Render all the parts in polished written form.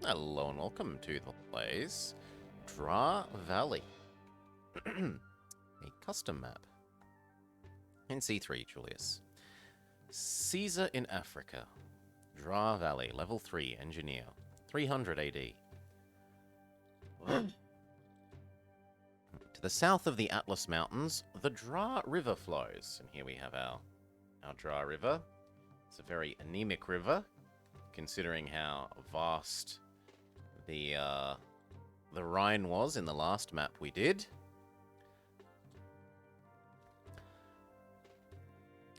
Hello and welcome to the place Draa Valley. A custom map. In C3, Julius. Caesar in Africa. Draa Valley, level 3, engineer. 300 AD. To the south of the Atlas Mountains, the Draa River flows. And here we have our Draa River. It's a very anemic river, considering how vast the Rhine was in the last map we did.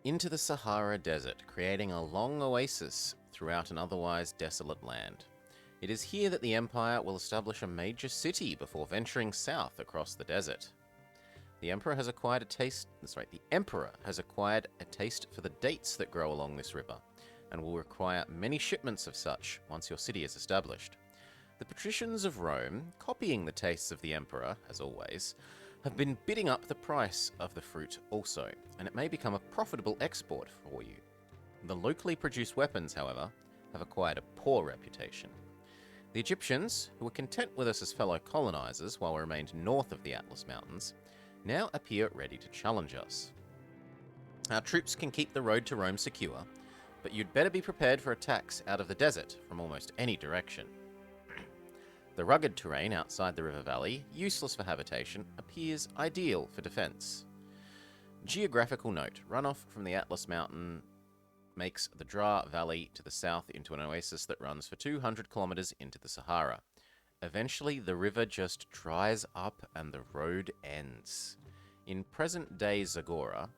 Into the Sahara Desert, creating a long oasis throughout an otherwise desolate land. It is here that the Empire will establish a major city before venturing south across the desert. The Emperor has acquired a taste for the dates that grow along this river, and will require many shipments of such once your city is established. The patricians of Rome, copying the tastes of the Emperor, as always, have been bidding up the price of the fruit also, and it may become a profitable export for you. The locally produced weapons, however, have acquired a poor reputation. The Egyptians, who were content with us as fellow colonizers while we remained north of the Atlas Mountains, now appear ready to challenge us. Our troops can keep the road to Rome secure, but you'd better be prepared for attacks out of the desert from almost any direction. The rugged terrain outside the river valley, useless for habitation, appears ideal for defense. Geographical note: runoff from the Atlas Mountain makes the Draa Valley to the south into an oasis that runs for 200 kilometers into the Sahara. Eventually, the river just dries up and the road ends. In present-day Zagora,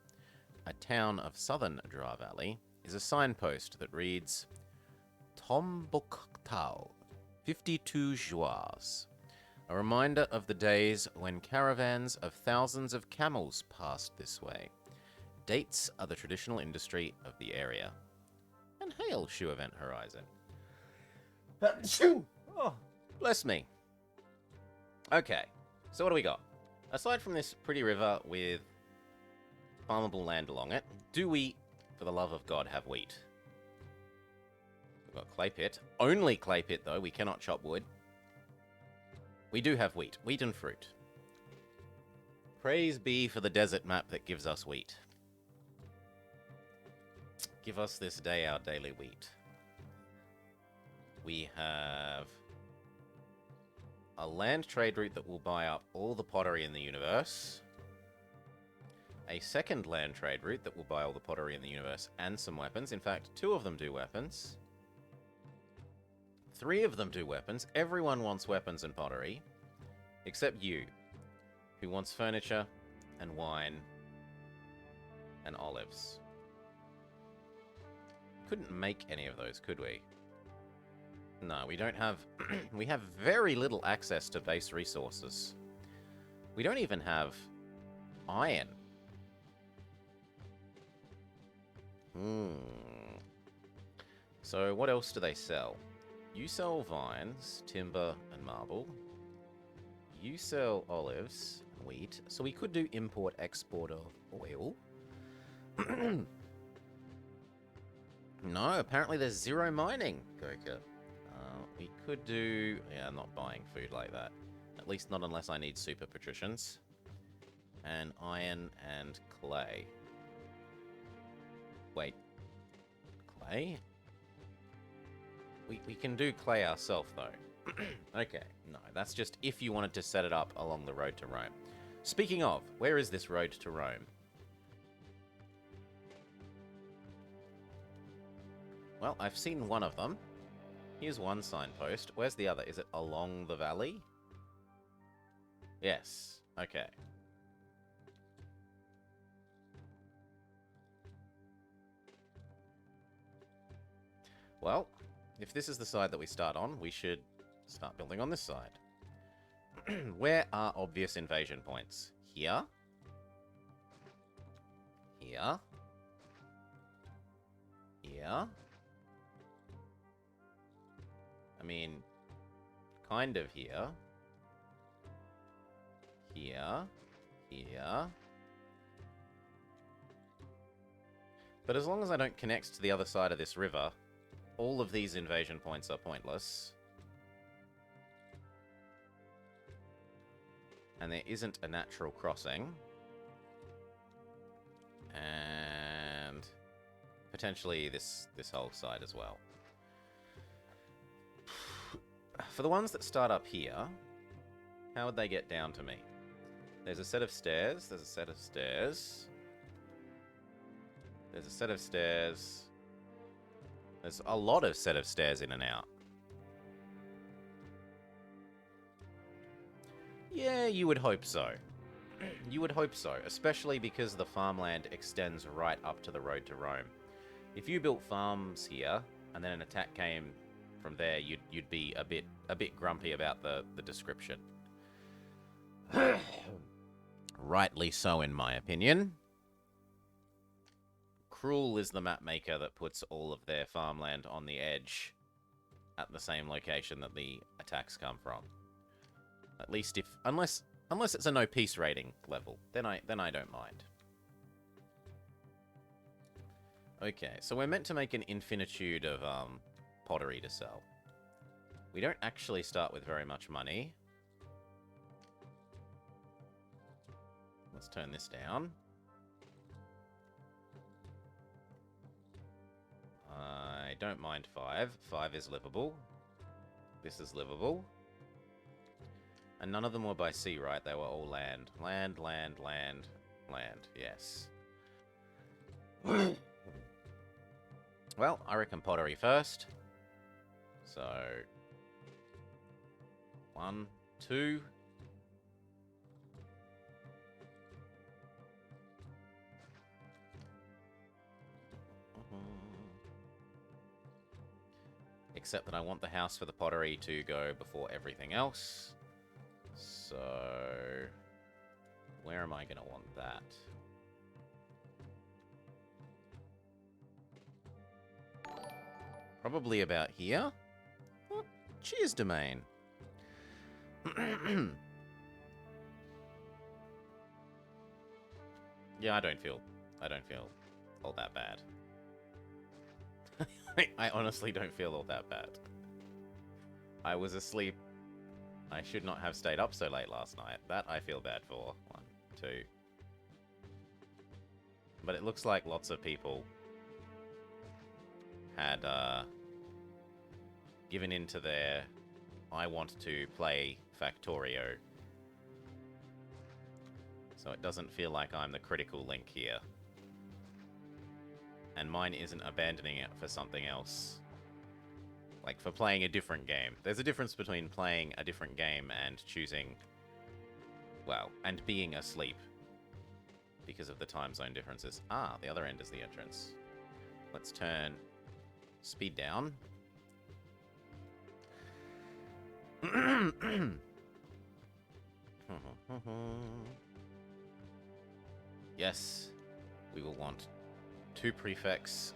a town of southern Draa Valley, is a signpost that reads Tombuctou, 52 Juars, a reminder of the days when caravans of thousands of camels passed this way. Dates are the traditional industry of the area. And hail, Shoe Event Horizon. Oh, bless me. Okay, so what do we got? Aside from this pretty river with farmable land along it, do we, for the love of God, have wheat? We've got clay pit. Only clay pit, though. We cannot chop wood. We do have wheat. Wheat and fruit. Praise be for the desert map that gives us wheat. Give us this day our daily wheat. We have a land trade route that will buy up all the pottery in the universe. A second land trade route that will buy all the pottery in the universe and some weapons. In fact, 2 of them do weapons. 3 of them do weapons. Everyone wants weapons and pottery. Except you, who wants furniture and wine and olives. Couldn't make any of those, could we? No, we don't have... we have very little access to base resources. We don't even have iron. So what else do they sell? You sell vines, timber, and marble. You sell olives, wheat. So we could do import-export of oil. No, apparently there's 0 mining, Goka. We could do... yeah, I'm not buying food like that. At least not unless I need super patricians. And iron and clay. Wait. Clay? We can do clay ourselves, though. Okay, no, that's just if you wanted to set it up along the road to Rome. Speaking of, where is this road to Rome? Well, I've seen one of them. Here's one signpost. Where's the other? Is it along the valley? Yes. Okay. Well, if this is the side that we start on, we should start building on this side. Where are obvious invasion points? Here. Here. Here. I mean, kind of here. Here. Here. But as long as I don't connect to the other side of this river, all of these invasion points are pointless. And there isn't a natural crossing. And potentially this whole side as well. For the ones that start up here, how would they get down to me? There's a set of stairs. There's a set of stairs. There's a set of stairs. There's a lot of set of stairs in and out. Yeah, you would hope so. You would hope so, especially because the farmland extends right up to the road to Rome. If you built farms here, and then an attack came from there, you'd be a bit grumpy about the description. Rightly so, in my opinion. Cruel is the map maker that puts all of their farmland on the edge at the same location that the attacks come from. At least unless it's a no peace rating level, then I don't mind. Okay, so we're meant to make an infinitude of pottery to sell. We don't actually start with very much money. Let's turn this down. I don't mind 5. 5 is livable. This is livable. And none of them were by sea, right? They were all land. Land, land, land, land. Yes. Well, I reckon pottery first. So 1, 2. Except that I want the house for the pottery to go before everything else. So where am I going to want that? Probably about here. Oh, cheers, domain. Yeah, I don't feel all that bad. I honestly don't feel all that bad. I was asleep. I should not have stayed up so late last night. That I feel bad for. 1, 2. But it looks like lots of people had given into their I want to play Factorio. So it doesn't feel like I'm the critical link here. And mine isn't abandoning it for something else. Like, for playing a different game. There's a difference between playing a different game and choosing... Well, and being asleep. Because of the time zone differences. Ah, the other end is the entrance. Let's turn speed down. Yes, we will want 2 prefects,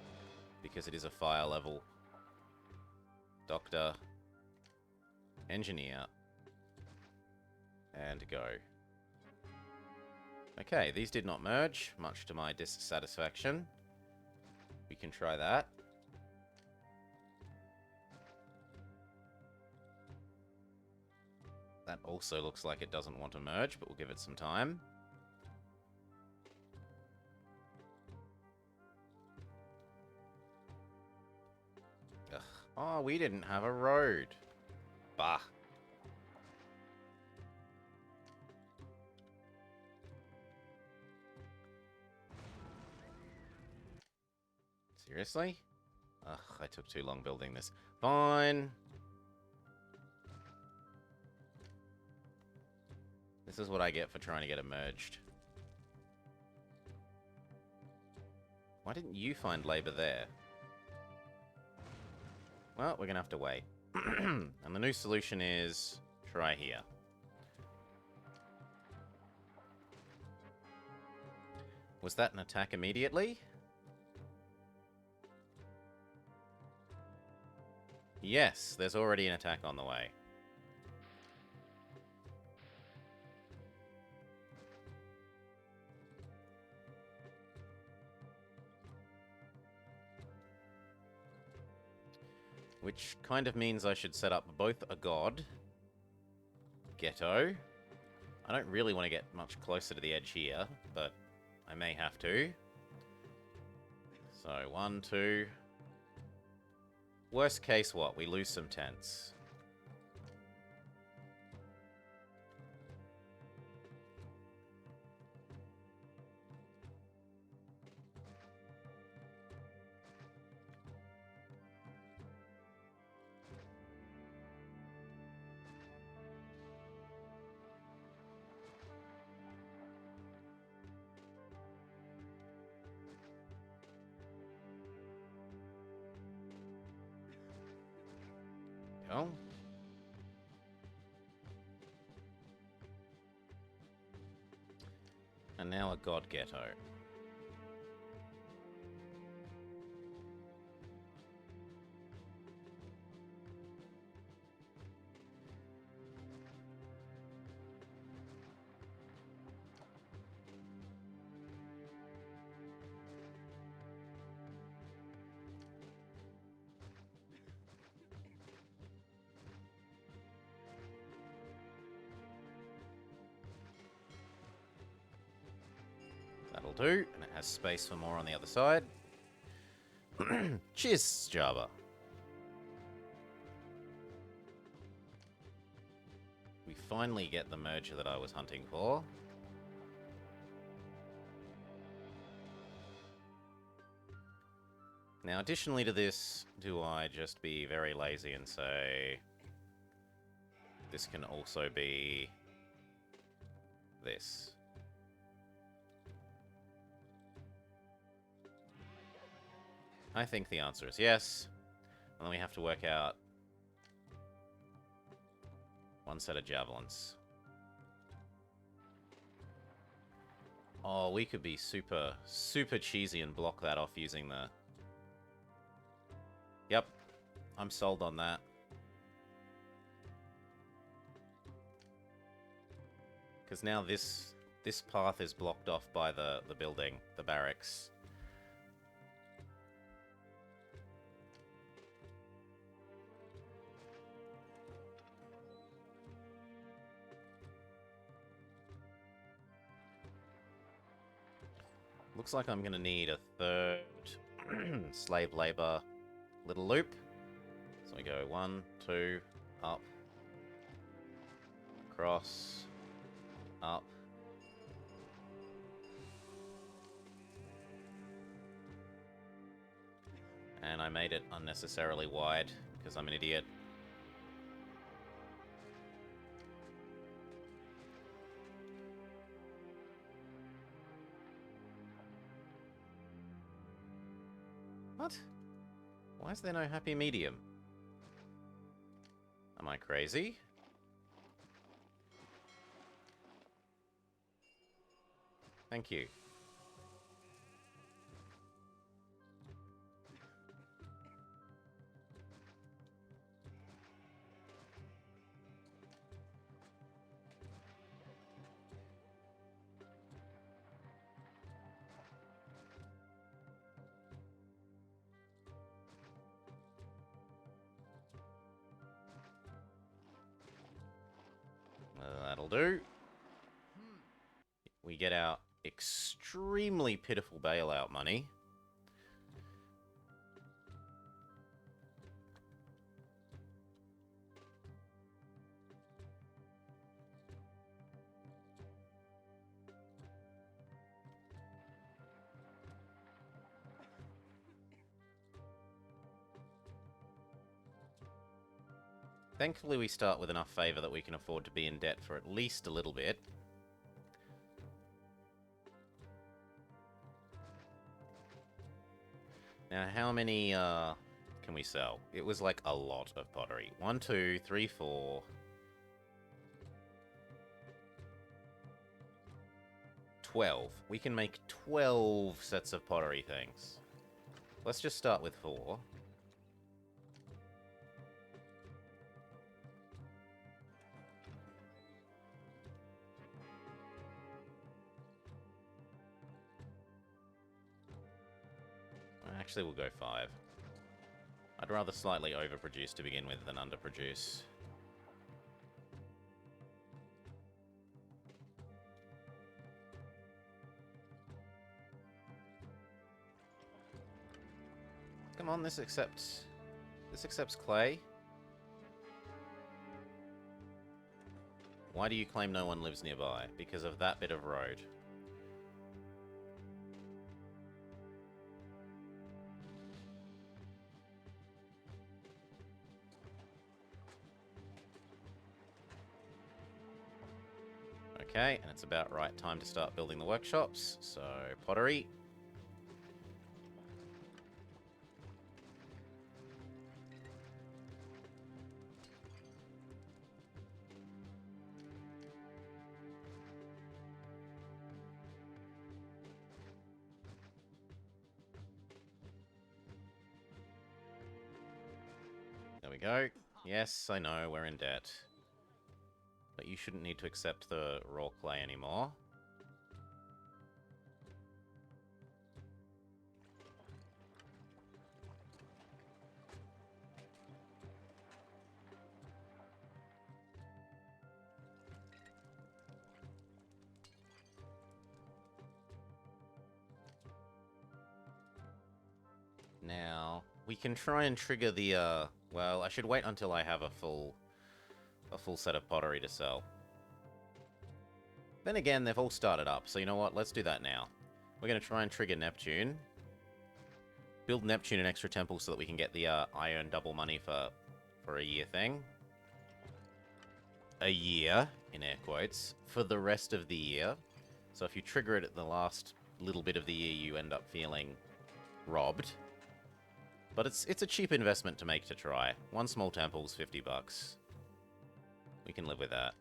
because it is a fire level. Doctor, engineer, and go. Okay, these did not merge, much to my dissatisfaction. We can try that. That also looks like it doesn't want to merge, but we'll give it some time. Ugh. Oh, we didn't have a road. Bah. Seriously? Ugh, I took too long building this. Fine. This is what I get for trying to get it merged. Why didn't you find labor there? Well, we're gonna have to wait. And the new solution is try here. Was that an attack immediately? Yes, there's already an attack on the way. Which kind of means I should set up both a god, ghetto, I don't really want to get much closer to the edge here, but I may have to. So, 1, 2... Worst case, what? We lose some tents. Go. And now a god ghetto. That'll do, and it has space for more on the other side. Cheers, Java. We finally get the merger that I was hunting for. Now, additionally to this, do I just be very lazy and say this can also be this? I think the answer is yes. And then we have to work out one set of javelins. Oh, we could be super, super cheesy and block that off using the... Yep, I'm sold on that. Because now this path is blocked off by the building, the barracks. Looks like I'm going to need a third slave labor little loop. So I go 1, 2, up, across, up. And I made it unnecessarily wide because I'm an idiot. What? Why is there no happy medium? Am I crazy? Thank you. That'll do. We get our extremely pitiful bailout money. Thankfully, we start with enough favor that we can afford to be in debt for at least a little bit. Now, how many can we sell? It was like a lot of pottery. 1, 2, 3, 4... 12. We can make 12 sets of pottery things. Let's just start with 4. Actually, we'll go 5. I'd rather slightly overproduce to begin with than underproduce. Come on, this accepts clay. Why do you claim no one lives nearby? Because of that bit of road. Okay, and it's about right time to start building the workshops. So, pottery. There we go. Yes, I know, we're in debt. But you shouldn't need to accept the raw clay anymore. Now, we can try and trigger the, well, I should wait until I have a full set of pottery to sell. Then again, they've all started up, so you know what? Let's do that now. We're going to try and trigger Neptune. Build Neptune an extra temple so that we can get the I earn double money for a year thing. A year, in air quotes, for the rest of the year. So if you trigger it at the last little bit of the year, you end up feeling robbed. But it's a cheap investment to make to try. One small temple's $50. We can live with that.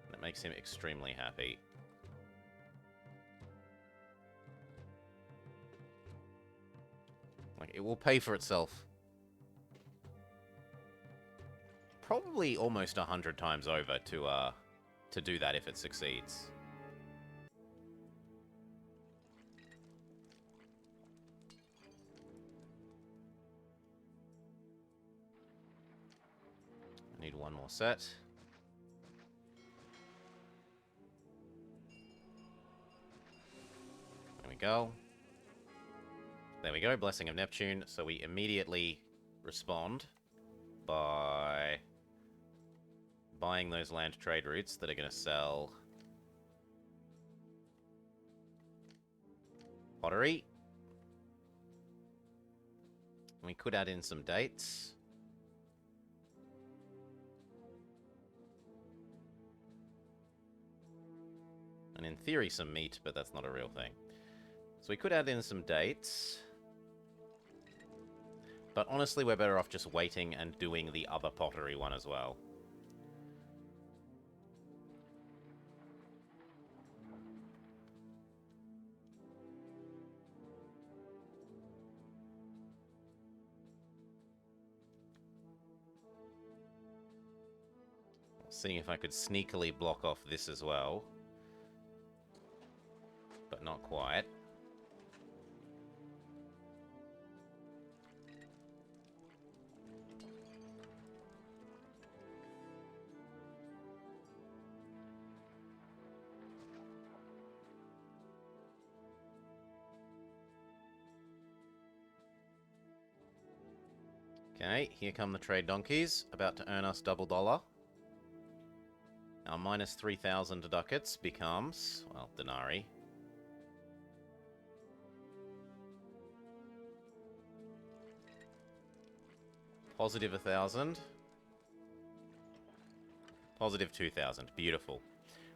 And it makes him extremely happy. Like, it will pay for itself. Probably almost 100 times over to do that if it succeeds. I need one more set. There we go. There we go, Blessing of Neptune. So we immediately respond by buying those land trade routes that are going to sell pottery. We could add in some dates. And in theory some meat, but that's not a real thing. So we could add in some dates. But honestly, we're better off just waiting and doing the other pottery one as well. Seeing if I could sneakily block off this as well. But not quite. Okay, here come the trade donkeys, about to earn us double dollar. Our minus 3,000 ducats becomes, well, denarii. Positive 1,000. Positive 2,000. Beautiful.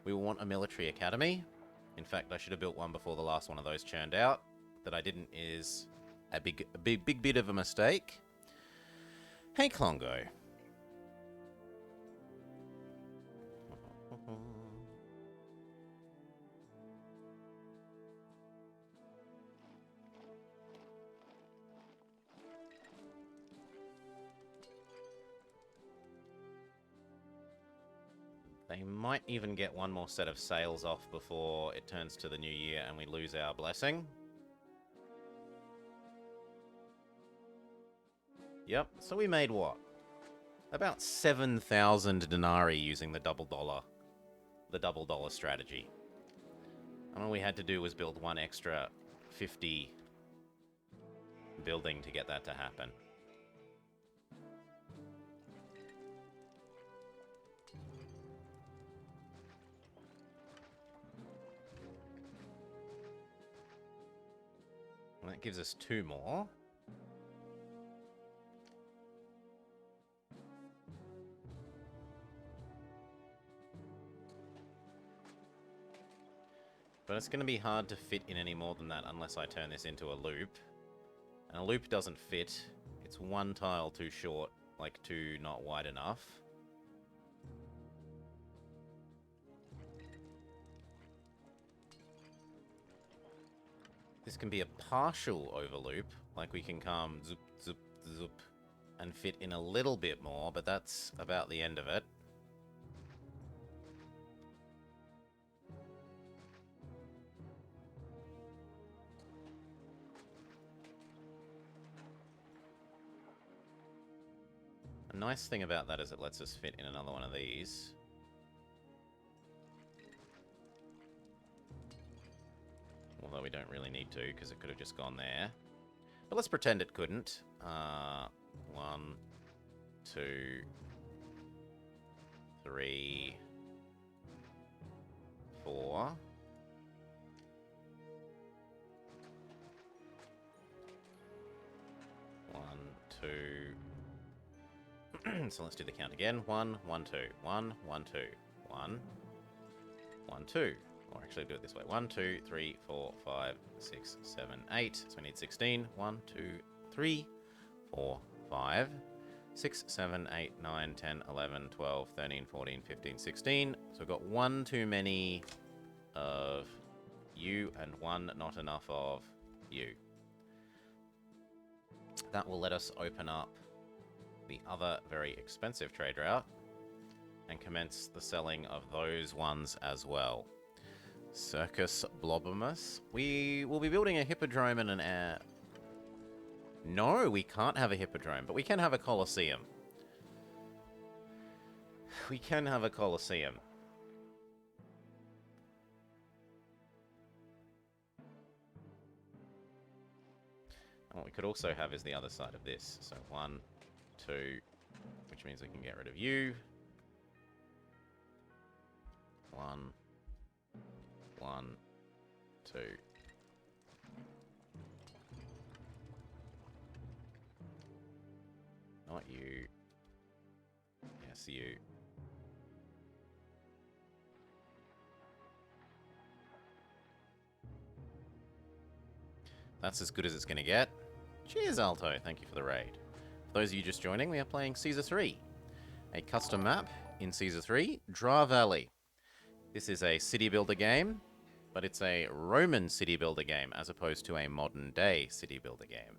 We will want a military academy. In fact, I should have built one before the last one of those churned out. That I didn't is a big bit of a mistake. Hey, Klongo. They might even get one more set of sails off before it turns to the new year and we lose our blessing. Yep, so we made what? About 7,000 denarii using the double dollar strategy. And all we had to do was build one extra 50 building to get that to happen. And that gives us 2 more. But it's going to be hard to fit in any more than that unless I turn this into a loop. And a loop doesn't fit. It's 1 tile too short, like 2 not wide enough. This can be a partial overloop, like we can come zoop, zoop, zoop, and fit in a little bit more, but that's about the end of it. A nice thing about that is it lets us fit in another one of these. Although we don't really need to, because it could have just gone there. But let's pretend it couldn't. 1, 2, 3, 4. So let's do the count again. 1, 1, 2. 1, 1, 2. 1, 1, 2. Or actually do it this way. 1, 2, 3, 4, 5, 6, 7, 8. So we need 16. 1, 2, 3, 4, 5, 6, 7, 8, 9, 10, 11, 12, 13, 14, 15, 16. So we've got 1 too many of you and 1 not enough of you. That will let us open up the other very expensive trade route and commence the selling of those ones as well. Circus Blobimus. We will be building a hippodrome and an air. No, we can't have a hippodrome, but we can have a coliseum. We can have a coliseum. And what we could also have is the other side of this. So 1, 2, which means we can get rid of you. 1, 1, 2. Not you. Yes, you. That's as good as it's going to get. Cheers, Alto. Thank you for the raid. For those of you just joining, we are playing Caesar 3. A custom map in Caesar 3, Draa Valley. This is a city builder game, but it's a Roman city builder game as opposed to a modern day city builder game.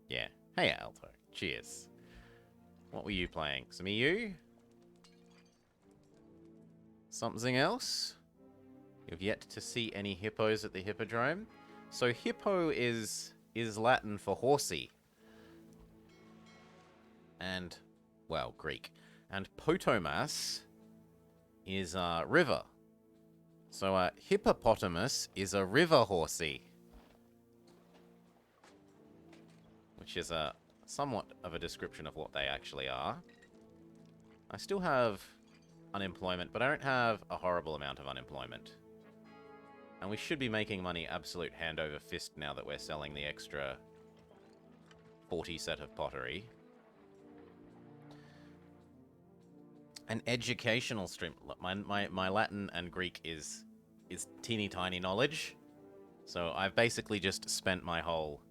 Yeah. Hey, Alto. Cheers. What were you playing? Some EU? Something else? You've yet to see any hippos at the hippodrome? So hippo is Latin for horsey. And, well, Greek. And potomas is river. So hippopotamus is a river horsey. Which is somewhat of a description of what they actually are. I still have unemployment, but I don't have a horrible amount of unemployment. And we should be making money absolute hand over fist now that we're selling the extra 40 set of pottery. An educational stream. My Latin and Greek is teeny tiny knowledge. So I've basically just spent my whole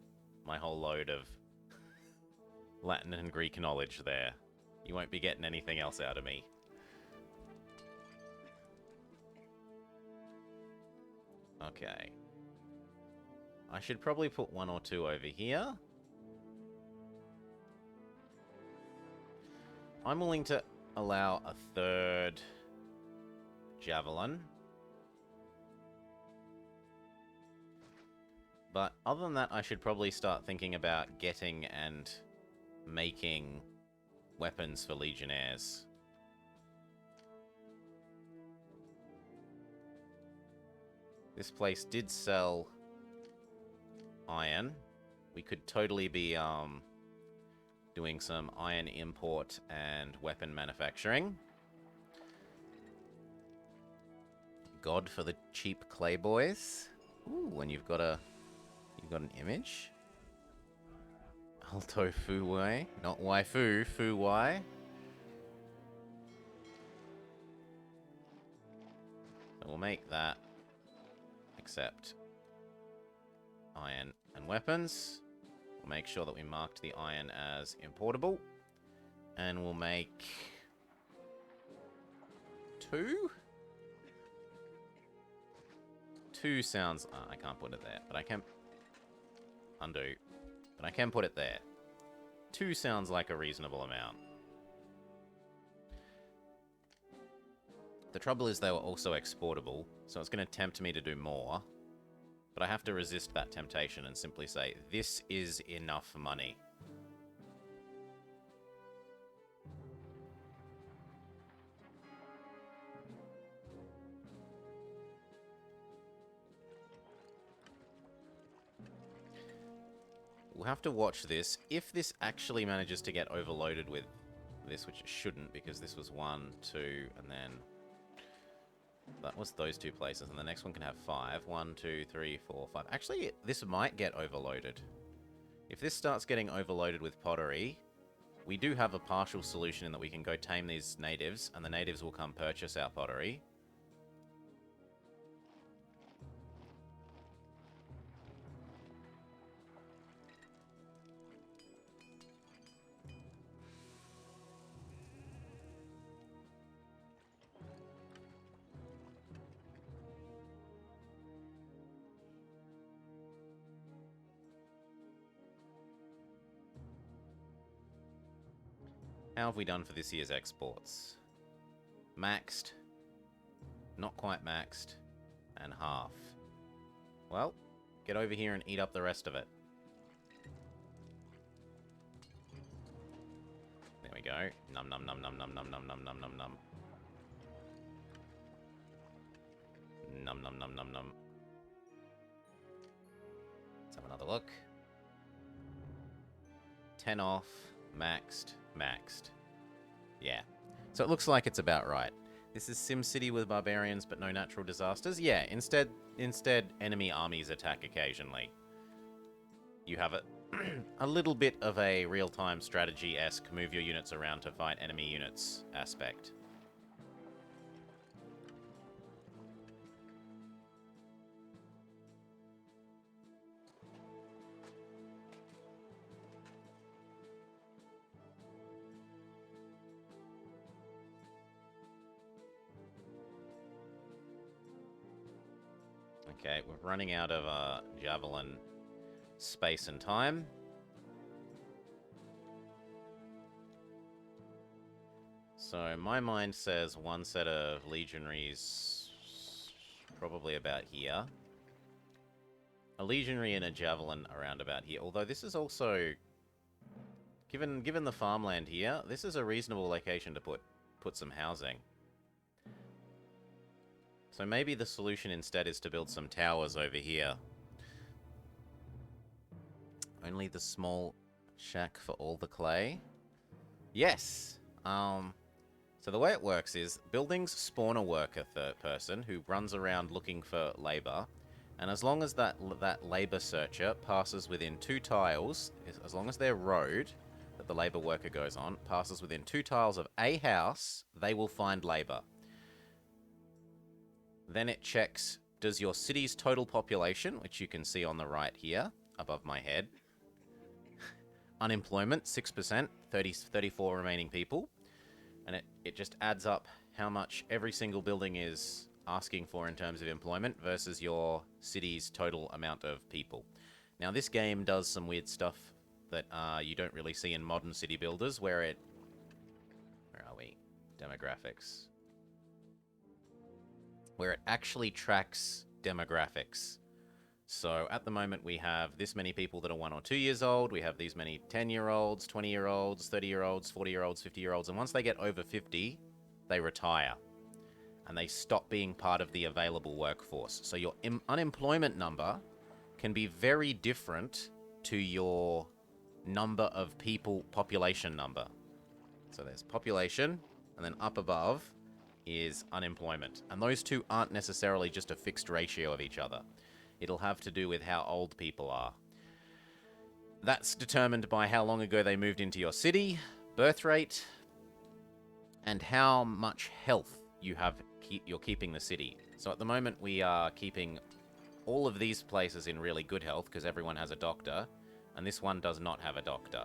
load of Latin and Greek knowledge there. You won't be getting anything else out of me. Okay. I should probably put 1 or 2 over here. I'm willing to allow a 3rd javelin. But other than that, I should probably start thinking about getting and making weapons for legionnaires. This place did sell iron, We could totally be doing some iron import and weapon manufacturing. God for the cheap clay boys. Ooh, and you've got an image. Alto Fu Wei, not Waifu, Fu Wei. So we'll make that, except iron and weapons. We'll make sure that we marked the iron as importable. And we'll make 2? 2 sounds... I can't put it there, but I can... Undo. But I can put it there. 2 sounds like a reasonable amount. The trouble is they were also exportable, so it's going to tempt me to do more. But I have to resist that temptation and simply say, this is enough money. We'll have to watch this. If this actually manages to get overloaded with this, which it shouldn't, because this was 1, 2, and then... That was those 2 places, and the next one can have 5. 1, 2, 3, 4, 5. Actually, this might get overloaded. If this starts getting overloaded with pottery, we do have a partial solution in that we can go tame these natives, and the natives will come purchase our pottery. How have we done for this year's exports? Maxed, not quite maxed, and half. Well, get over here and eat up the rest of it. There we go. Num num num num num num num num num num num. Num num num num num. Let's have another look. 10 off, maxed. Maxed. Yeah. So it looks like it's about right. This is SimCity with barbarians but no natural disasters. Yeah, instead enemy armies attack occasionally. You have a little bit of a real-time strategy-esque move your units around to fight enemy units aspect. Okay, we're running out of javelin space and time. So my mind says one set of legionaries probably about here. A legionary and a javelin around about here. Although this is also, given the farmland here, this is a reasonable location to put some housing. So maybe the solution instead is to build some towers over here. Only the small shack for all the clay. Yes! So the way it works is, buildings spawn a worker person who runs around looking for labor, and as long as that labor searcher passes within 2 tiles, as long as their road that the labor worker goes on passes within 2 tiles of a house, they will find labor. Then it checks, does your city's total population, which you can see on the right here, above my head, unemployment, 6%, 34 remaining people, and it just adds up how much every single building is asking for in terms of employment versus your city's total amount of people. Now, this game does some weird stuff that you don't really see in modern city builders, where are we? Demographics. Where it actually tracks demographics. So at the moment we have this many people that are 1 or 2 years old, we have these many 10-year-olds, 20-year-olds, 30-year-olds, 40-year-olds, 50-year-olds, and once they get over 50, they retire. And they stop being part of the available workforce. So your unemployment number can be very different to your number of people, population number. So there's population, and then up above is unemployment. And those two aren't necessarily just a fixed ratio of each other. It'll have to do with how old people are. That's determined by how long ago they moved into your city, birth rate, and how much health you're keeping the city. So at the moment we are keeping all of these places in really good health because everyone has a doctor, and this one does not have a doctor,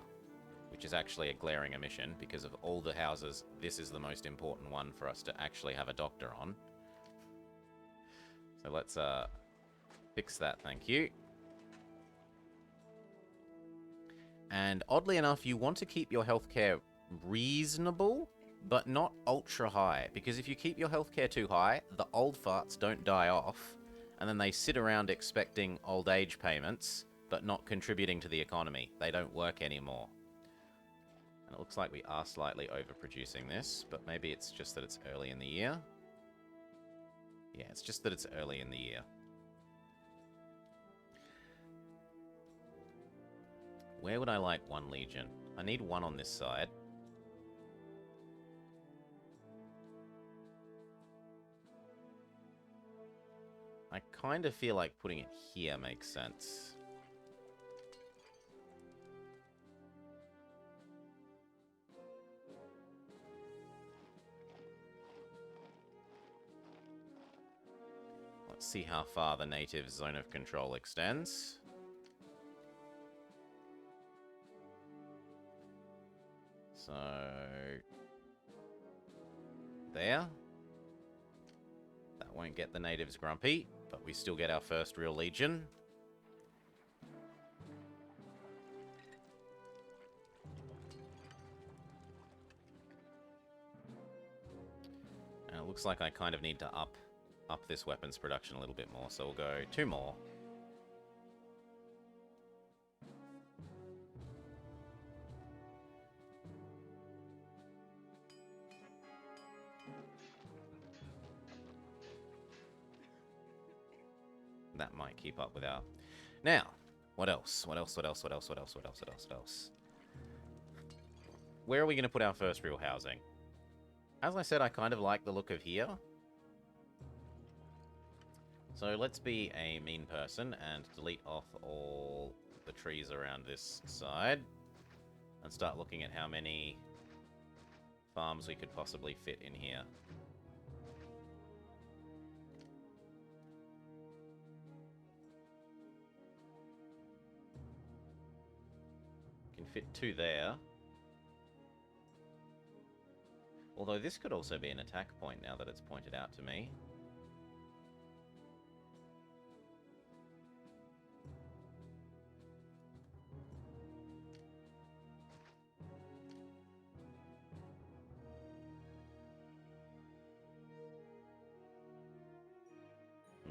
which is actually a glaring omission because of all the houses. This is the most important one for us to actually have a doctor on. So let's fix that, thank you. And oddly enough, you want to keep your healthcare reasonable, but not ultra high, because if you keep your healthcare too high, the old farts don't die off, and then they sit around expecting old age payments, but not contributing to the economy. They don't work anymore. And it looks like we are slightly overproducing this, but maybe it's just that it's early in the year. Yeah, it's just that it's early in the year. Where would I like one legion? I need one on this side. I kind of feel like putting it here makes sense. Let's see how far the native zone of control extends. So, there. That won't get the natives grumpy, but we still get our first real legion. And it looks like I kind of need to up this weapons production a little bit more, so we'll go 2 more. That might keep up with our... Now, what else? What else? Where are we going to put our first real housing? As I said, I kind of like the look of here. So let's be a mean person and delete off all the trees around this side. And start looking at how many farms we could possibly fit in here. Can fit 2 there. Although this could also be an attack point now that it's pointed out to me.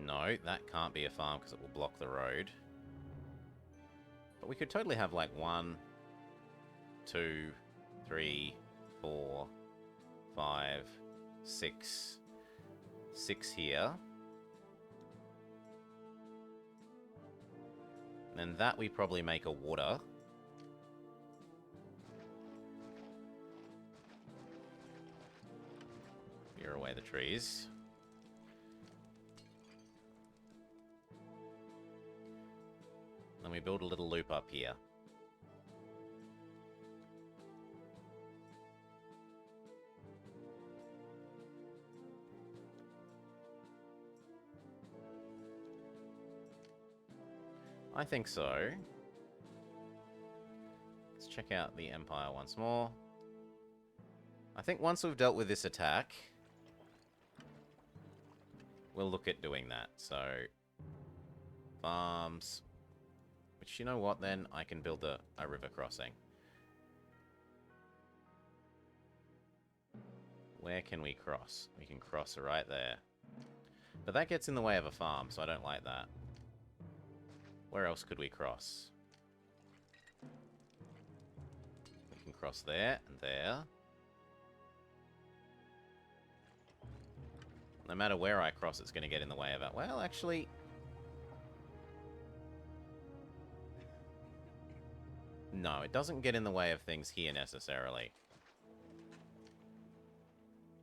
No, that can't be a farm because it will block the road. But we could totally have like 1, 2, 3, 4, 5, 6. 6 here. And then that we probably make a water. Clear away the trees. Then we build a little loop up here. I think so. Let's check out the Empire once more. I think once we've dealt with this attack, we'll look at doing that. So, farms. Which, you know what, then? I can build a river crossing. Where can we cross? We can cross right there. But that gets in the way of a farm, so I don't like that. Where else could we cross? We can cross there and there. No matter where I cross, it's going to get in the way of it. Well, actually... No, it doesn't get in the way of things here necessarily.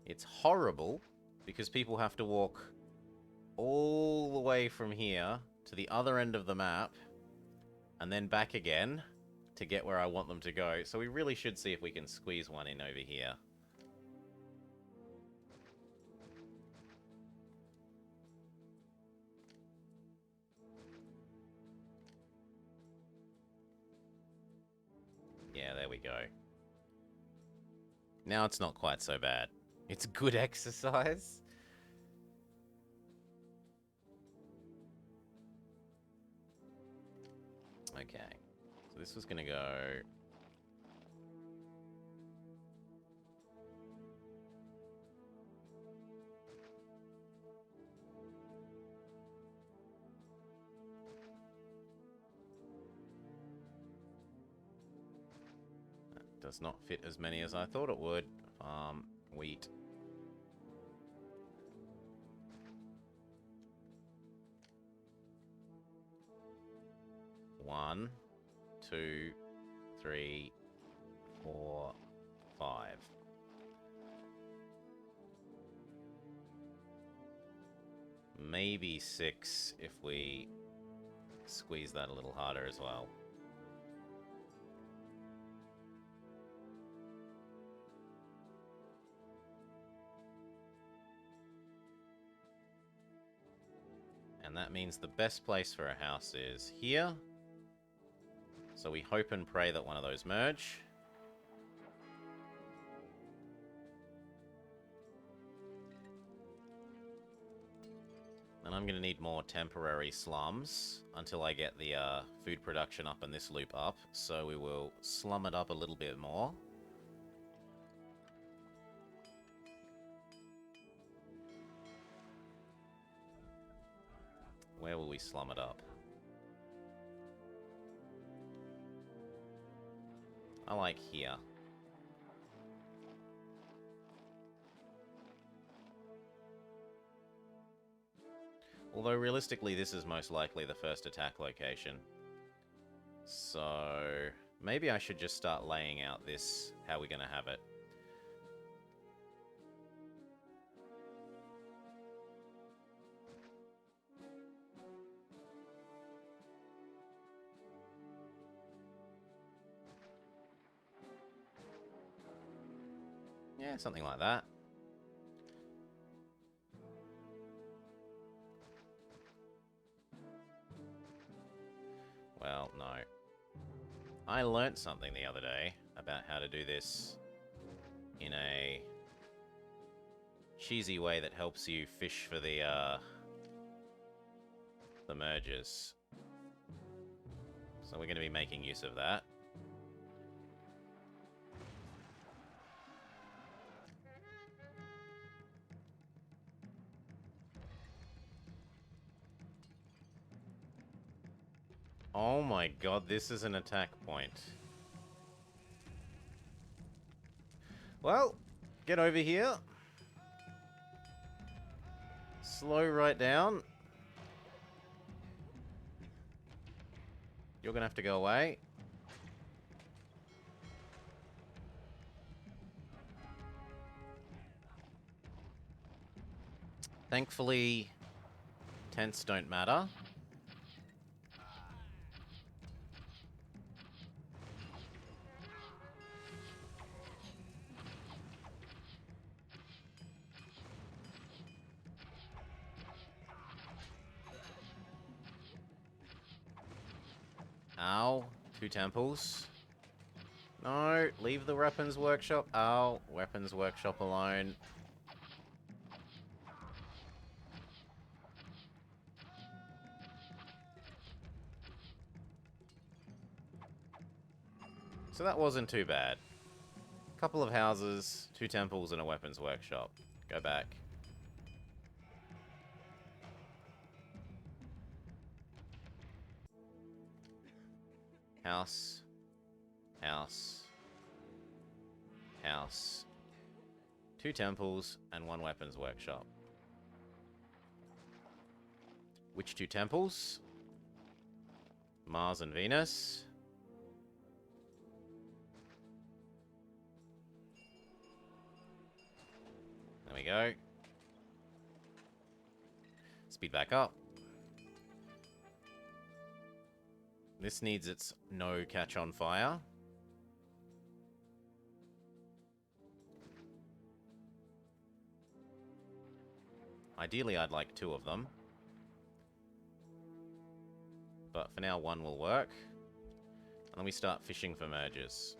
It's horrible because people have to walk all the way from here to the other end of the map and then back again to get where I want them to go. So we really should see if we can squeeze one in over here. Yeah, there we go. Now it's not quite so bad. It's good exercise. Okay. So this was going to go... That does not fit as many as I thought it would. Wheat. One, 2, 3, 4, 5. Maybe 6 if we squeeze that a little harder as well. And that means the best place for a house is here. So we hope and pray that one of those merge. And I'm going to need more temporary slums until I get the food production up and this loop up. So we will slum it up a little bit more. Where will we slum it up? I like here. Although realistically this is most likely the first attack location. So maybe I should just start laying out this, how we're going to have it. Yeah, something like that. Well, no. I learnt something the other day about how to do this in a cheesy way that helps you fish for the mergers. So we're going to be making use of that. Oh my god, this is an attack point. Well, get over here. Slow right down. You're gonna have to go away. Thankfully, tents don't matter. Ow. 2 temples. No, leave the weapons workshop. Ow. Weapons workshop alone. So that wasn't too bad. Couple of houses, 2 temples, and a weapons workshop. Go back. House. House. House. 2 temples and 1 weapons workshop. Which 2 temples? Mars and Venus. There we go. Speed back up. This needs its no catch on fire. Ideally, I'd like 2 of them. But for now, 1 will work. And then we start fishing for mergers.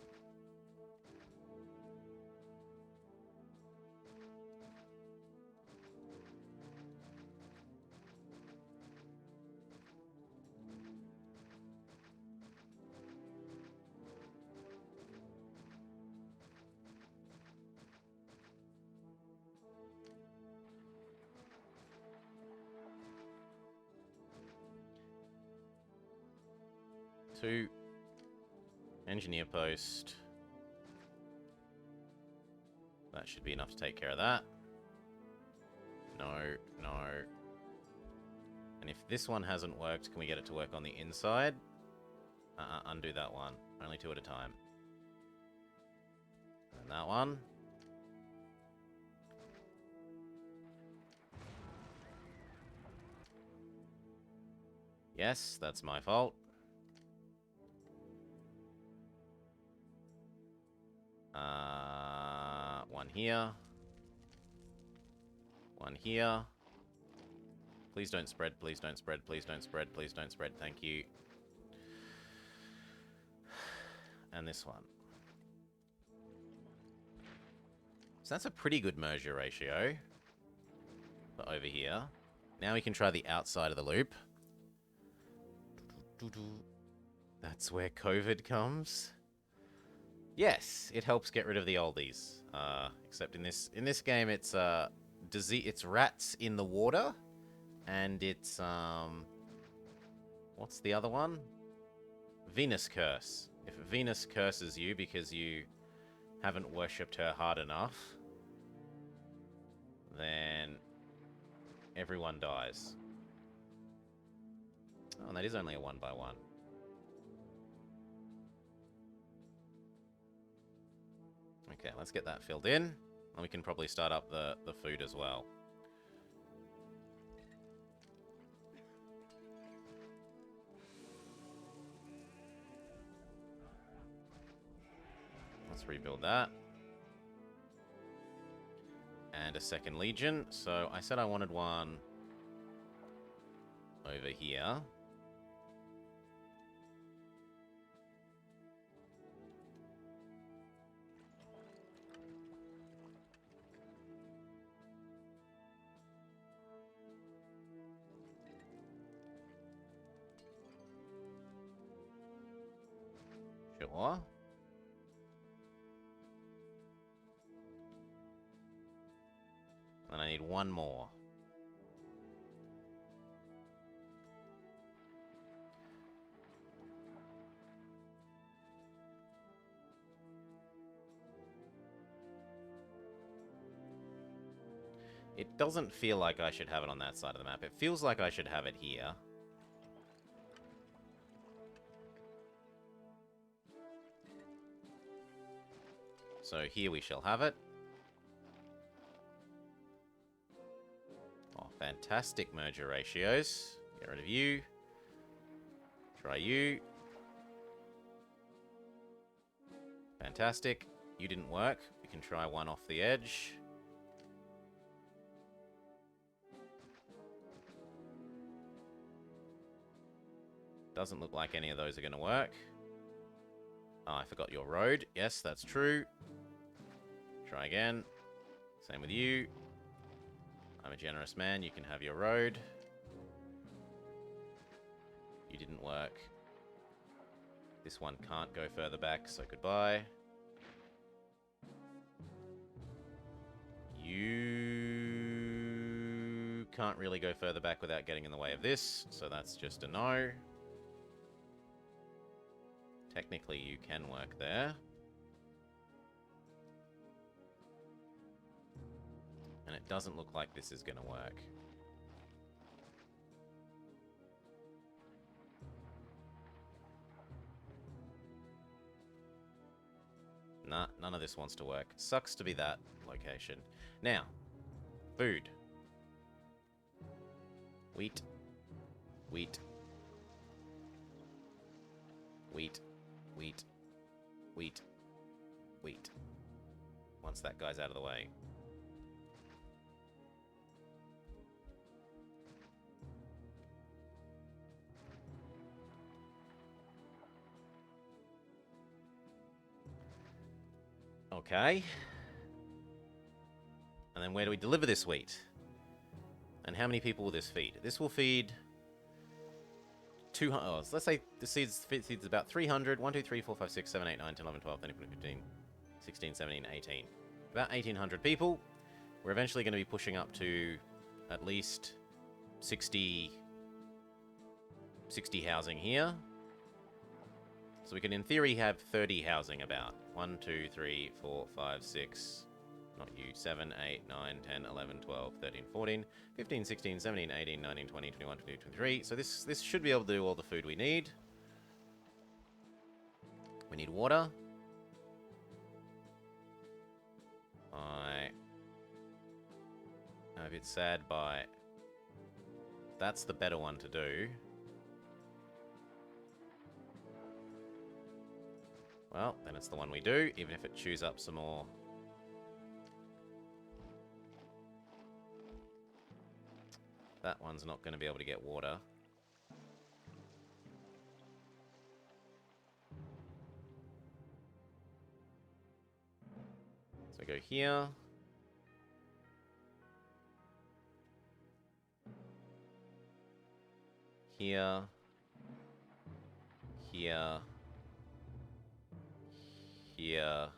Two. Engineer post. That should be enough to take care of that. No, no. And if this one hasn't worked, can we get it to work on the inside? Undo that one. Only 2 at a time. And that one. Yes, that's my fault. One here. One here. Please don't spread, please don't spread, please don't spread, please don't spread, thank you. And this one. So that's a pretty good merger ratio. But over here. Now we can try the outside of the loop. That's where COVID comes. Yes, it helps get rid of the oldies. Except in this game, it's disease. It's rats in the water, and it's what's the other one? Venus curse. If Venus curses you because you haven't worshipped her hard enough, then everyone dies. Oh, and that is only a 1-by-1. Okay, let's get that filled in. And we can probably start up the food as well. Let's rebuild that. And a second legion. So I said I wanted one over here. Sure. And I need one more. It doesn't feel like I should have it on that side of the map. It feels like I should have it here. So here we shall have it. Oh, fantastic merger ratios. Get rid of you. Try you. Fantastic. You didn't work. We can try one off the edge. Doesn't look like any of those are going to work. Oh, I forgot your road. Yes, that's true. Try again. Same with you. I'm a generous man. You can have your road. You didn't work. This one can't go further back, so goodbye. You can't really go further back without getting in the way of this, so that's just a no. Technically, you can work there. And it doesn't look like this is going to work. Nah, none of this wants to work. Sucks to be that location. Now, Food. Wheat. Wheat. Wheat. Wheat. Wheat. Wheat. Once that guy's out of the way. Okay. And then where do we deliver this wheat? And how many people will this feed? This will feed 200. Oh, so let's say the feeds about 300. 1, 2, 3, 4, 5, 6, 7, 8, 9, 10, 11, 12, 13, 14, 15, 16, 17, 18. About 1,800 people. We're eventually going to be pushing up to at least 60 housing here. So we can, in theory, have 30 housing about. 1, 2, 3, 4, 5, 6... Not you. 7, 8, 9, 10, 11, 12, 13, 14, 15, 16, 17, 18, 19, 20, 21, 22, 23. So this should be able to do all the food we need. We need water. I'm a bit sad by... That's the better one to do. Well, then it's the one we do, even if it chews up some more... That one's not going to be able to get water. So we go here. Here. Here. Here.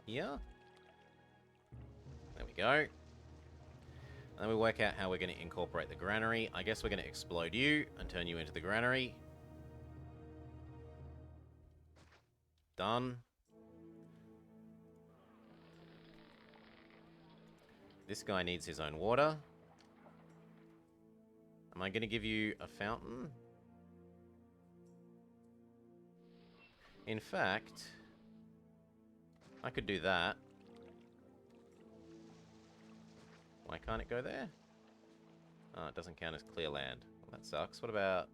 Here. There we go. And then we work out how we're going to incorporate the granary. I guess we're going to explode you and turn you into the granary. Done. This guy needs his own water. Am I going to give you a fountain? In fact... I could do that. Why can't it go there? Oh, it doesn't count as clear land. Well, that sucks. What about...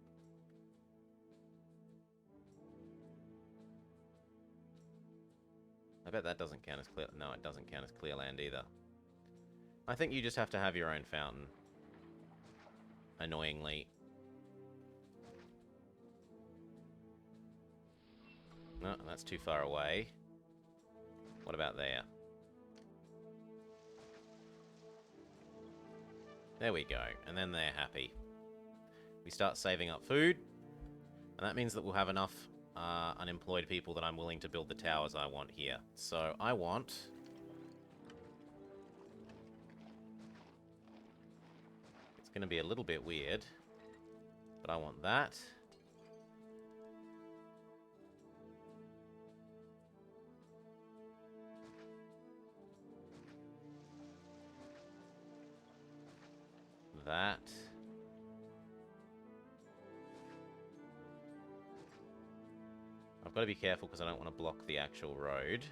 I bet that doesn't count as clear... No, it doesn't count as clear land either. I think you just have to have your own fountain. Annoyingly. No, that's too far away. What about there? There we go. And then they're happy. We start saving up food. And that means that we'll have enough unemployed people that I'm willing to build the towers I want here. So I want... It's going to be a little bit weird. But I want that. That. I've got to be careful because I don't want to block the actual road.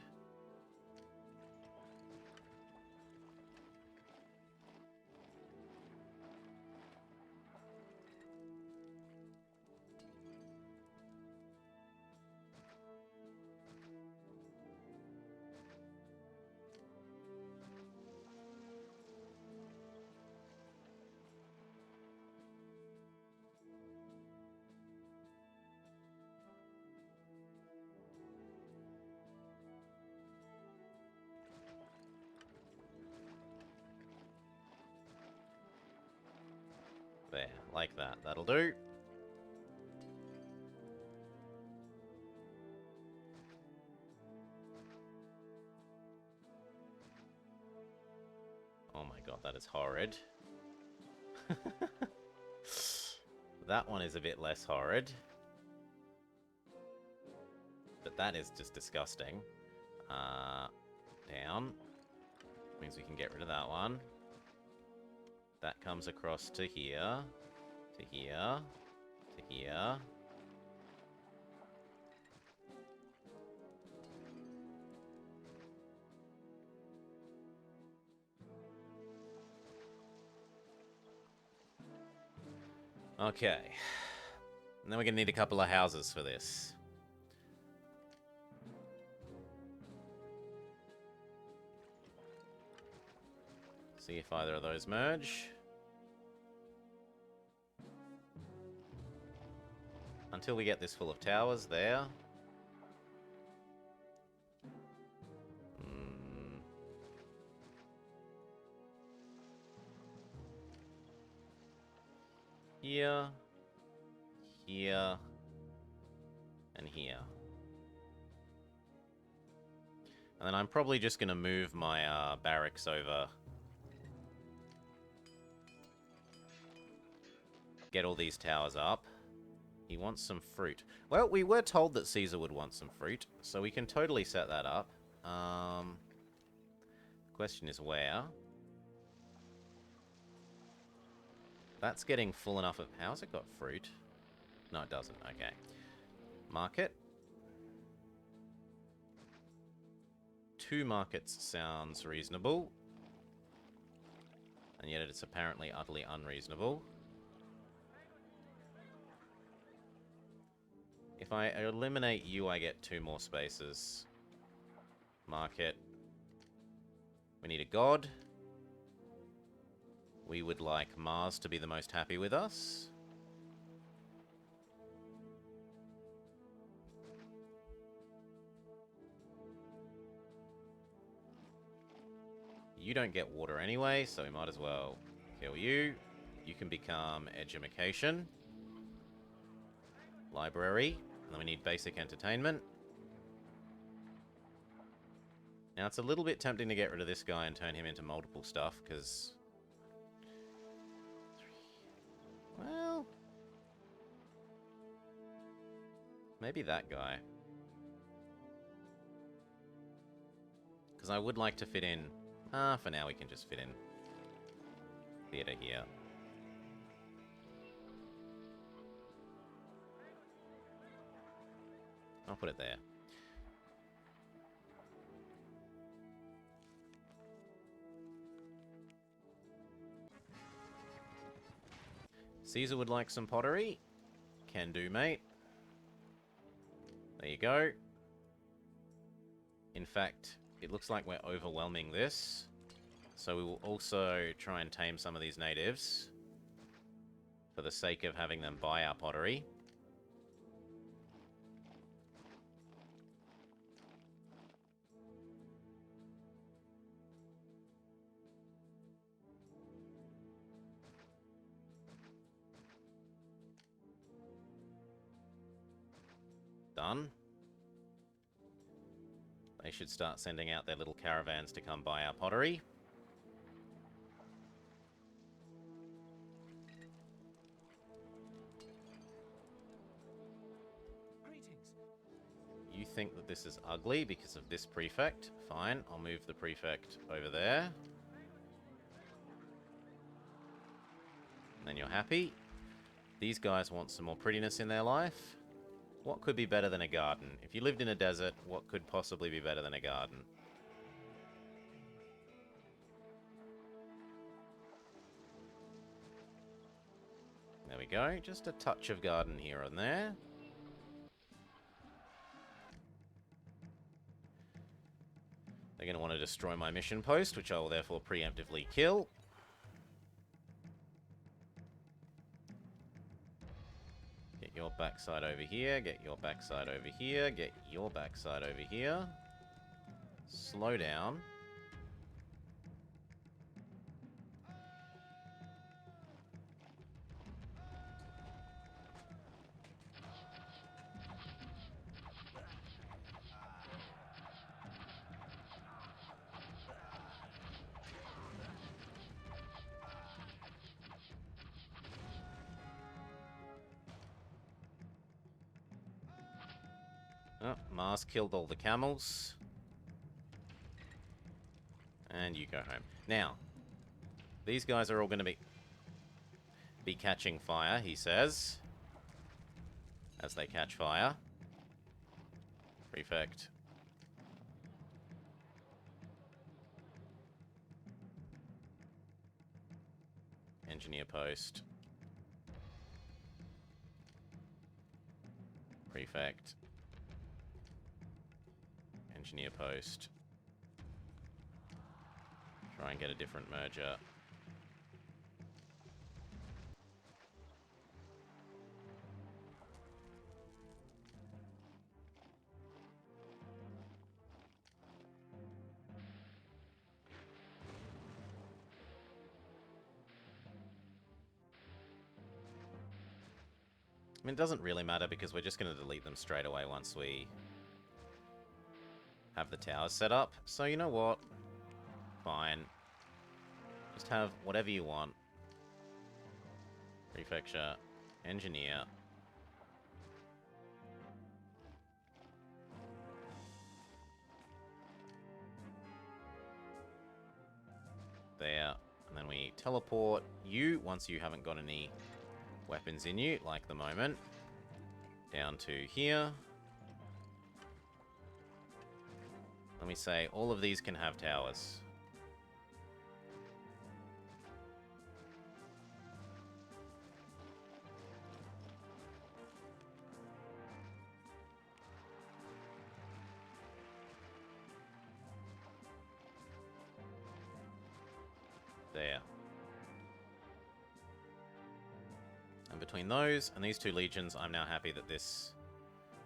There, like that. That'll do. Oh my god, that is horrid. That one is a bit less horrid. But that is just disgusting. Down. Means we can get rid of that one. That comes across to here. To here. To here. Okay. And then we're going to need a couple of houses for this. See if either of those merge. Until we get this full of towers there. Here. Here. And here. And then I'm probably just going to move my barracks over. Get all these towers up. He wants some fruit. Well, we were told that Caesar would want some fruit, so we can totally set that up. Question is where? That's getting full enough of... How's it got fruit? No, it doesn't. Okay. Market. 2 markets sounds reasonable. And yet it's apparently utterly unreasonable. If I eliminate you, I get 2 more spaces. Market. We need a god. We would like Mars to be the most happy with us. You don't get water anyway, so we might as well kill you. You can become education. Library. And then we need basic entertainment. Now, it's a little bit tempting to get rid of this guy and turn him into multiple stuff, because... Well... Maybe that guy. Because I would like to fit in... for now we can just fit in theatre here. I'll put it there. Caesar would like some pottery. Can do, mate. There you go. In fact, it looks like we're overwhelming this. So we will also try and tame some of these natives for the sake of having them buy our pottery. Done. They should start sending out their little caravans to come buy our pottery. You think that this is ugly because of this prefect? Fine, I'll move the prefect over there. And then you're happy. These guys want some more prettiness in their life. What could be better than a garden? If you lived in a desert, what could possibly be better than a garden? There we go. Just a touch of garden here and there. They're going to want to destroy my mission post, which I will therefore preemptively kill. Get your backside over here, get your backside over here, get your backside over here. Slow down. Oh, Mars killed all the camels. And you go home. Now, these guys are all going to be catching fire, he says. As they catch fire. Prefect. Engineer post. Prefect. Engineer post. Try and get a different merger. I mean, it doesn't really matter because we're just going to delete them straight away once we have the towers set up. So you know what? Fine. Just have whatever you want. Prefecture, engineer. There. And then we teleport you, once you haven't got any weapons in you, like the moment, down to here. Let me say, all of these can have towers. There. And between those and these two legions, I'm now happy that this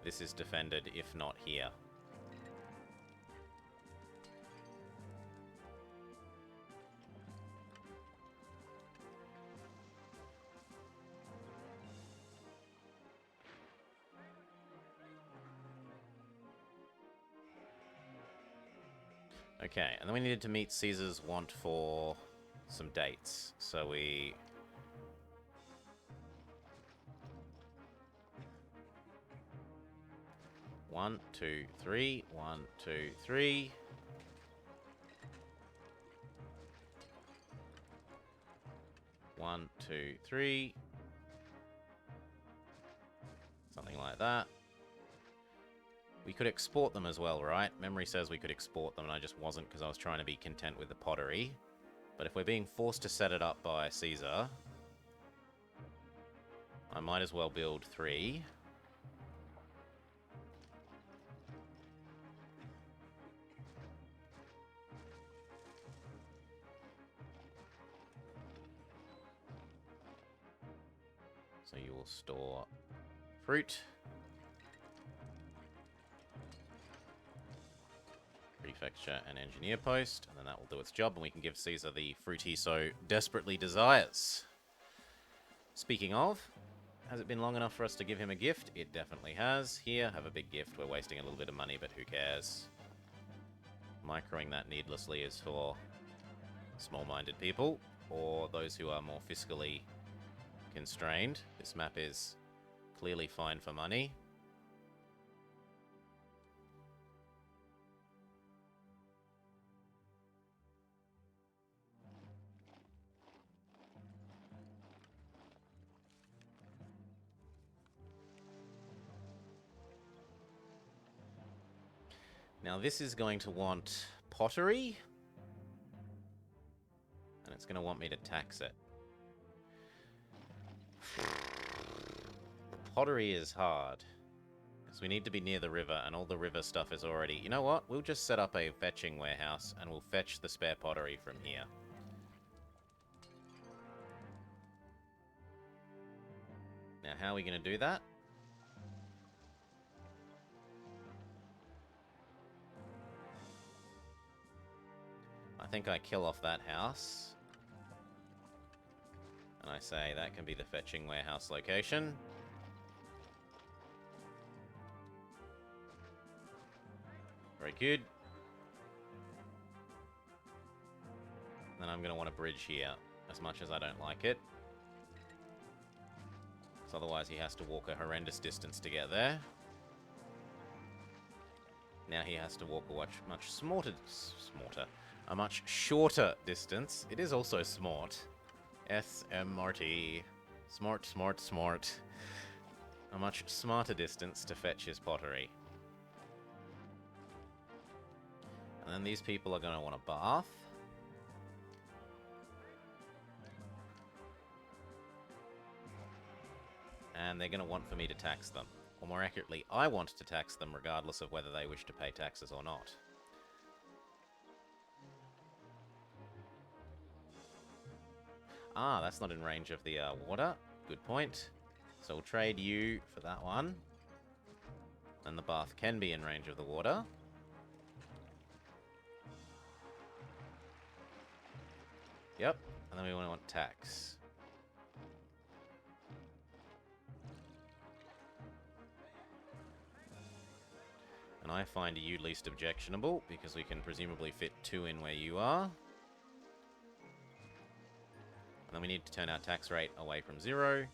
is defended, if not here. Okay, and then we needed to meet Caesar's want for some dates. So we... One, two, three. 1, 2, 3. One, two, three. Something like that. We could export them as well, right? Memory says we could export them, and I just wasn't because I was trying to be content with the pottery. But if we're being forced to set it up by Caesar, I might as well build 3. So you will store fruit. Prefecture and engineer post, and then that will do its job, and we can give Caesar the fruit he so desperately desires. Speaking of, has it been long enough for us to give him a gift? It definitely has. Here, have a big gift. We're wasting a little bit of money, but who cares? Microing that needlessly is for small-minded people, or those who are more fiscally constrained. This map is clearly fine for money. Now this is going to want pottery, and it's going to want me to tax it. Pottery is hard, because we need to be near the river, and all the river stuff is already... You know what? We'll just set up a fetching warehouse, and we'll fetch the spare pottery from here. Now, how are we going to do that? I think I kill off that house. And I say that can be the fetching warehouse location. Very good. Then I'm going to want a bridge here, as much as I don't like it. Because otherwise he has to walk a horrendous distance to get there. Now he has to walk a much shorter distance. It is also smart. SMRT. Smart, smart, smart. A much smarter distance to fetch his pottery. And then these people are going to want a bath. And they're going to want for me to tax them. Or more accurately, I want to tax them regardless of whether they wish to pay taxes or not. Ah, that's not in range of the water. Good point. So we'll trade you for that one. And the bath can be in range of the water. Yep. And then we want tax. And I find you least objectionable, because we can presumably fit 2 in where you are. And then we need to turn our tax rate away from 0.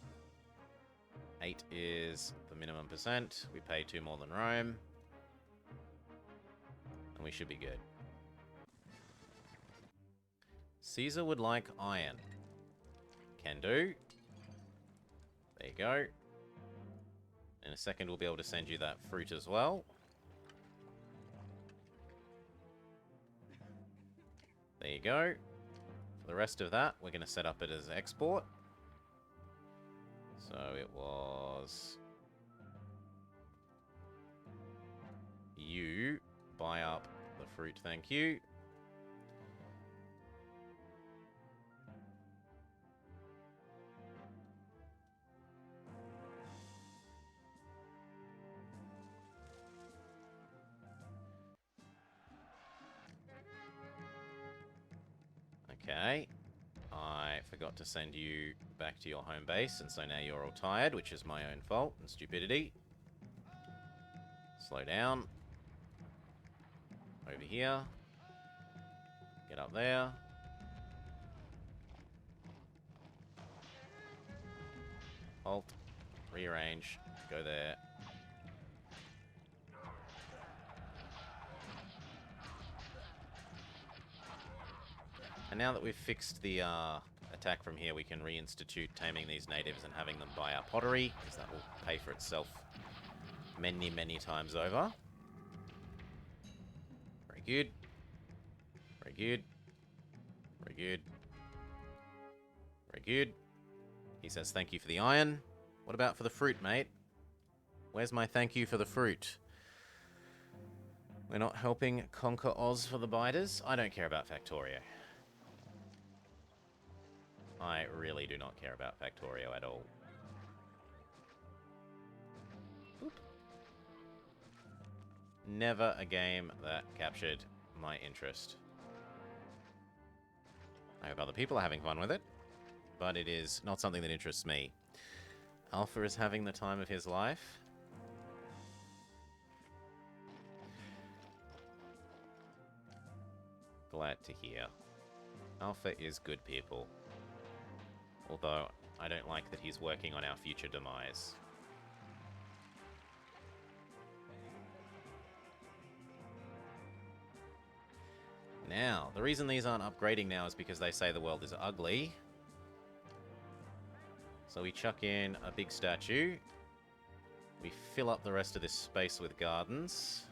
8 is the minimum percent. We pay 2 more than Rome. And we should be good. Caesar would like iron. Can do. There you go. In a second, we'll be able to send you that fruit as well. There you go. For the rest of that, we're going to set up it as export. So it was... You buy up the fruit, thank you. Okay. I forgot to send you back to your home base, and so now you're all tired, which is my own fault and stupidity. Slow down. Over here. Get up there. Halt. Rearrange. Go there. And now that we've fixed the attack from here, we can reinstitute taming these natives and having them buy our pottery, because that will pay for itself many, many times over. Very good. Very good. Very good. Very good. He says thank you for the iron. What about for the fruit, mate? Where's my thank you for the fruit? We're not helping conquer Oz for the biters? I don't care about Factorio. I really do not care about Factorio at all. Oop. Never a game that captured my interest. I hope other people are having fun with it, but it is not something that interests me. Alpha is having the time of his life. Glad to hear. Alpha is good people. Although, I don't like that he's working on our future demise. Now, the reason these aren't upgrading now is because they say the world is ugly. So we chuck in a big statue. We fill up the rest of this space with gardens.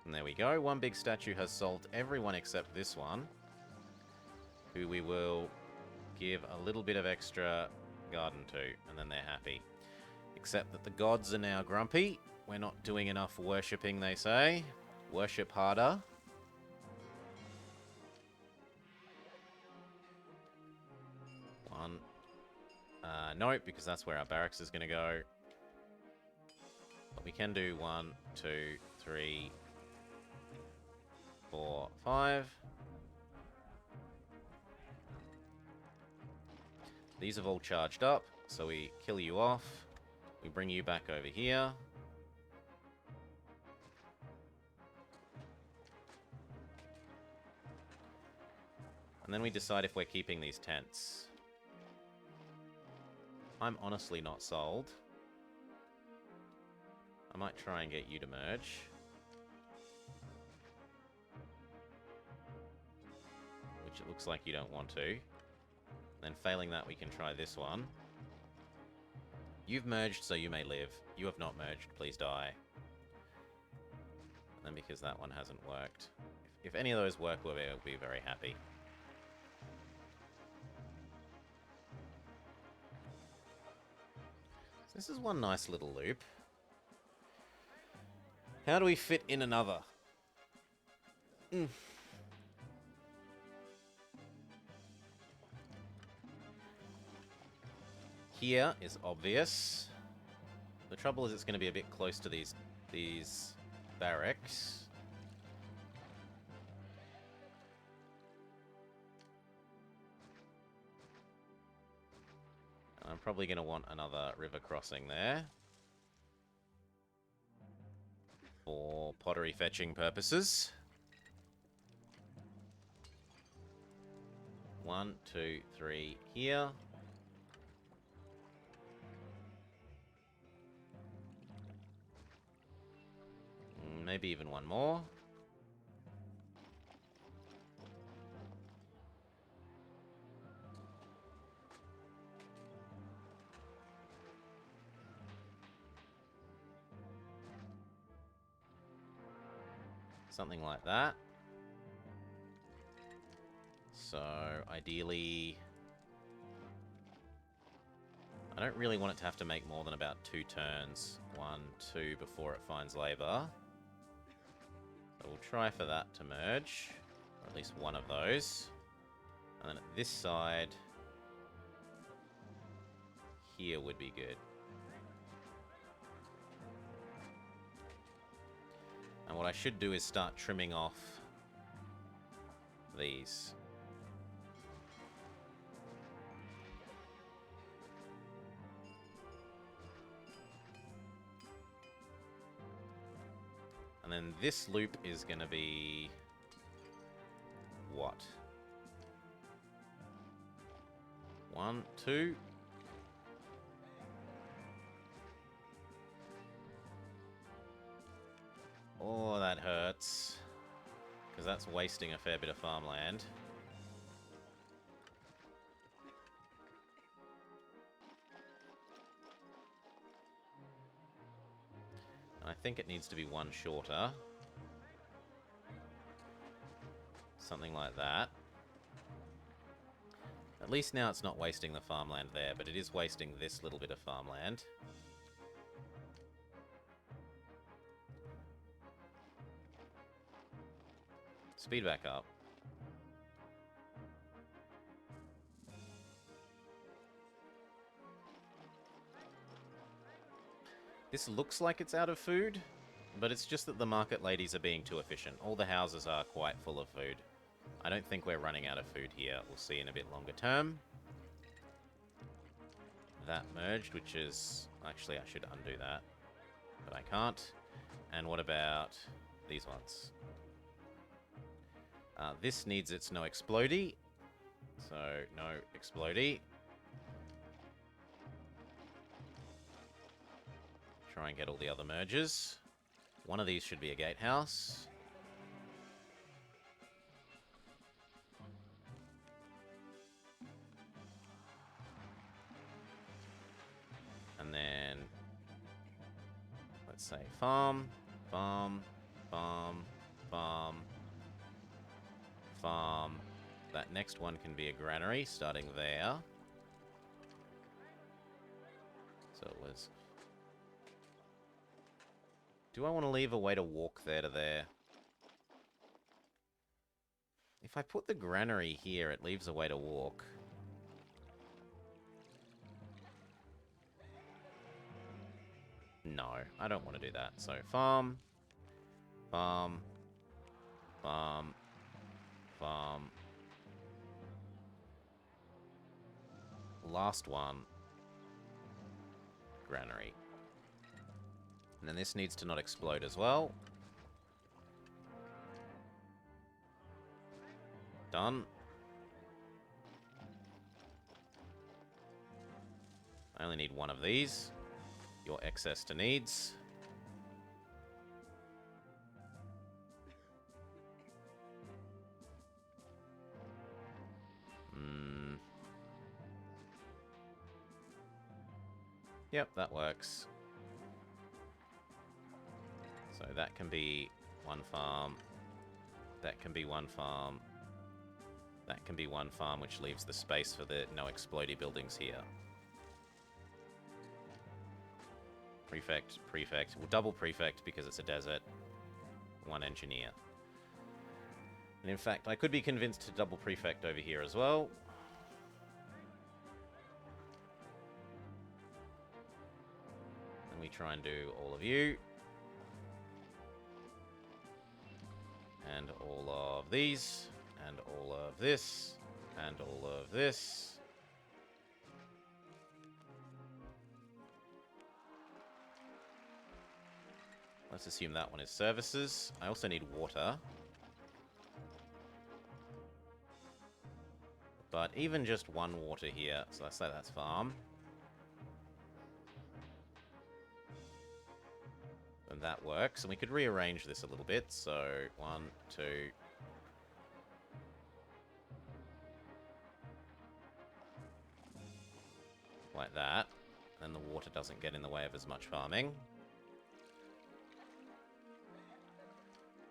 And there we go. One big statue has solved everyone except this one, who we will give a little bit of extra garden to, and then they're happy. Except that the gods are now grumpy. We're not doing enough worshipping, they say. Worship harder. One. No, because that's where our barracks is going to go. But we can do 1, 2, 3... 4, 5. These have all charged up, so we kill you off. We bring you back over here. And then we decide if we're keeping these tents. I'm honestly not sold. I might try and get you to merge. Which it looks like you don't want to. Then failing that, we can try this one. You've merged, so you may live. You have not merged, please die. And then because that one hasn't worked. If any of those work, we'll be very happy. This is one nice little loop. How do we fit in another? Here is obvious. The trouble is it's going to be a bit close to these barracks. I'm probably going to want another river crossing there for pottery fetching purposes. 1, 2, 3 here. Maybe even one more. Something like that. So, ideally... I don't really want it to have to make more than about 2 turns. 1, 2 before it finds labour. So we'll try for that to merge. Or at least one of those. And then at this side... here would be good. And what I should do is start trimming off these. And then this loop is going to be... what? 1, 2... Oh, that hurts. Because that's wasting a fair bit of farmland. And I think it needs to be one shorter. Something like that. At least now it's not wasting the farmland there, but it is wasting this little bit of farmland. Speed back up. This looks like it's out of food, but it's just that the market ladies are being too efficient. All the houses are quite full of food. I don't think we're running out of food here. We'll see in a bit longer term. That merged, which is... actually, I should undo that, but I can't. And what about these ones? This needs its no explodey. So, no explodey. Try and get all the other merges. One of these should be a gatehouse. And then... let's say farm, farm, farm, farm... farm. That next one can be a granary, starting there. So it was... do I want to leave a way to walk there to there? If I put the granary here, it leaves a way to walk. No, I don't want to do that. So farm, farm, farm, farm. Last one. Granary. And then this needs to not explode as well. Done. I only need one of these. Your excess to needs. Yep, that works. So that can be one farm. That can be one farm. That can be one farm, which leaves the space for the no explodey buildings here. Prefect, prefect. We'll double prefect because it's a desert. 1 engineer. And in fact, I could be convinced to double prefect over here as well. And we try and do all of you. And all of these. And all of this. And all of this. Let's assume that one is services. I also need water. But even just 1 water here, so let's say that's farm. And that works. And we could rearrange this a little bit. So 1, 2. Like that. Then the water doesn't get in the way of as much farming.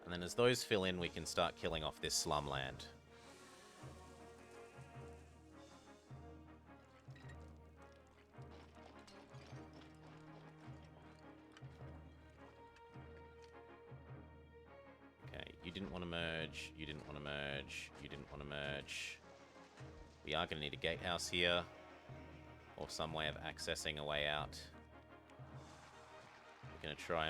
And then as those fill in, we can start killing off this slumland. Okay, you didn't want to merge, you didn't want to merge, you didn't want to merge. We are going to need a gatehouse here, or some way of accessing a way out. We're going to try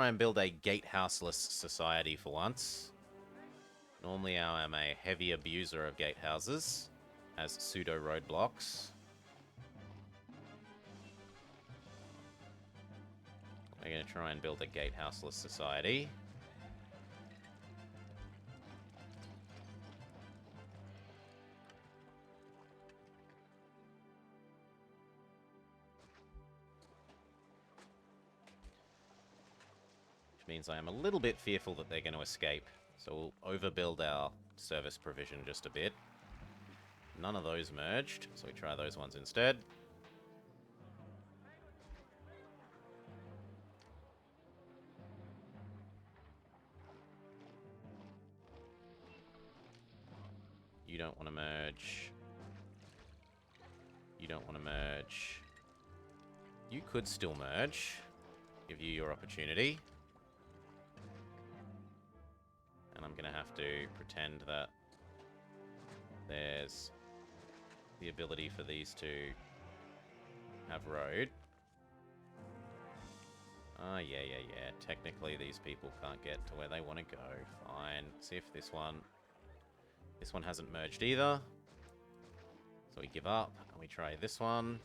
and build a gatehouseless society for once. Normally I am a heavy abuser of gatehouses as pseudo roadblocks. We're going to try and build a gatehouseless society. Means I am a little bit fearful that they're going to escape. So we'll overbuild our service provision just a bit. None of those merged, so we try those ones instead. You don't want to merge. You don't want to merge. You could still merge. Give you your opportunity. And I'm going to have to pretend that there's the ability for these to have road. Ah, yeah. Technically, these people can't get to where they want to go. Fine. See if this one hasn't merged either. So we give up, and we try this one.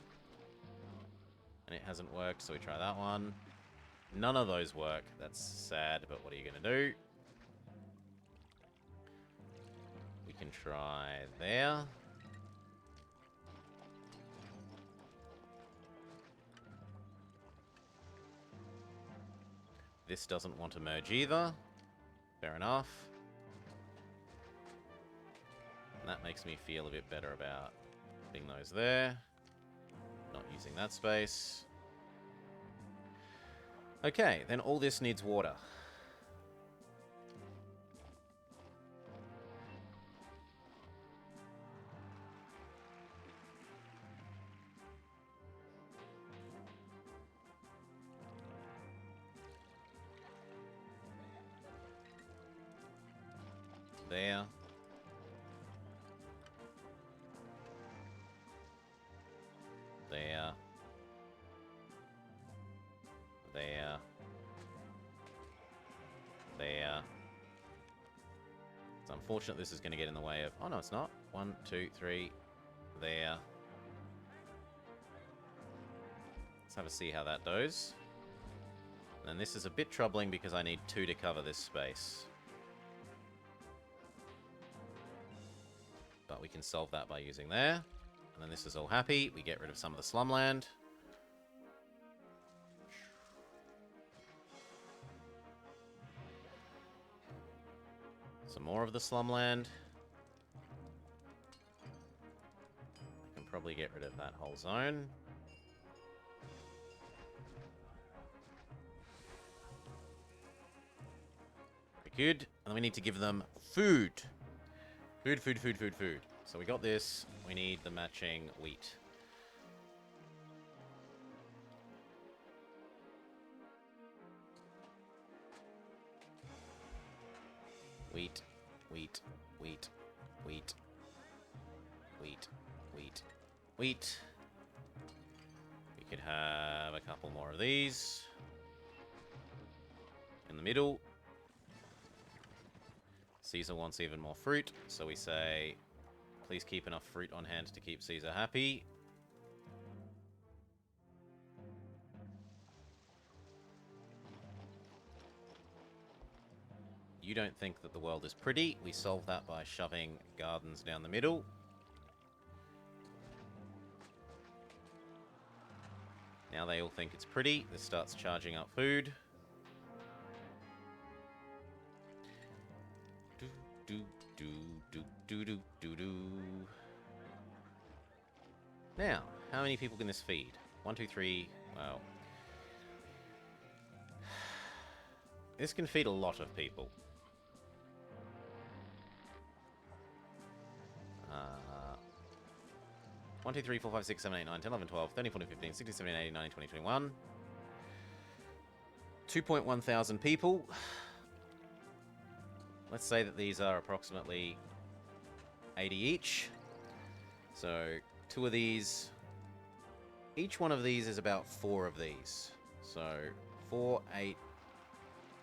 And it hasn't worked, so we try that one. None of those work. That's sad, but what are you going to do? We can try there. This doesn't want to merge either. Fair enough. And that makes me feel a bit better about putting those there. Not using that space. Okay, then all this needs water. There. There. There. There. It's unfortunate this is going to get in the way of... Oh, no, it's not. 1, 2, 3. There. Let's have a see how that goes. And then this is a bit troubling because I need 2 to cover this space. But we can solve that by using there. And then this is all happy. We get rid of some of the slumland. Some more of the slumland. I can probably get rid of that whole zone. Very good. And then we need to give them food. Food, food, food, food, food. So we got this. We need the matching wheat. wheat, wheat, wheat, wheat, wheat, wheat. We could have a couple more of these. In the middle. Caesar wants even more fruit, so we say, please keep enough fruit on hand to keep Caesar happy. You don't think that the world is pretty. We solve that by shoving gardens down the middle. Now they all think it's pretty. This starts charging up food. Do, do, do, do, do, do, do. Now, how many people can this feed? 1, 2, 3. Well, this can feed a lot of people. 1, 2, 3, 4, 5, 6, 7, 8, 9, 10, 11, 12, 13, 14, 15, 16, 17, 18, 19, 20, 21. 2.1 thousand people. Let's say that these are approximately 80 each. So 2 of these. Each one of these is about 4 of these. So 4, 8,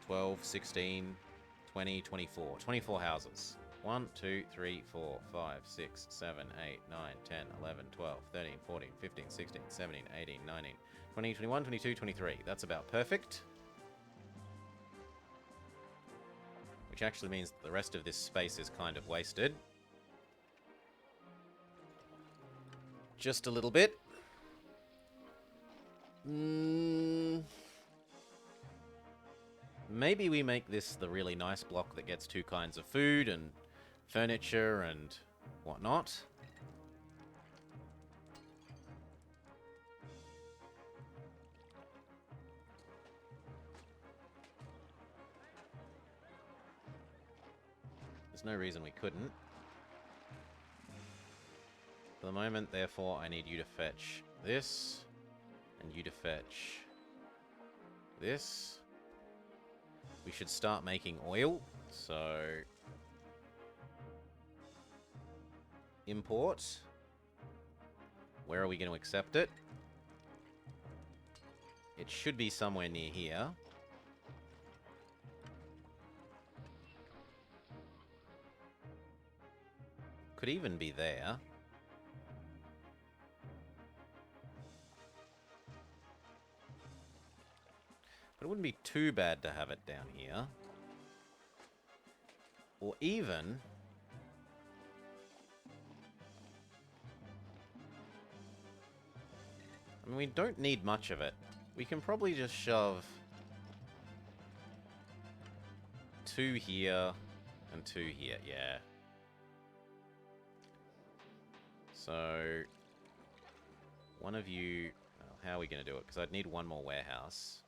12, 16, 20, 24. 24 houses. 1, 2, 3, 4, 5, 6, 7, 8, 9, 10, 11, 12, 13, 14, 15, 16, 17, 18, 19, 20, 21, 22, 23. That's about perfect. Which actually means that the rest of this space is kind of wasted. Just a little bit. Maybe we make this the really nice block that gets 2 kinds of food and furniture and whatnot. There's no reason we couldn't. For the moment, therefore, I need you to fetch this, and you to fetch this. We should start making oil, so import. Where are we going to accept it? It should be somewhere near here. Could even be there. But it wouldn't be too bad to have it down here. Or even... I mean, we don't need much of it. We can probably just shove 2 here and 2 here, yeah. So, one of you... Well, how are we going to do it? Because I'd need 1 more warehouse.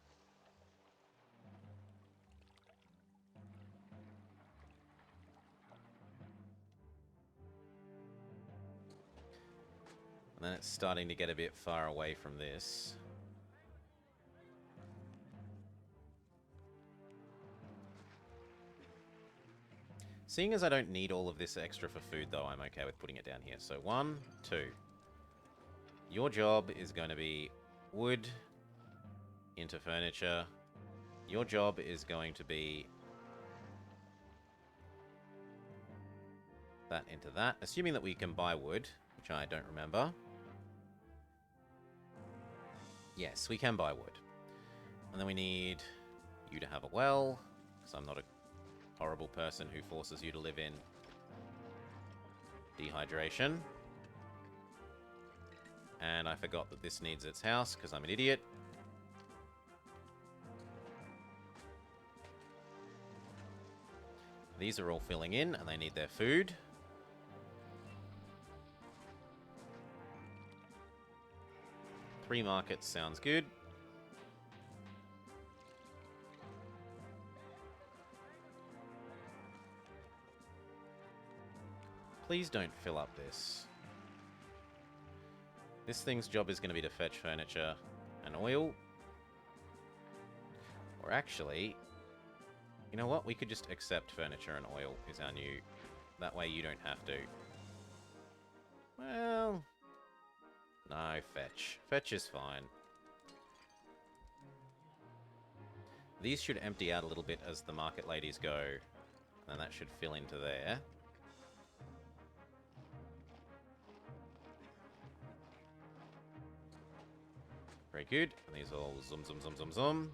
And then it's starting to get a bit far away from this. Seeing as I don't need all of this extra for food, though, I'm okay with putting it down here. So 1, 2. Your job is going to be wood into furniture. Your job is going to be that into that. Assuming that we can buy wood, which I don't remember. Yes, we can buy wood. And then we need you to have a well, because I'm not a horrible person who forces you to live in dehydration. And I forgot that this needs its house, because I'm an idiot. These are all filling in, and they need their food. Three markets sounds good. Please don't fill up this. This thing's job is going to be to fetch furniture and oil. Or actually, you know what? We could just accept furniture and oil is our new That way you don't have to. Well... No, fetch. Fetch is fine. These should empty out a little bit as the market ladies go. And that should fill into there. Very good. And these all zoom, zoom, zoom, zoom, zoom.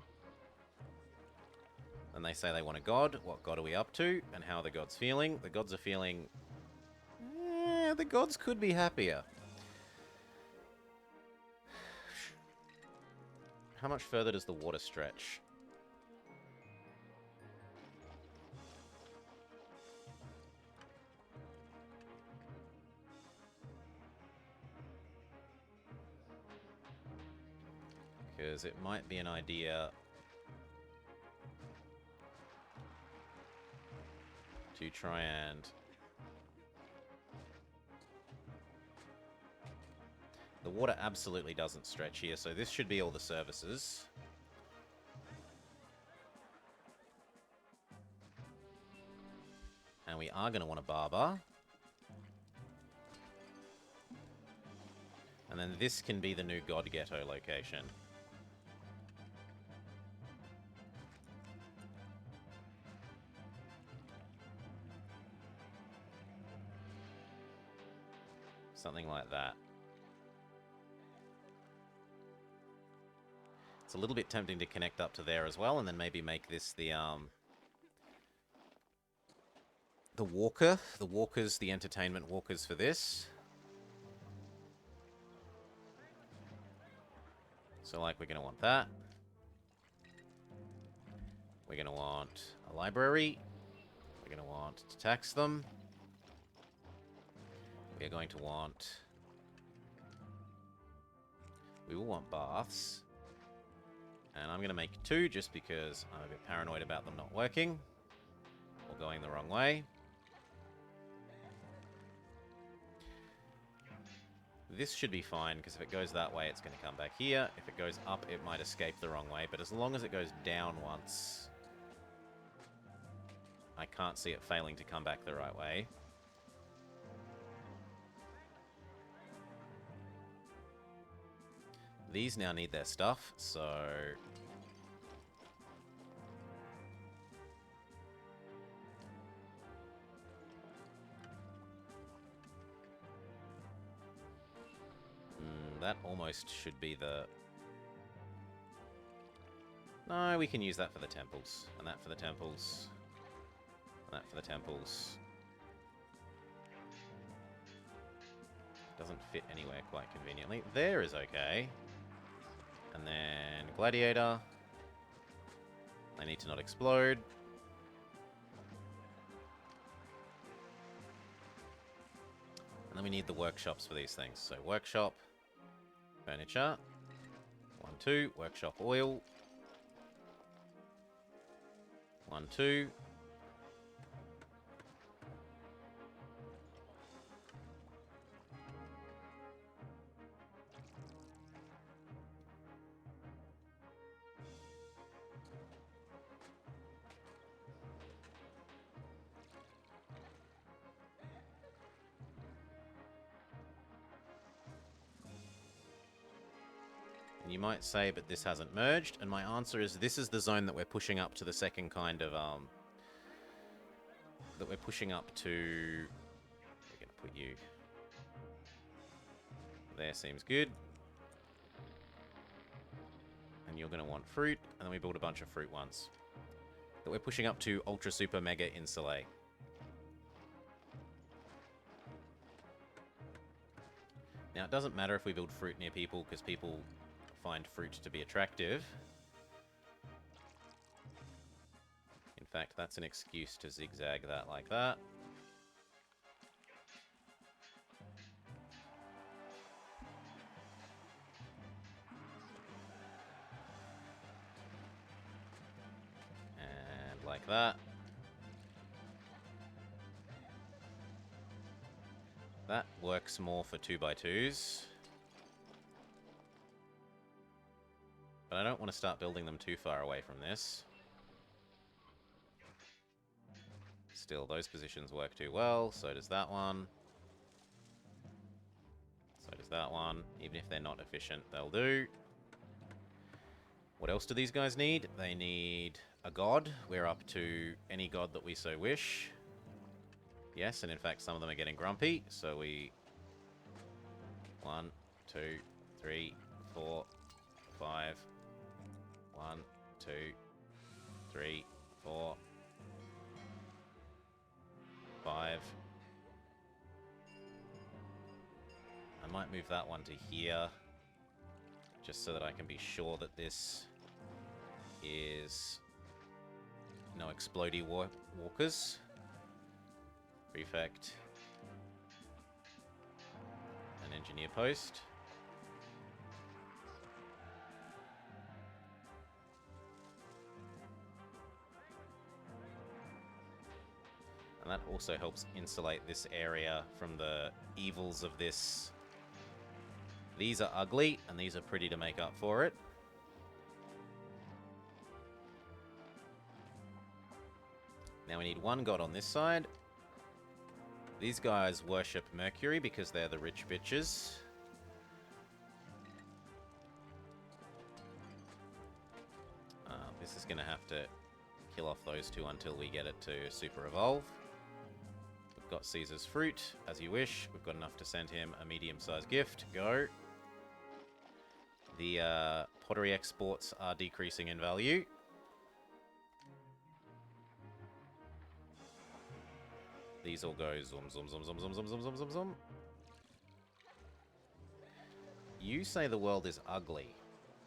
And they say they want a god. What god are we up to? And how are the gods feeling? The gods are feeling... the gods could be happier. How much further does the water stretch? Because it might be an idea to try and... The water absolutely doesn't stretch here, so this should be all the services. And we are going to want a barber. And then this can be the new God Ghetto location. Something like that. It's a little bit tempting to connect up to there as well, and then maybe make this the walker. The walkers, the entertainment walkers for this. So, like, we're going to want that. We're going to want a library. We're going to want to tax them. We're going to want... We will want baths. And I'm going to make 2 just because I'm a bit paranoid about them not working. Or going the wrong way. This should be fine, because if it goes that way, it's going to come back here. If it goes up, it might escape the wrong way. But as long as it goes down once, I can't see it failing to come back the right way. These now need their stuff, so... that almost should be the... No, we can use that for the temples. And that for the temples. And that for the temples. Doesn't fit anywhere quite conveniently. There is okay. And then Gladiator. They need to not explode. And then we need the workshops for these things. So workshop, furniture, 1, 2, workshop oil, 1, 2. And you might say, but this hasn't merged, and my answer is this is the zone that we're pushing up to the second kind of, that we're pushing up to... We're going to put you... There seems good. And you're going to want fruit, and then we build a bunch of fruit ones. That we're pushing up to Ultra Super Mega Insulate. Now, it doesn't matter if we build fruit near people, because people find fruit to be attractive. In fact, that's an excuse to zigzag that like that. And like that. That works more for 2x2s. But I don't want to start building them too far away from this. Still, those positions work too well. So does that one. So does that one. Even if they're not efficient, they'll do. What else do these guys need? They need a god. We're up to any god that we so wish. Yes, and in fact, some of them are getting grumpy. So we... 1, 2, 3, 4, 5. 1, 2, 3, 4, 5. I might move that one to here, just so that I can be sure that this is no explodey walkers. Prefect. An engineer post. And that also helps insulate this area from the evils of this. These are ugly, and these are pretty to make up for it. Now we need one god on this side. These guys worship Mercury because they're the rich bitches. This is going to have to kill off those two until we get it to super evolve. We've got Caesar's fruit, as you wish. We've got enough to send him a medium-sized gift. Go. The pottery exports are decreasing in value. These all go zoom, zoom, zoom, zoom, zoom, zoom, zoom, zoom, zoom, zoom. You say the world is ugly,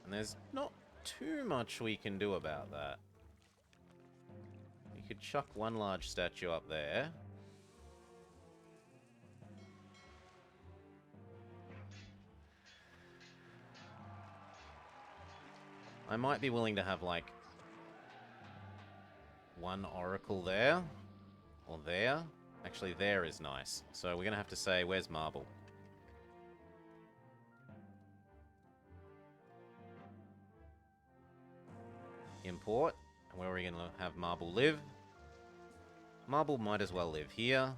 and there's not too much we can do about that. We could chuck one large statue up there. I might be willing to have, like, one oracle there, or there. Actually, there is nice. So we're going to have to say, where's marble? Import. And where are we going to have marble live? Marble might as well live here.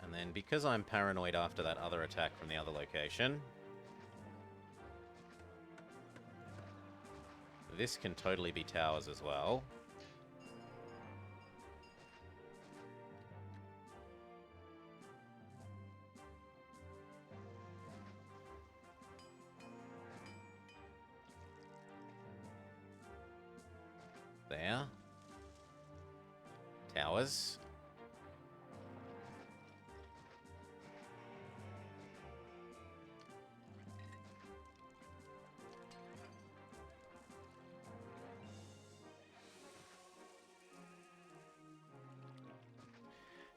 And then, because I'm paranoid after that other attack from the other location, this can totally be towers as well. There. Towers.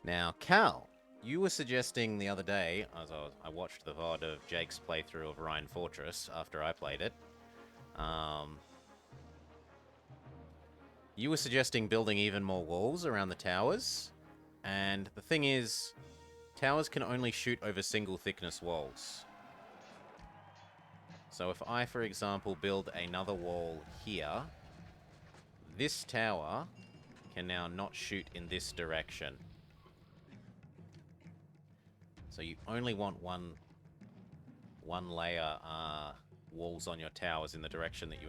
Now, Cal, you were suggesting the other day, as I watched the VOD of Jake's playthrough of Rhine Fortress after I played it, you were suggesting building even more walls around the towers, and the thing is, towers can only shoot over single thickness walls. So if I, for example, build another wall here, this tower can now not shoot in this direction. So you only want one layer walls on your towers in the direction that you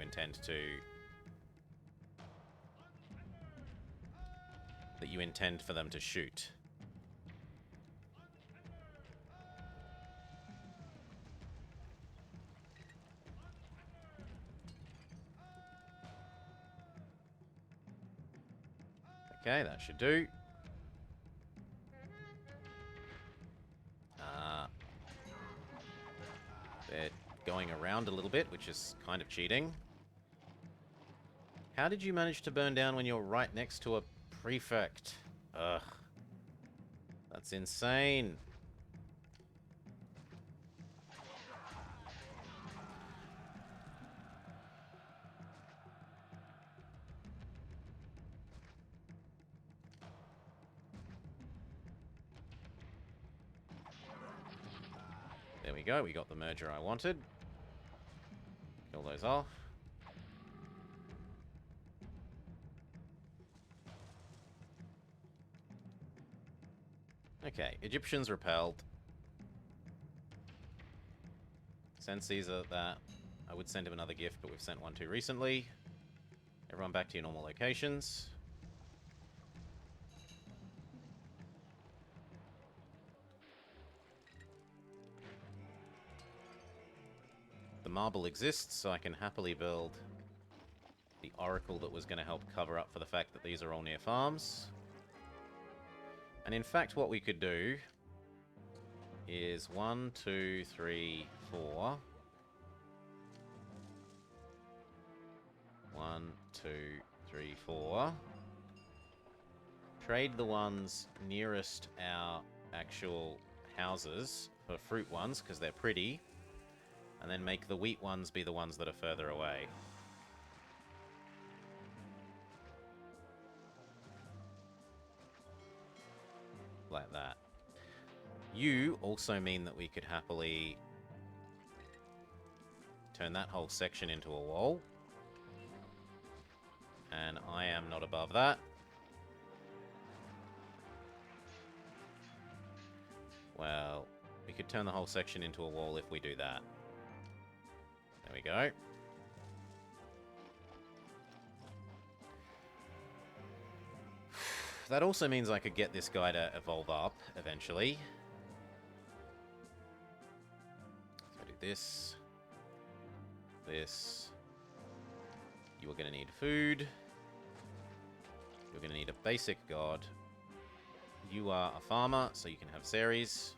intend for them to shoot. Okay, that should do. They're going around a little bit, which is kind of cheating. How did you manage to burn down when you're right next to a prefect? Ugh. That's insane. There we go, we got the merger I wanted. Kill those off. Okay, Egyptians repelled. Send Caesar that. I would send him another gift, but we've sent one too recently. Everyone back to your normal locations. The marble exists, so I can happily build the oracle that was going to help cover up for the fact that these are all near farms. And in fact, what we could do is 1, 2, 3, 4. 1, 2, 3, 4. Trade the ones nearest our actual houses for fruit ones, because they're pretty. And then make the wheat ones be the ones that are further away. Like that. You also mean that we could happily turn that whole section into a wall. And I am not above that. Well, we could turn the whole section into a wall if we do that. There we go. That also means I could get this guy to evolve up eventually. So I do this. This. You are going to need food. You're going to need a basic god. You are a farmer, so you can have Ceres.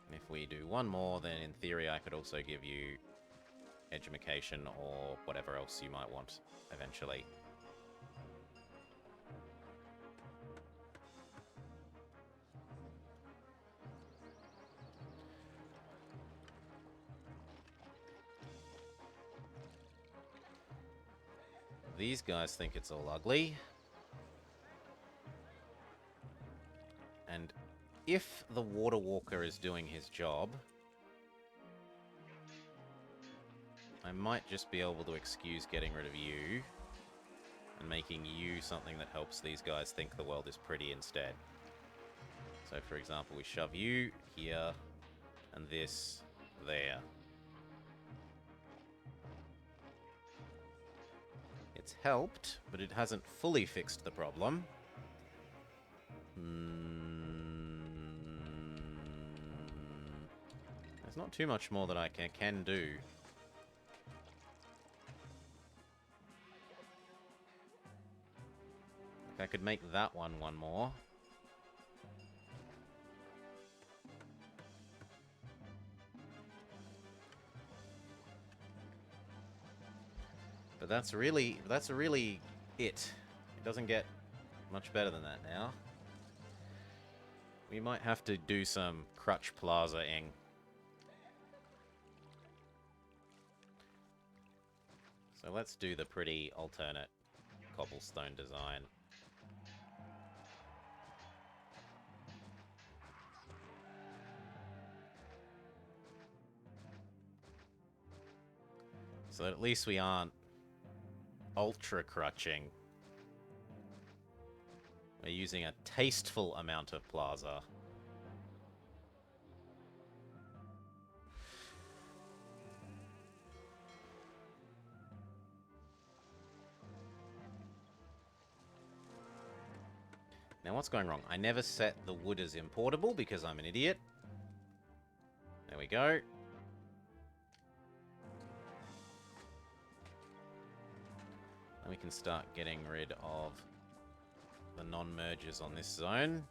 And if we do one more, then in theory I could also give you edumacation or whatever else you might want eventually. These guys think it's all ugly. And if the Water Walker is doing his job, I might just be able to excuse getting rid of you and making you something that helps these guys think the world is pretty instead. So, for example, we shove you here and this there. It's helped, but it hasn't fully fixed the problem. There's not too much more that I can do. Like I could make that one more. But that's really it. It doesn't get much better than that now. We might have to do some crutch plaza-ing. So let's do the pretty alternate cobblestone design. So that at least we aren't ultra crutching. We're using a tasteful amount of plaza. Now what's going wrong? I never set the wood as importable because I'm an idiot. There we go. And we can start getting rid of the non-mergers on this zone.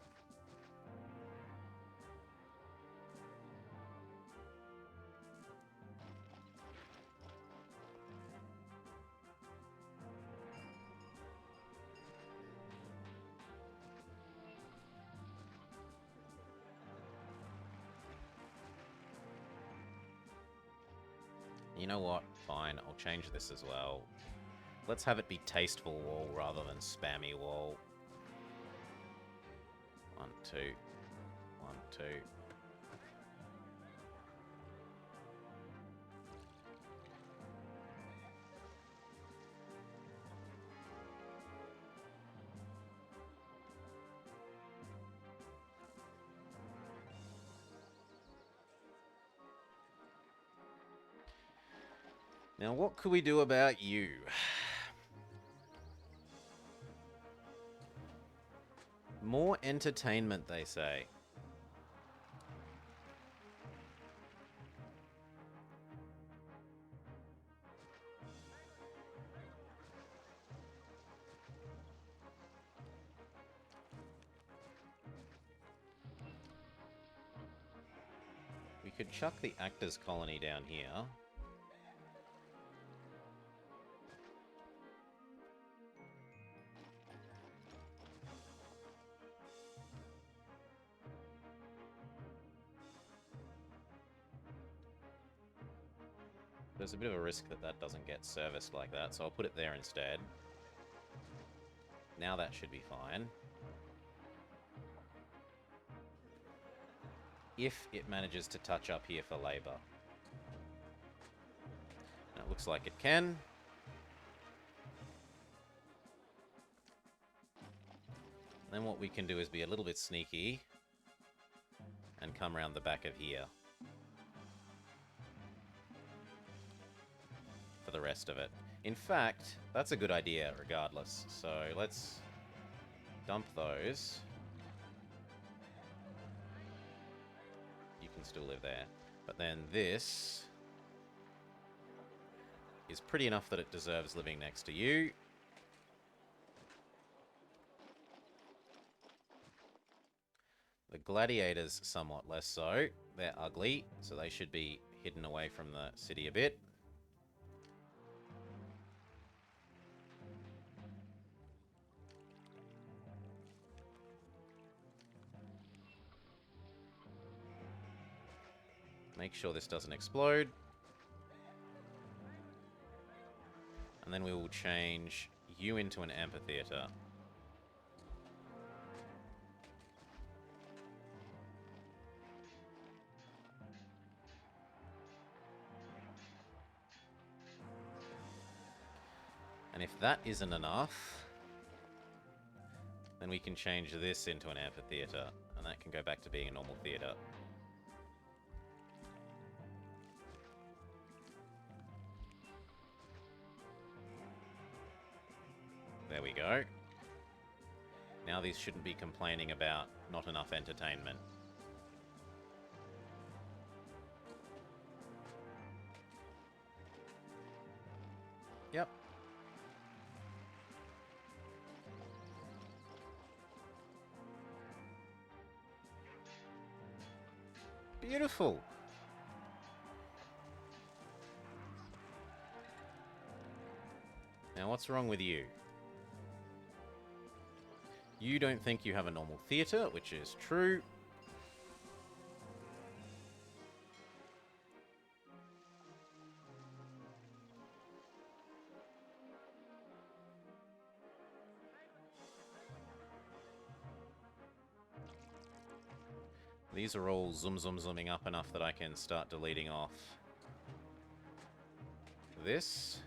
You know what? Fine, I'll change this as well. Let's have it be tasteful wall rather than spammy wall. 1, 2. 1, 1, 2. Now, what could we do about you? More entertainment, they say. We could chuck the actors colony down here. There's a bit of a risk that that doesn't get serviced like that, so I'll put it there instead. Now that should be fine. If it manages to touch up here for labour. And it looks like it can. Then what we can do is be a little bit sneaky and come around the back of here for the rest of it. In fact, that's a good idea regardless. So let's dump those. You can still live there. But then this is pretty enough that it deserves living next to you. The gladiators somewhat less so. They're ugly, so they should be hidden away from the city a bit. Make sure this doesn't explode. And then we will change you into an amphitheater. And if that isn't enough, then we can change this into an amphitheater, and that can go back to being a normal theater. There we go. Now these shouldn't be complaining about not enough entertainment. Yep. Beautiful. Now what's wrong with you? You don't think you have a normal theatre, which is true. These are all zooming up enough that I can start deleting off this.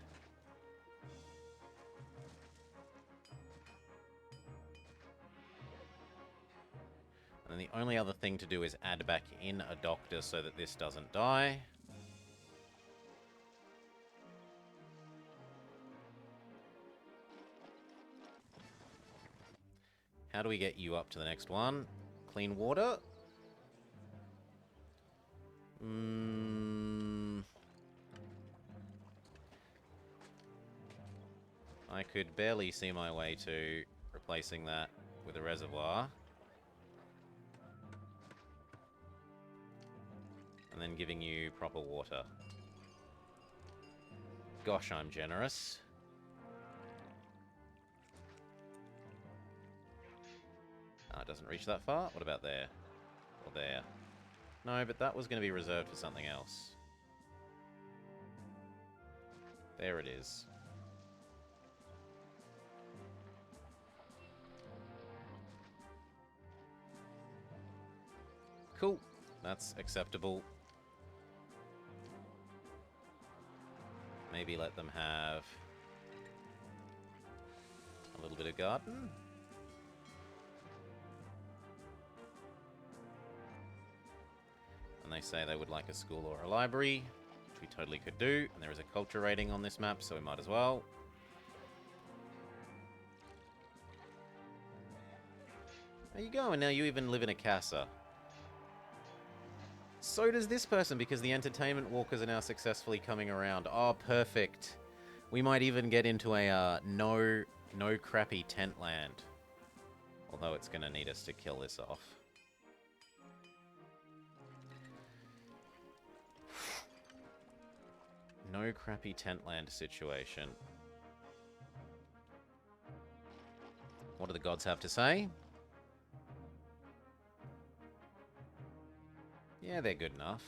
And the only other thing to do is add back in a doctor so that this doesn't die. How do we get you up to the next one? Clean water? I could barely see my way to replacing that with a reservoir. And then giving you proper water. Gosh, I'm generous. It doesn't reach that far. What about there? Or there? No, but that was going to be reserved for something else. There it is. Cool. That's acceptable. Maybe let them have a little bit of garden. And they say they would like a school or a library, which we totally could do. And there is a culture rating on this map, so we might as well. There you go, and now you even live in a casa. So does this person, because the entertainment walkers are now successfully coming around. Oh, perfect. We might even get into a no crappy tent land. Although it's going to need us to kill this off. No crappy tent land situation. What do the gods have to say? Yeah, they're good enough.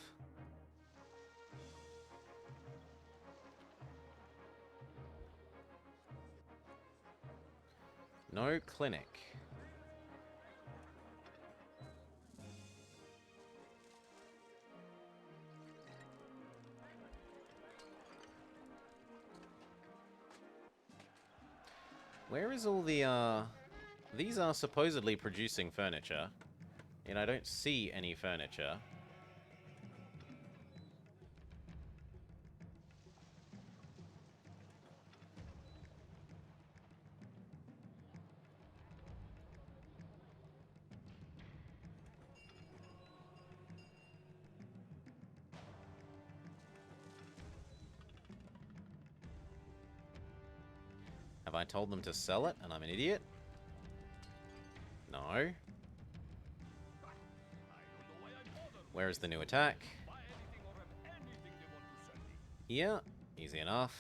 No clinic. Where is all the, These are supposedly producing furniture, and I don't see any furniture. Have I told them to sell it and I'm an idiot? No. Where is the new attack? Here. Easy enough.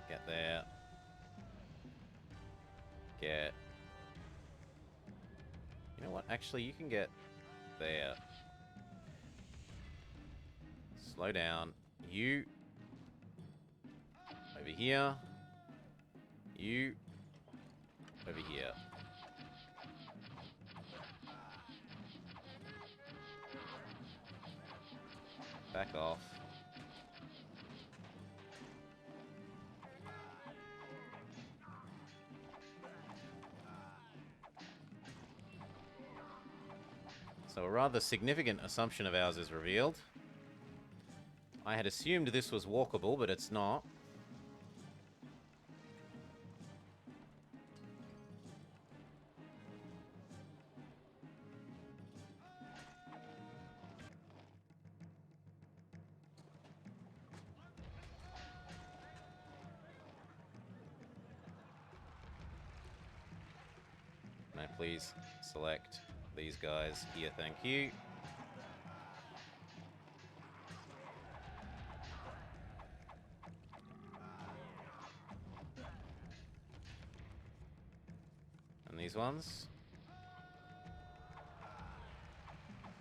Get there. Get... You know what? Actually, you can get there. Slow down. You. Over here. You. Over here. Back off. So a rather significant assumption of ours is revealed. I had assumed this was walkable, but it's not. Can I please select these guys here? Thank you. And these ones.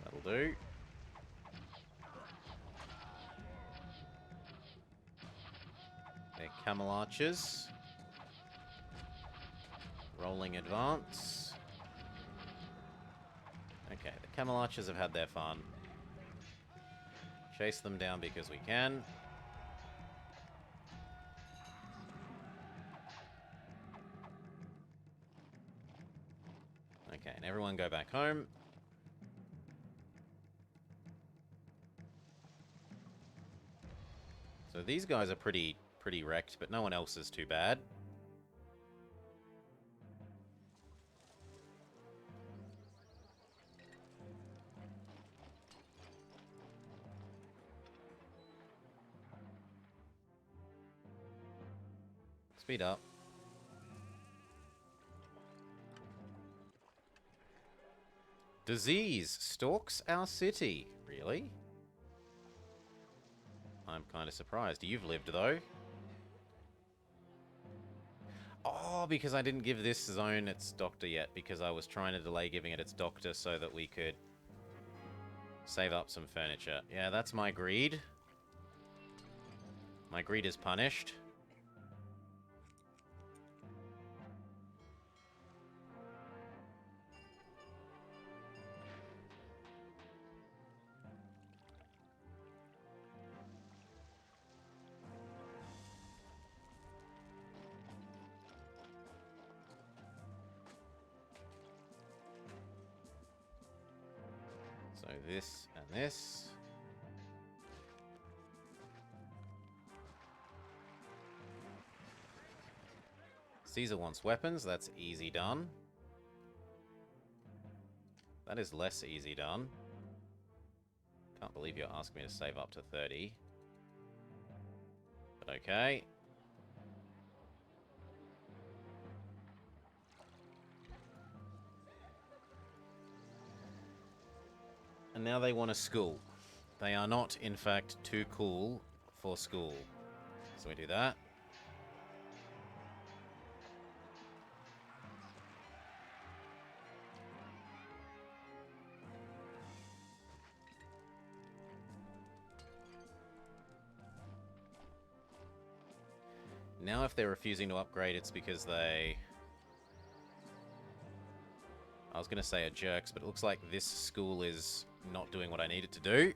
That'll do. They're camel archers. Rolling advance. Okay, the camel archers have had their fun. Chase them down because we can. Okay, and everyone go back home. So these guys are pretty wrecked, but no one else is too bad. Speed up. Disease stalks our city. Really? I'm kind of surprised. You've lived, though. Oh, because I didn't give this zone its doctor yet, because I was trying to delay giving it its doctor so that we could save up some furniture. Yeah, that's my greed. My greed is punished. So this and this. Caesar wants weapons. That's easy done. That is less easy done. Can't believe you're asking me to save up to 30. But okay. And now they want a school. They are not, in fact, too cool for school. So we do that. Now if they're refusing to upgrade, it's because they... I was going to say are jerks, but it looks like this school is not doing what I need it to do.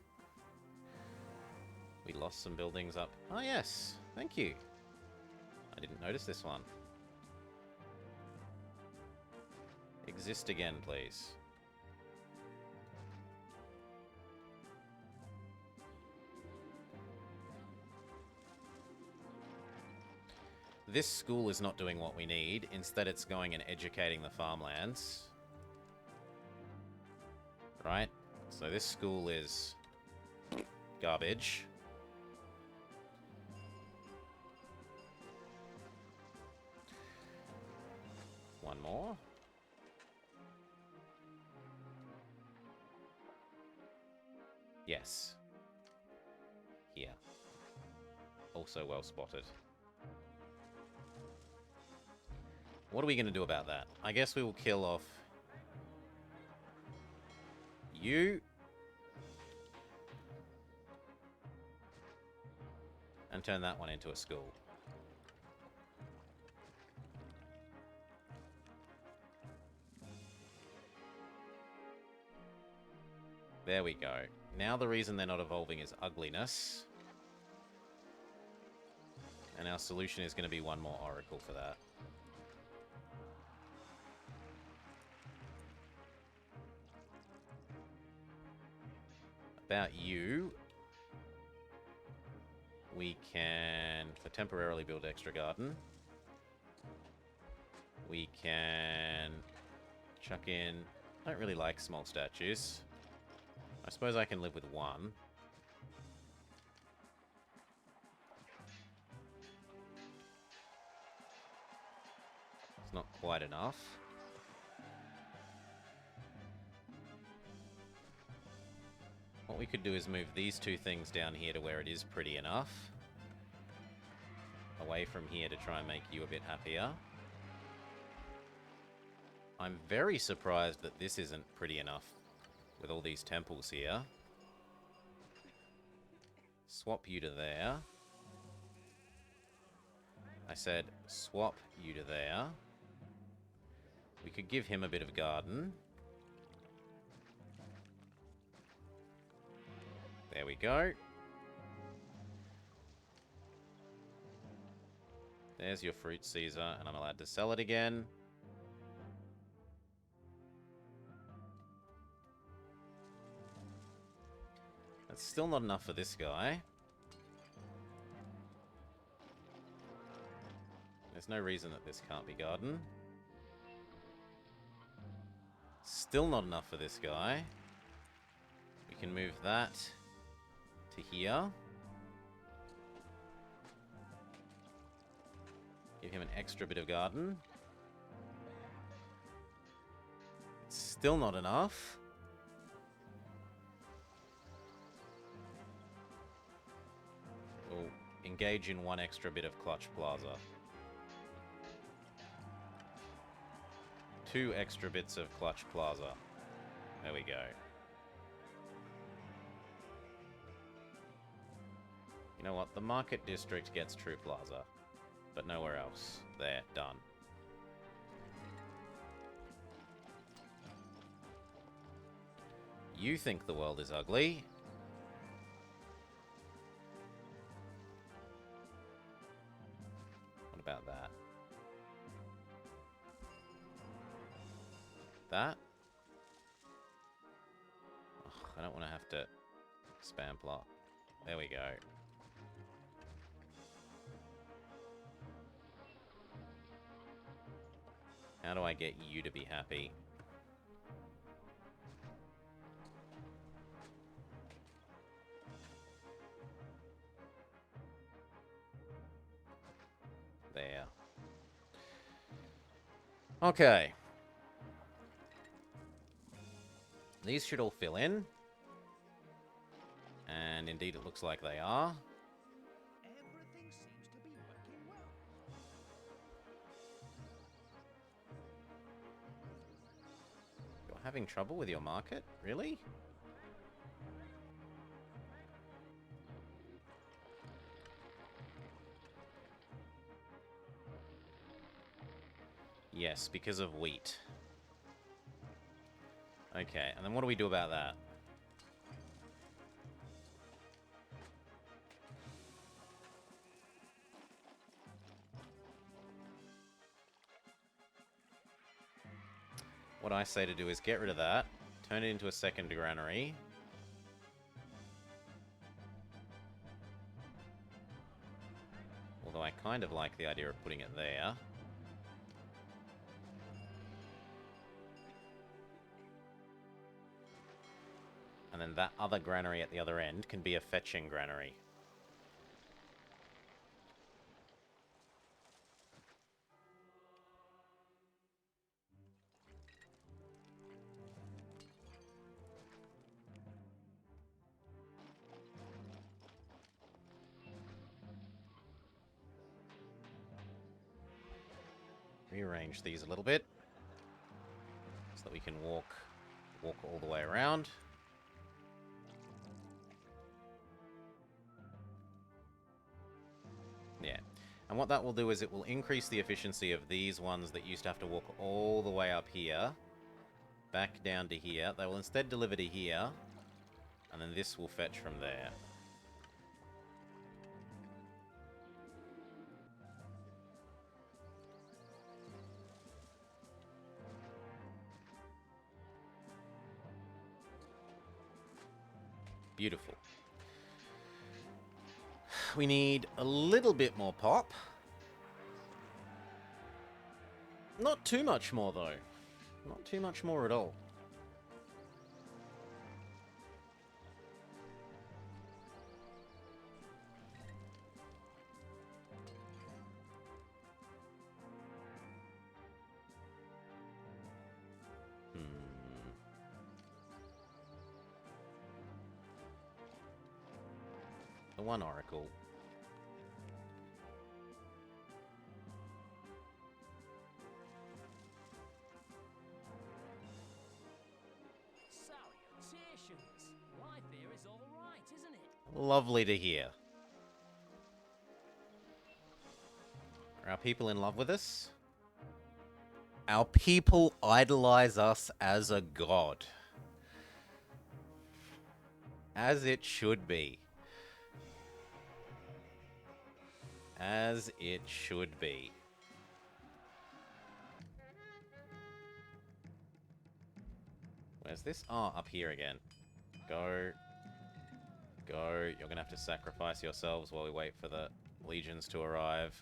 We lost some buildings up. Oh, yes. Thank you. I didn't notice this one. Exist again, please. This school is not doing what we need. Instead, it's going and educating the farmlands. Right? So this school is garbage. One more. Yes. Here. Also well spotted. What are we going to do about that? I guess we will kill off you. And turn that one into a school. There we go. Now the reason they're not evolving is ugliness. And our solution is going to be one more oracle for that. About you, we can, for temporarily build extra garden, we can chuck in, I don't really like small statues. I suppose I can live with one. It's not quite enough. What we could do is move these two things down here to where it is pretty enough. Away from here to try and make you a bit happier. I'm very surprised that this isn't pretty enough with all these temples here. Swap you to there. I said swap you to there. We could give him a bit of garden. There we go. There's your fruit, Caesar, and I'm allowed to sell it again. That's still not enough for this guy. There's no reason that this can't be garden. Still not enough for this guy. We can move that to here. Give him an extra bit of garden. It's still not enough. We'll engage in one extra bit of Clutch Plaza. 2 extra bits of Clutch Plaza. There we go. You know what? The Market District gets True Plaza, but nowhere else. There, done. You think the world is ugly. What about that? That? Ugh, I don't want to have to spam plot. There we go. How do I get you to be happy? There. Okay. These should all fill in. And indeed it looks like they are. Everything seems to be working well. You're having trouble with your market? Really? Yes, because of wheat. Okay, and then what do we do about that? What I say to do is get rid of that, turn it into a second granary. Although I kind of like the idea of putting it there. And then that other granary at the other end can be a fetching granary. Rearrange these a little bit so that we can walk all the way around. Yeah. And what that will do is it will increase the efficiency of these ones that used to have to walk all the way up here, back down to here. They will instead deliver to here, and then this will fetch from there. Beautiful. We need a little bit more pop. Not too much more, though. Not too much more at all. The one oracle. Salutations! Life here is all right, isn't it? Lovely to hear. Are our people in love with us? Our people idolize us as a god. As it should be. As it should be. Where's this? Oh, up here again. Go. Go. You're gonna have to sacrifice yourselves while we wait for the legions to arrive.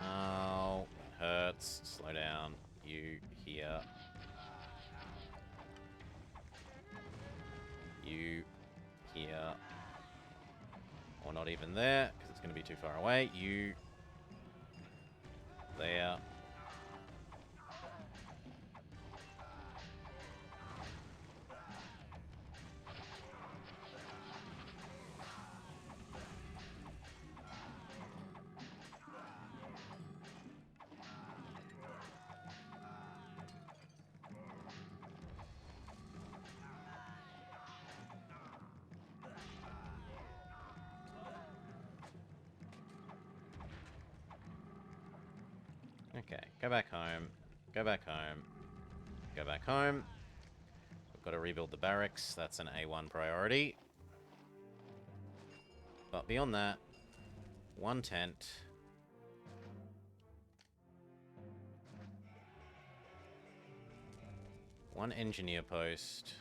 Oh, hurts. Slow down. You here. You here. Or not even there, because it's going to be too far away. You there. Okay, go back home. Go back home. Go back home. We've got to rebuild the barracks. That's an A1 priority. But beyond that, one tent. One engineer post.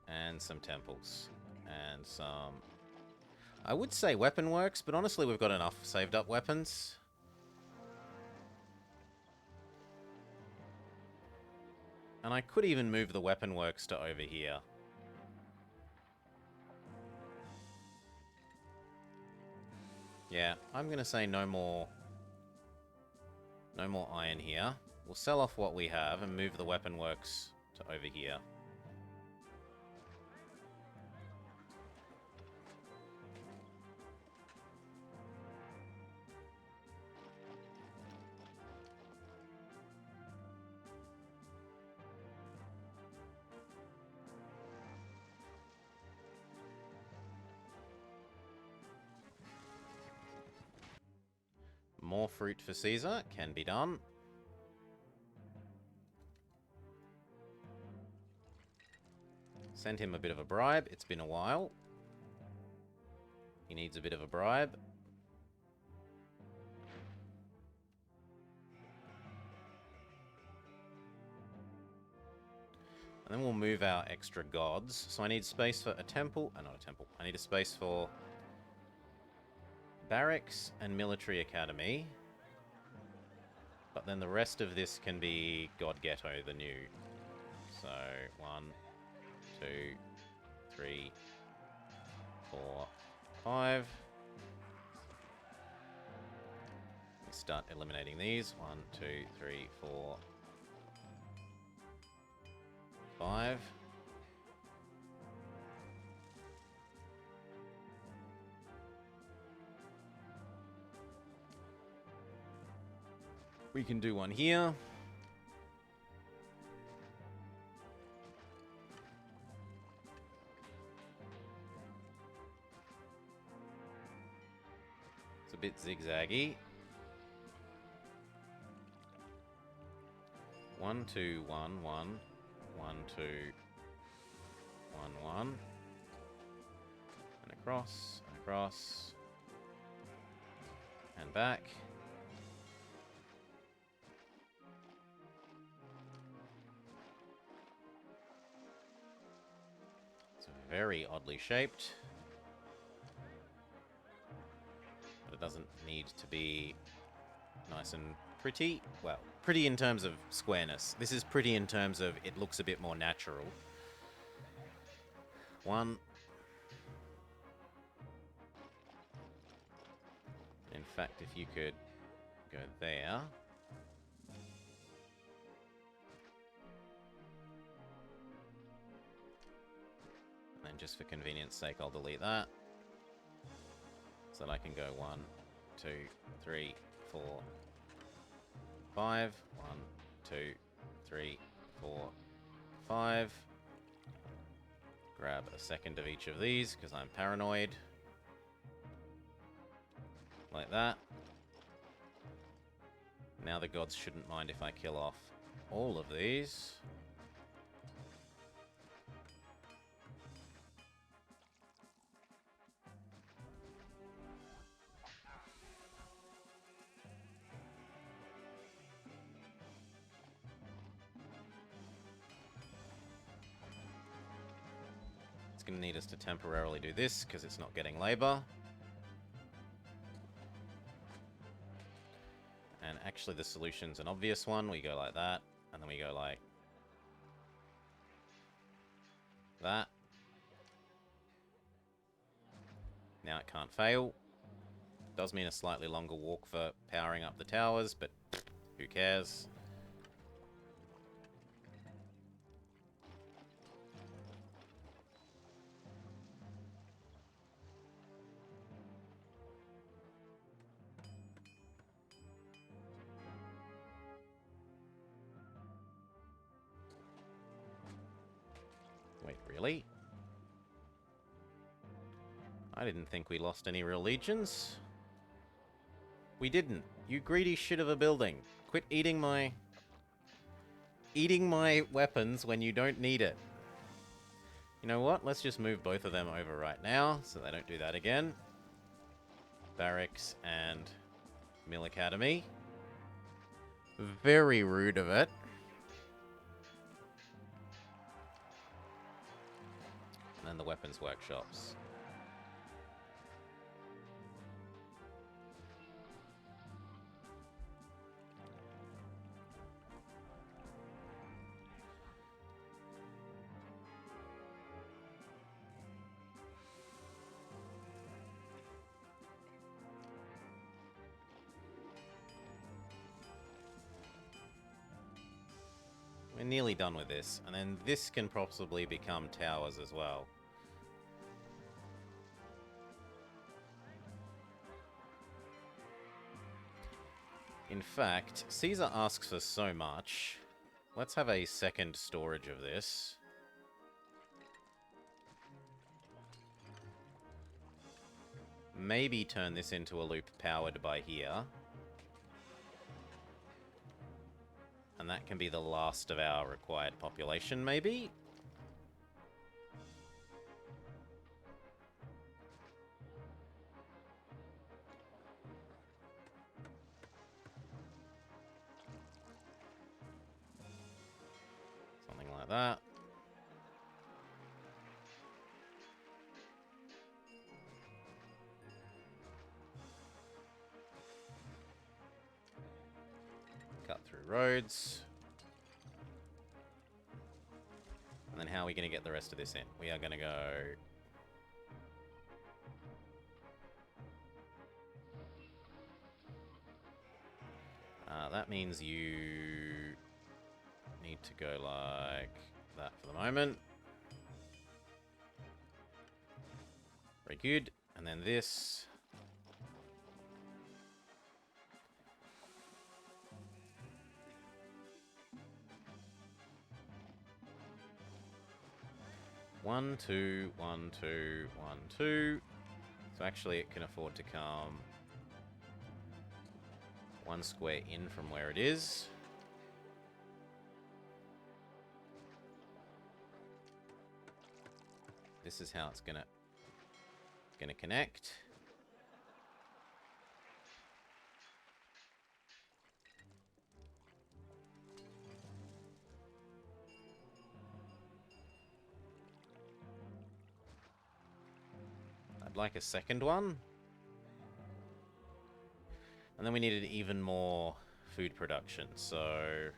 And some temples. And some... I would say weapon works, but honestly we've got enough saved up weapons. And I could even move the weapon works to over here. Yeah, I'm gonna say no more iron here. We'll sell off what we have and move the weapon works to over here. More fruit for Caesar can be done. Send him a bit of a bribe. It's been a while. He needs a bit of a bribe. And then we'll move our extra gods. So I need space for a temple. Not a temple. I need a space for barracks and military academy. But then the rest of this can be God Ghetto, the new. So 1, 2, 3, 4, 5. We start eliminating these. 1, 2, 3, 4, 5. We can do one here. It's a bit zigzaggy. 1, 2, 1, 1. 1, 2, 1, 1. And across, and back. It's very oddly shaped. But it doesn't need to be nice and pretty. Well, pretty in terms of squareness. This is pretty in terms of it looks a bit more natural. 1. In fact, if you could go there. And then just for convenience sake, I'll delete that. So that I can go 1, 2, 3, 4, 5. 1, 2, 3, 4, 5. Grab a second of each of these because I'm paranoid. Like that. Now the gods shouldn't mind if I kill off all of these. It's going to need us to temporarily do this because it's not getting labor. And actually the solution's an obvious one. We go like that, and then we go like that. Now it can't fail. Does mean a slightly longer walk for powering up the towers, but who cares? Wait, really? I didn't think we lost any real legions. We didn't. You greedy shit of a building. Quit eating my weapons when you don't need it. You know what? Let's just move both of them over right now so they don't do that again. Barracks and Mill Academy. Very rude of it. And then the weapons workshops. We're nearly done with this, and then this can possibly become towers as well. In fact, Caesar asks for so much. Let's have a second storage of this. Maybe turn this into a loop powered by here. And that can be the last of our required population, maybe? Something like that. Cut through roads. And then how are we going to get the rest of this in? We are going to go... that means you need to go like that for the moment. Very good. And then this... One, two, one, two, one, two. So actually it can afford to come one square in from where it is. This is how it's gonna connect. I'd like a second one. And then we needed even more food production, so...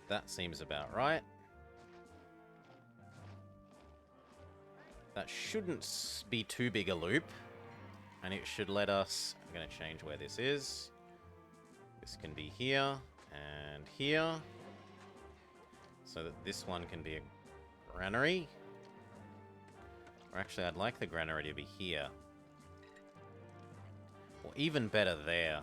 that seems about right. That shouldn't be too big a loop. And it should let us... I'm going to change where this is. This can be here and here. So that this one can be a granary. Or actually, I'd like the granary to be here. Or even better, there.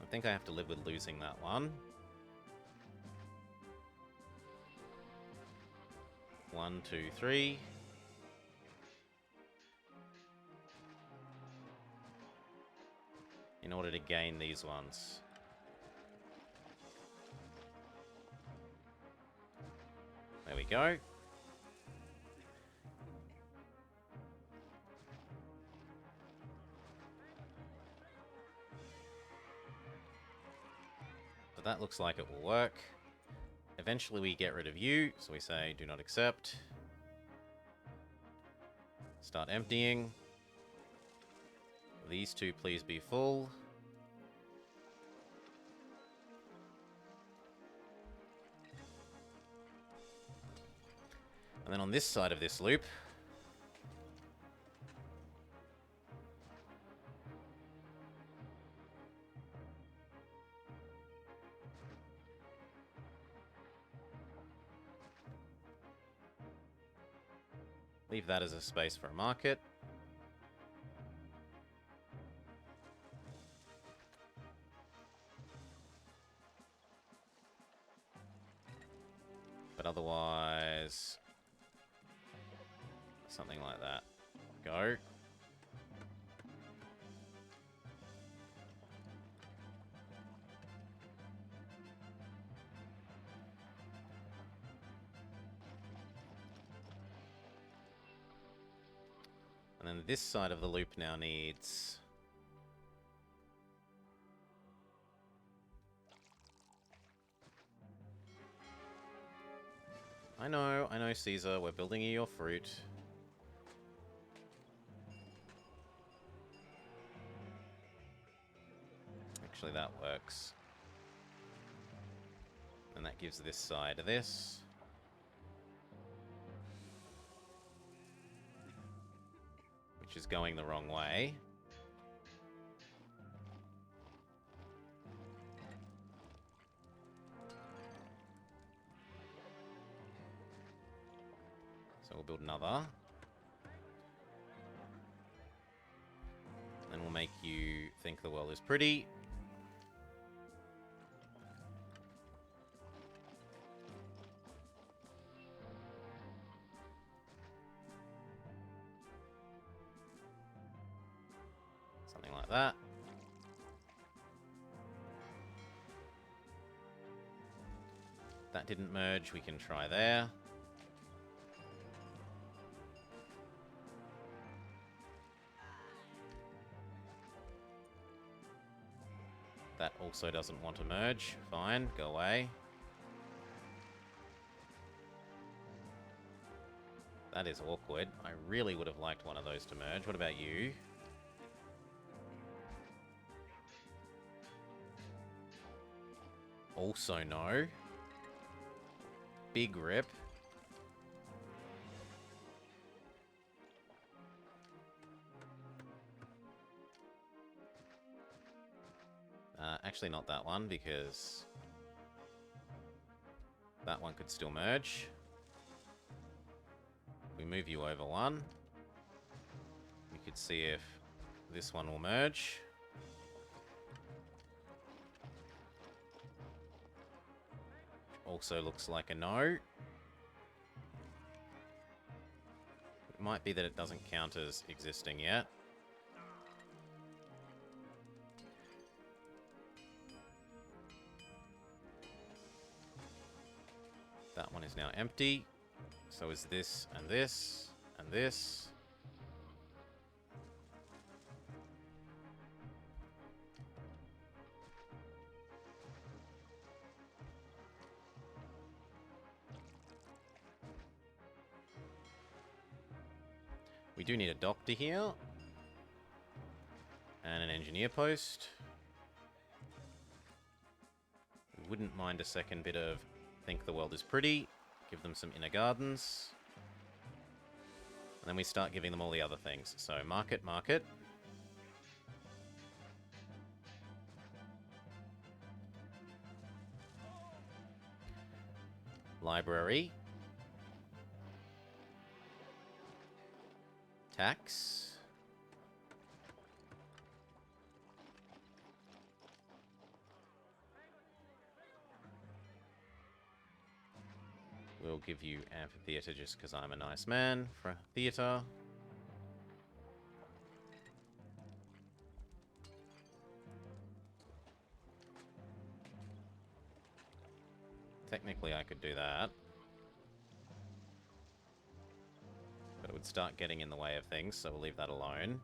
I think I have to live with losing that one. 1, 2, 3. In order to gain these ones. There we go. But that looks like it will work. Eventually we get rid of you, so we say do not accept. Start emptying. These two please be full. And then on this side of this loop, Leave that as a space for a market. But otherwise, something like that. Go. And then this side of the loop now needs... I know, Caesar, we're building you your fruit. Actually, that works. And that gives this side this. Which is going the wrong way. So we'll build another. Then we'll make you think the world is pretty. Something like that. That didn't merge, we can try there. That also doesn't want to merge. Fine, go away. That is awkward. I really would have liked one of those to merge. What about you? Also no. Big rip. Actually not that one, because that one could still merge. We move you over one. We could see if this one will merge. Also looks like a no. It might be that it doesn't count as existing yet. That one is now empty. So is this and this and this. We do need a doctor here. And an engineer post. We wouldn't mind a second bit of think the world is pretty. Give them some inner gardens. And then we start giving them all the other things. So market, market. Library. Tax. We'll give you amphitheater just because I'm a nice man for theater. Technically, I could do that. But it would start getting in the way of things, so we'll leave that alone.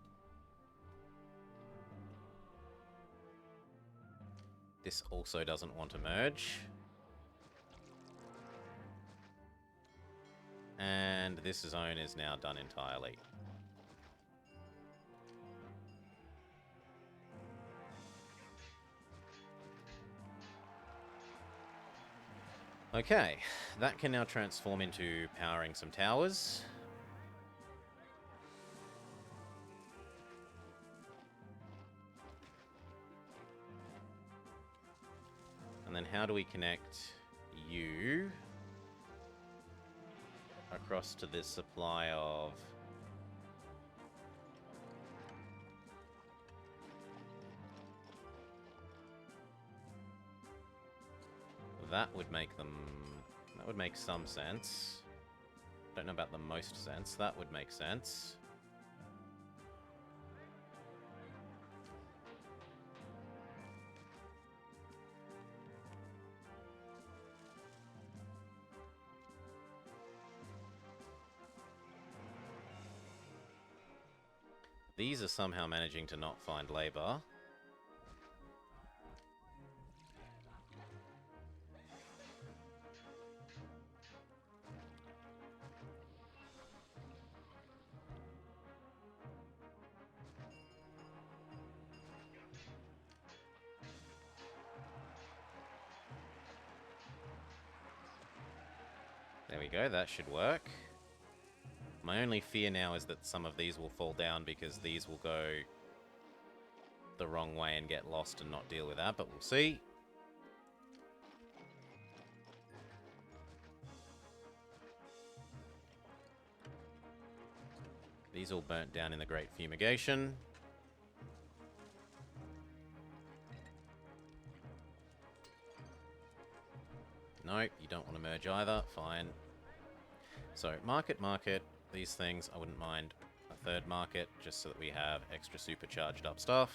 This also doesn't want to merge. And this zone is now done entirely. Okay, that can now transform into powering some towers. And then how do we connect you across to this supply of... That would make them... That would make some sense. Don't know about the most sense. That would make sense. These are somehow managing to not find labor. There we go, that should work. My only fear now is that some of these will fall down because these will go the wrong way and get lost and not deal with that, but we'll see. These all burnt down in the Great Fumigation. No, you don't want to merge either. Fine. So, market. These things, I wouldn't mind a third market, just so that we have extra supercharged up stuff.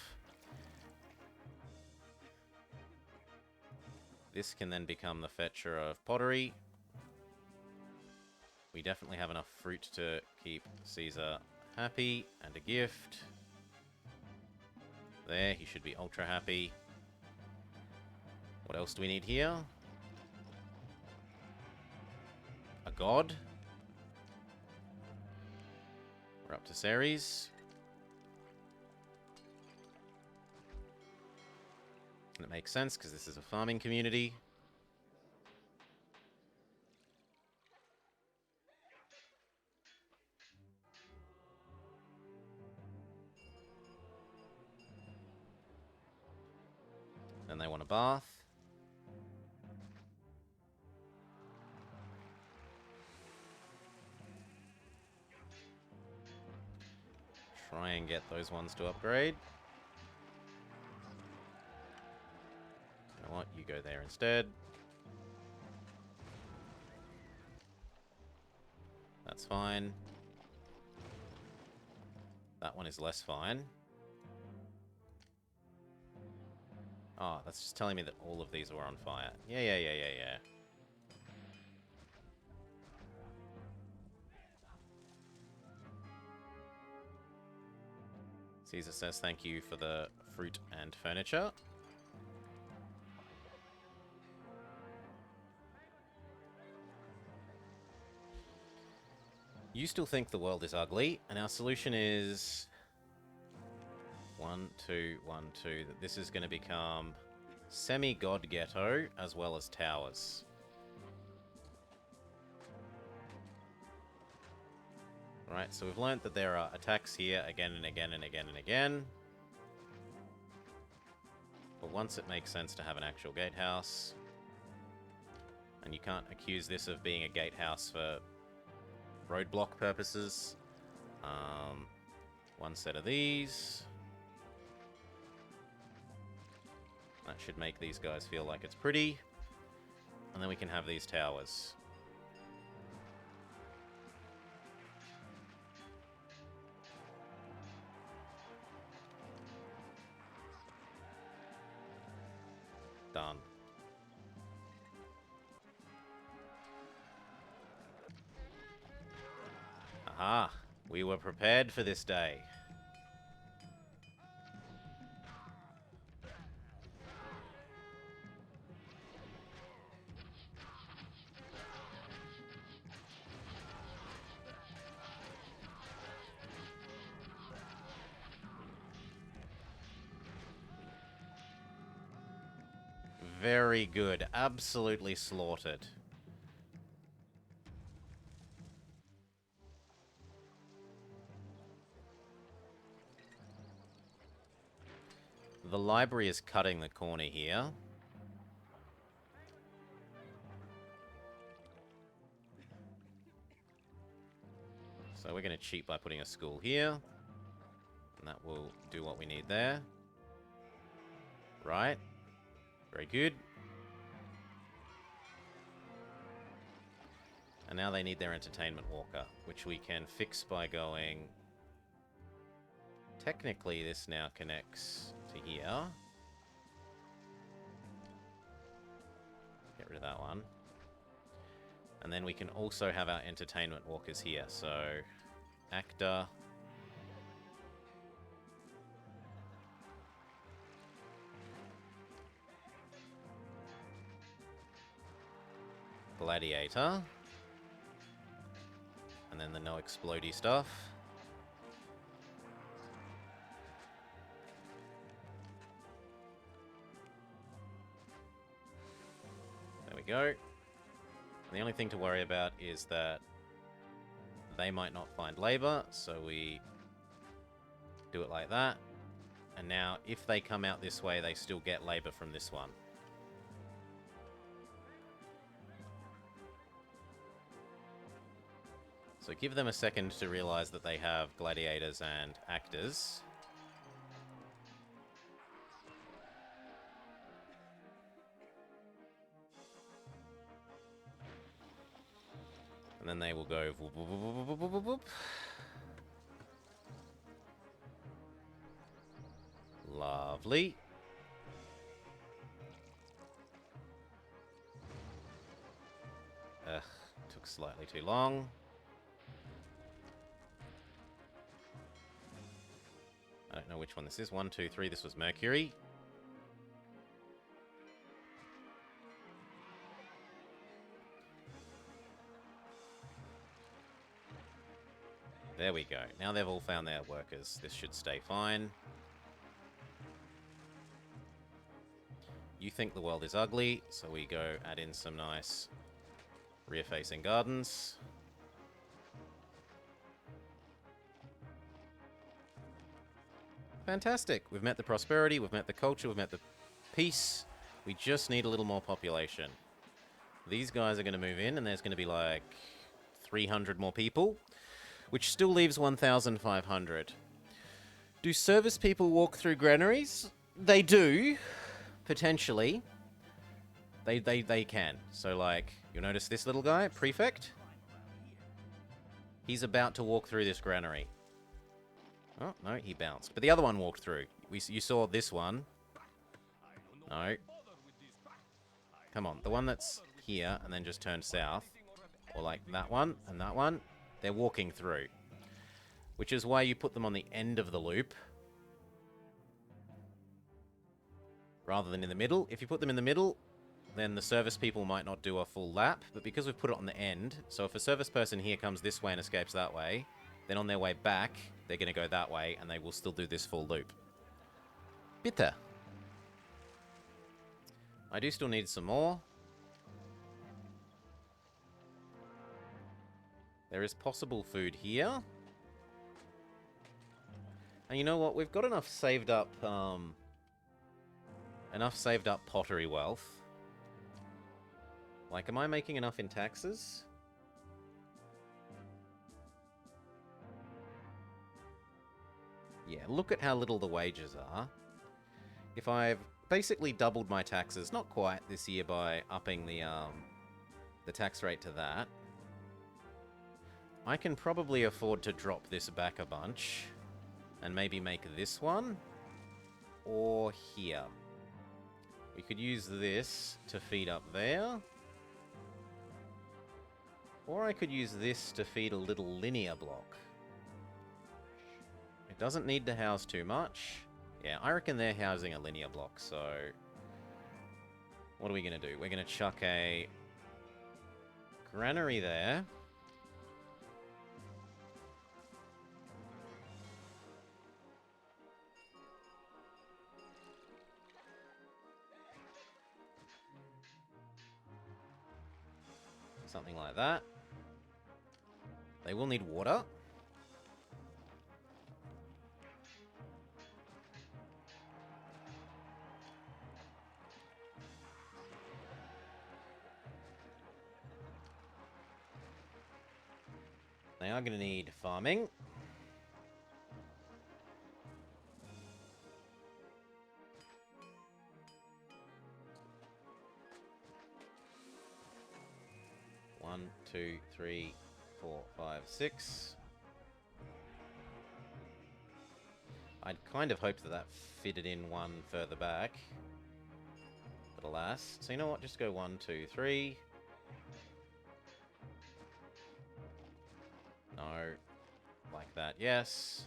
This can then become the fetcher of pottery. We definitely have enough fruit to keep Caesar happy, and a gift. There, he should be ultra happy. What else do we need here? A god. We're up to Ceres. And it makes sense because this is a farming community. And they want a bath. Try and get those ones to upgrade. You know what? You go there instead. That's fine. That one is less fine. Oh, that's just telling me that all of these were on fire. Yeah. Caesar says thank you for the fruit and furniture. You still think the world is ugly, and our solution is 1, 2, 1, 2. That this is going to become semi-god ghetto as well as towers. Right, so we've learnt that there are attacks here again and again and again and again. But once it makes sense to have an actual gatehouse, and you can't accuse this of being a gatehouse for roadblock purposes. One set of these. That should make these guys feel like it's pretty. And then we can have these towers. Done. Aha! We were prepared for this day. Very good. Absolutely slaughtered. The library is cutting the corner here. So we're going to cheat by putting a school here. And that will do what we need there. Right. Very good. And now they need their entertainment walker, which we can fix by going... Technically, this now connects to here. Get rid of that one. And then we can also have our entertainment walkers here. So, actor. Gladiator. And then the no explodey stuff. There we go. And the only thing to worry about is that they might not find labor, so we do it like that. And now, if they come out this way, they still get labor from this one. So give them a second to realize that they have gladiators and actors. And then they will go... Whoop, whoop, whoop, whoop, whoop, whoop, whoop. Lovely. Ugh, took slightly too long. I don't know which one this is. 1, 2, 3. This was Mercury. There we go. Now they've all found their workers. This should stay fine. You think the world is ugly, so we go add in some nice rear-facing gardens. Fantastic. We've met the prosperity, we've met the culture, we've met the peace. We just need a little more population. These guys are going to move in, and there's going to be like 300 more people, which still leaves 1,500. Do service people walk through granaries? They do, potentially. They can. So, like, you'll notice this little guy, Prefect. He's about to walk through this granary. Oh, no, he bounced. But the other one walked through. You saw this one. No. Come on, the one that's here and then just turned south. Or like that one and that one. They're walking through. Which is why you put them on the end of the loop. Rather than in the middle. If you put them in the middle, then the service people might not do a full lap. But because we've put it on the end, so if a service person here comes this way and escapes that way, then on their way back, they're going to go that way, and they will still do this full loop. Bitter. I do still need some more. There is possible food here. And you know what? We've got enough saved up pottery wealth. Like, am I making enough in taxes? Yeah, look at how little the wages are. If I've basically doubled my taxes, not quite this year by upping the tax rate to that, I can probably afford to drop this back a bunch and maybe make this one or here. We could use this to feed up there. Or I could use this to feed a little linear block. It doesn't need to house too much. Yeah, I reckon they're housing a linear block, so... What are we going to do? We're going to chuck a granary there. Something like that. They will need water. They are going to need farming. One, two, three, 4, 5, 6. I'd kind of hoped that that fitted in one further back. But alas. So you know what? Just go 1, 2, 3. No. Like that, yes.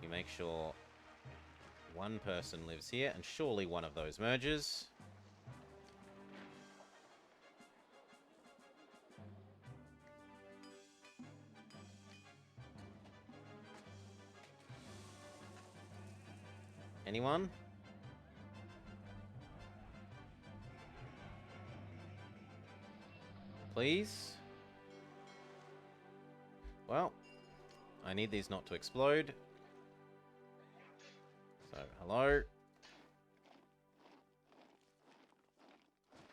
We make sure one person lives here, and surely one of those merges. Anyone? Please? Well, I need these not to explode. So, hello.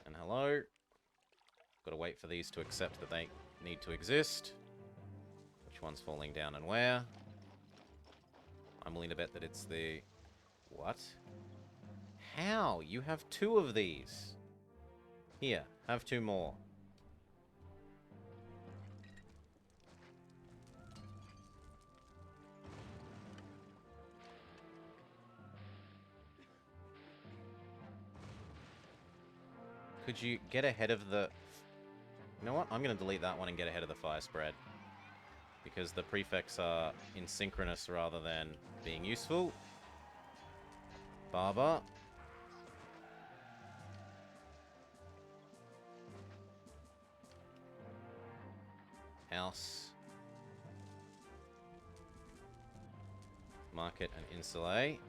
And hello. Gotta wait for these to accept that they need to exist. Which one's falling down and where? I'm willing to bet that it's the... What? How? You have 2 of these. Here, have 2 more. Could you get ahead of the... You know what? I'm going to delete that one and get ahead of the fire spread. Because the prefects are asynchronous rather than being useful. Barber. House. Market and insulate.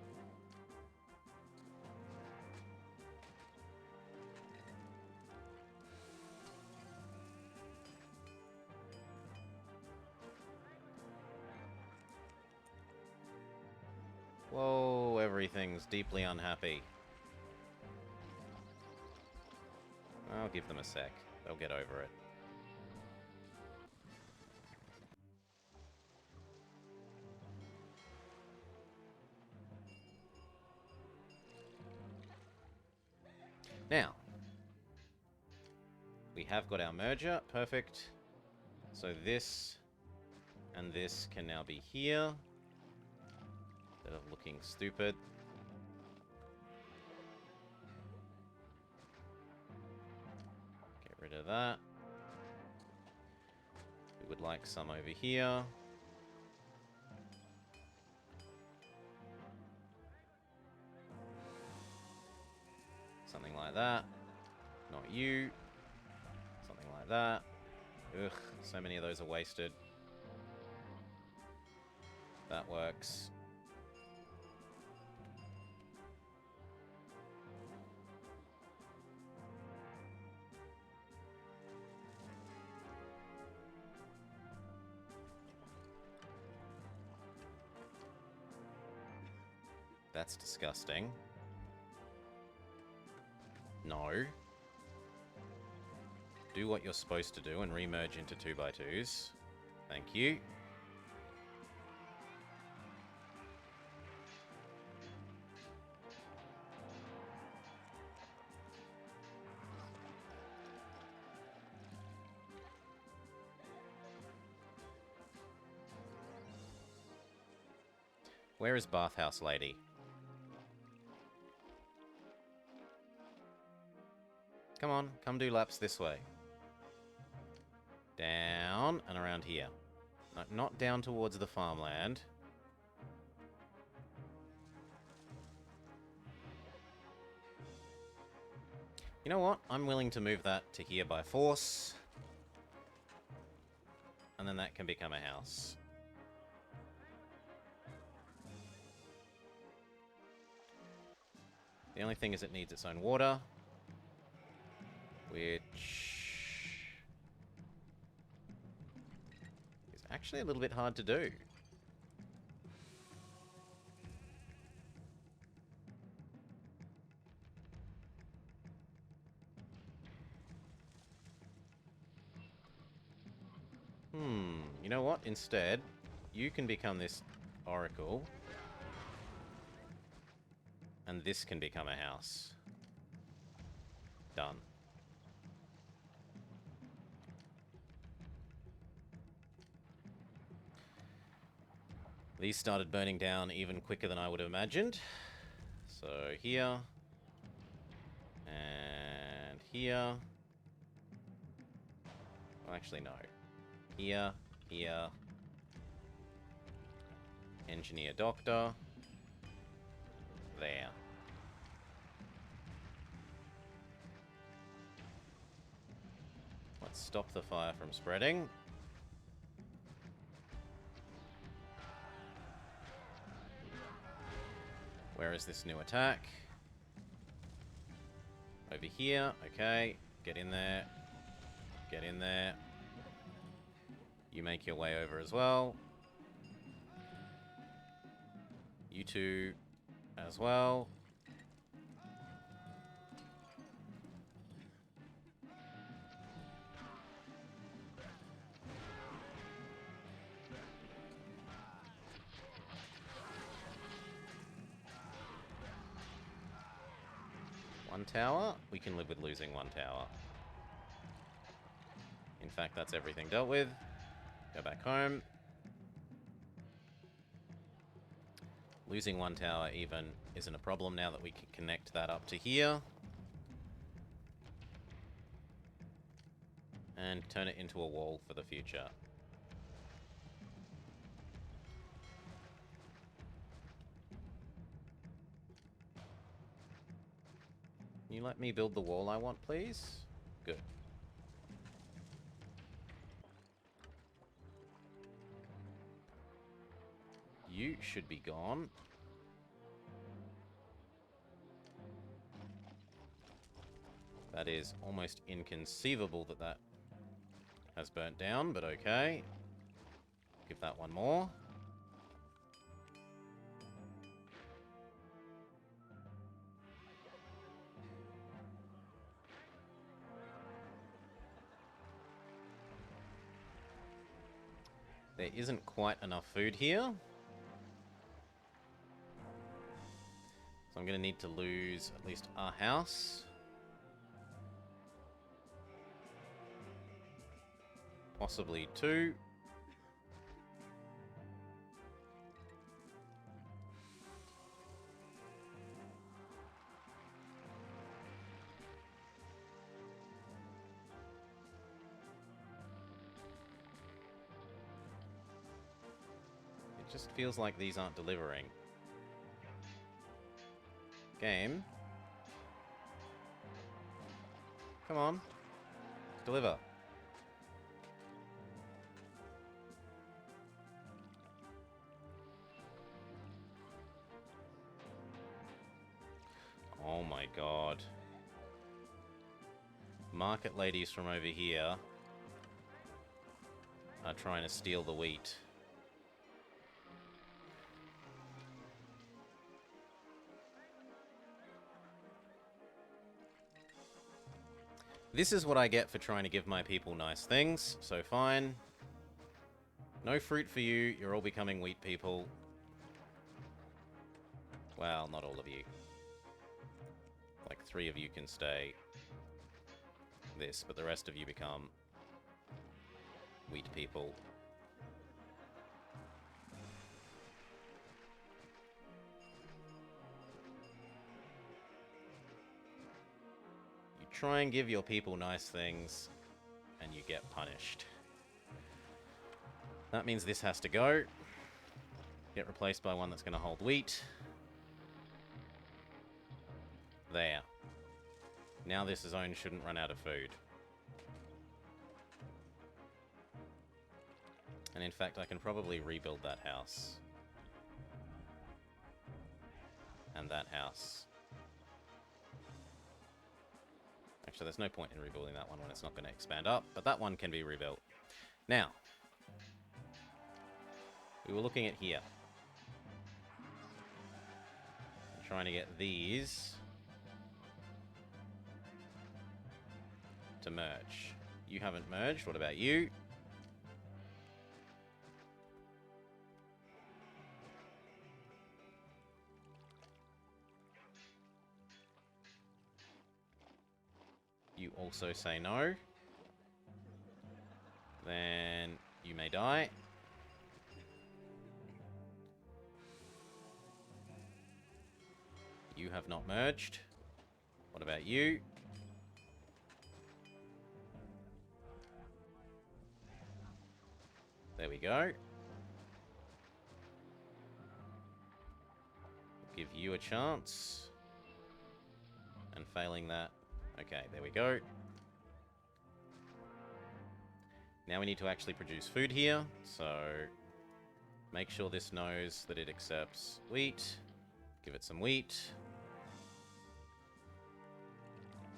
Whoa, everything's deeply unhappy. I'll give them a sec. They'll get over it. Now, we have got our merger. Perfect. So this and this can now be here. Instead of looking stupid. Get rid of that. We would like some over here. Something like that. Not you. Something like that. Ugh, so many of those are wasted. That works. That's disgusting. No. Do what you're supposed to do and remerge into 2x2s. Thank you. Where is Bathhouse Lady? Come on, come do laps this way. Down and around here. No, not down towards the farmland. You know what? I'm willing to move that to here by force. And then that can become a house. The only thing is it needs its own water. Which is actually a little bit hard to do. You know what? Instead, you can become this oracle. And this can become a house. Done. These started burning down even quicker than I would have imagined. So here. And here. Well, actually, no. Here, here. Engineer doctor. There. Let's stop the fire from spreading. Where is this new attack? Over here. Okay. Get in there. Get in there. You make your way over as well. You two as well. One tower. We can live with losing one tower. In fact, that's everything dealt with. Go back home. Losing one tower even isn't a problem now that we can connect that up to here. And turn it into a wall for the future. Can you let me build the wall I want, please? Good. You should be gone. That is almost inconceivable that that has burnt down, but okay. Give that one more. There isn't quite enough food here. So I'm going to need to lose at least a house. Possibly two. It just feels like these aren't delivering. Game. Come on. Deliver. Oh my god. Market ladies from over here are trying to steal the wheat. This is what I get for trying to give my people nice things, so fine. No fruit for you, you're all becoming wheat people. Well, not all of you. Like 3 of you can stay this, but the rest of you become wheat people. You try and give your people nice things, and you get punished. That means this has to go. Get replaced by one that's going to hold wheat. There. Now this zone shouldn't run out of food. And in fact, I can probably rebuild that house. And that house. Actually, there's no point in rebuilding that one when it's not going to expand up, but that one can be rebuilt. Now, we were looking at here. I'm trying to get these to merge. You haven't merged. What about you? you also say no, then you may die. You have not merged. What about you? There we go. Give you a chance. And failing that... Okay, there we go. Now we need to actually produce food here, so make sure this knows that it accepts wheat. Give it some wheat.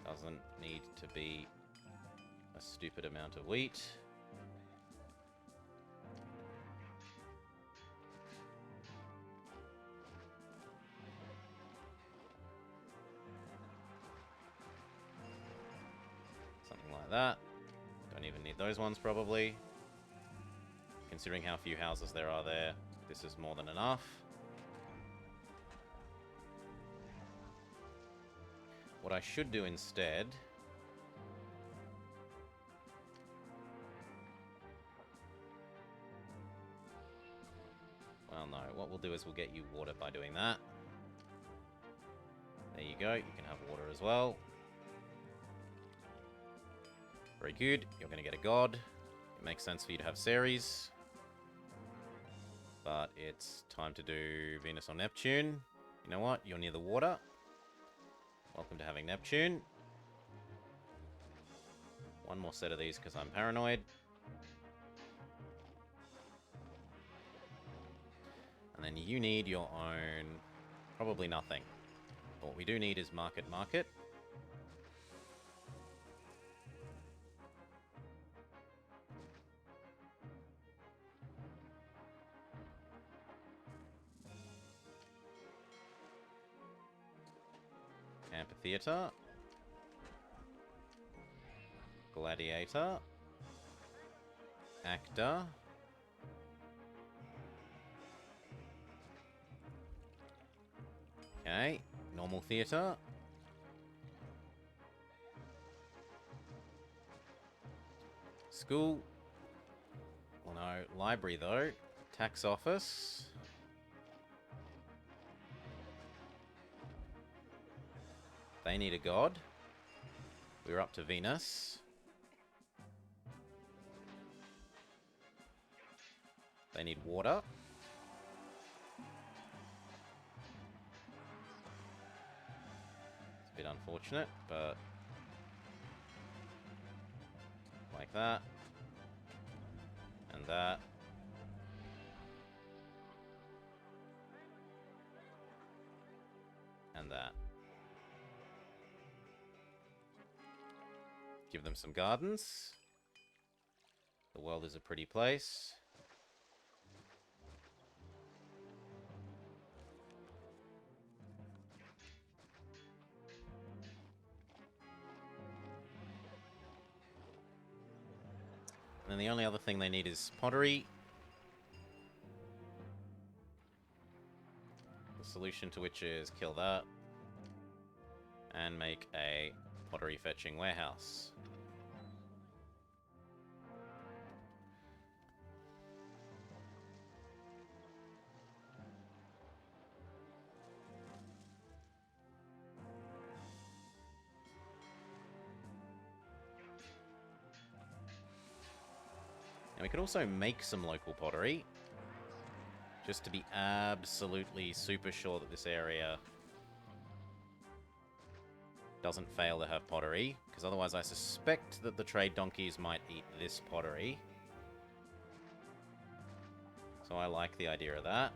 Doesn't need to be a stupid amount of wheat. Something like that. Don't even need those ones, probably. Considering how few houses there are there, this is more than enough. What I should do instead... Well, no. What we'll do is we'll get you water by doing that. There you go. You can have water as well. Very good. You're going to get a god. It makes sense for you to have Ceres. But it's time to do Venus or Neptune. You know what? You're near the water. Welcome to having Neptune. One more set of these because I'm paranoid. And then you need your own... Probably nothing. But what we do need is market. Amphitheater. Gladiator. Actor. Okay. Normal theater. School. Well, no. Library, though. Tax office. They need a god. We're up to Venus. They need water. It's a bit unfortunate, but... like that. And that. And that. Give them some gardens. The world is a pretty place. And then the only other thing they need is pottery. The solution to which is kill that. And make a pottery fetching warehouse. And we could also make some local pottery. Just to be absolutely super sure that this area doesn't fail to have pottery. Because otherwise I suspect that the trade donkeys might eat this pottery. So I like the idea of that.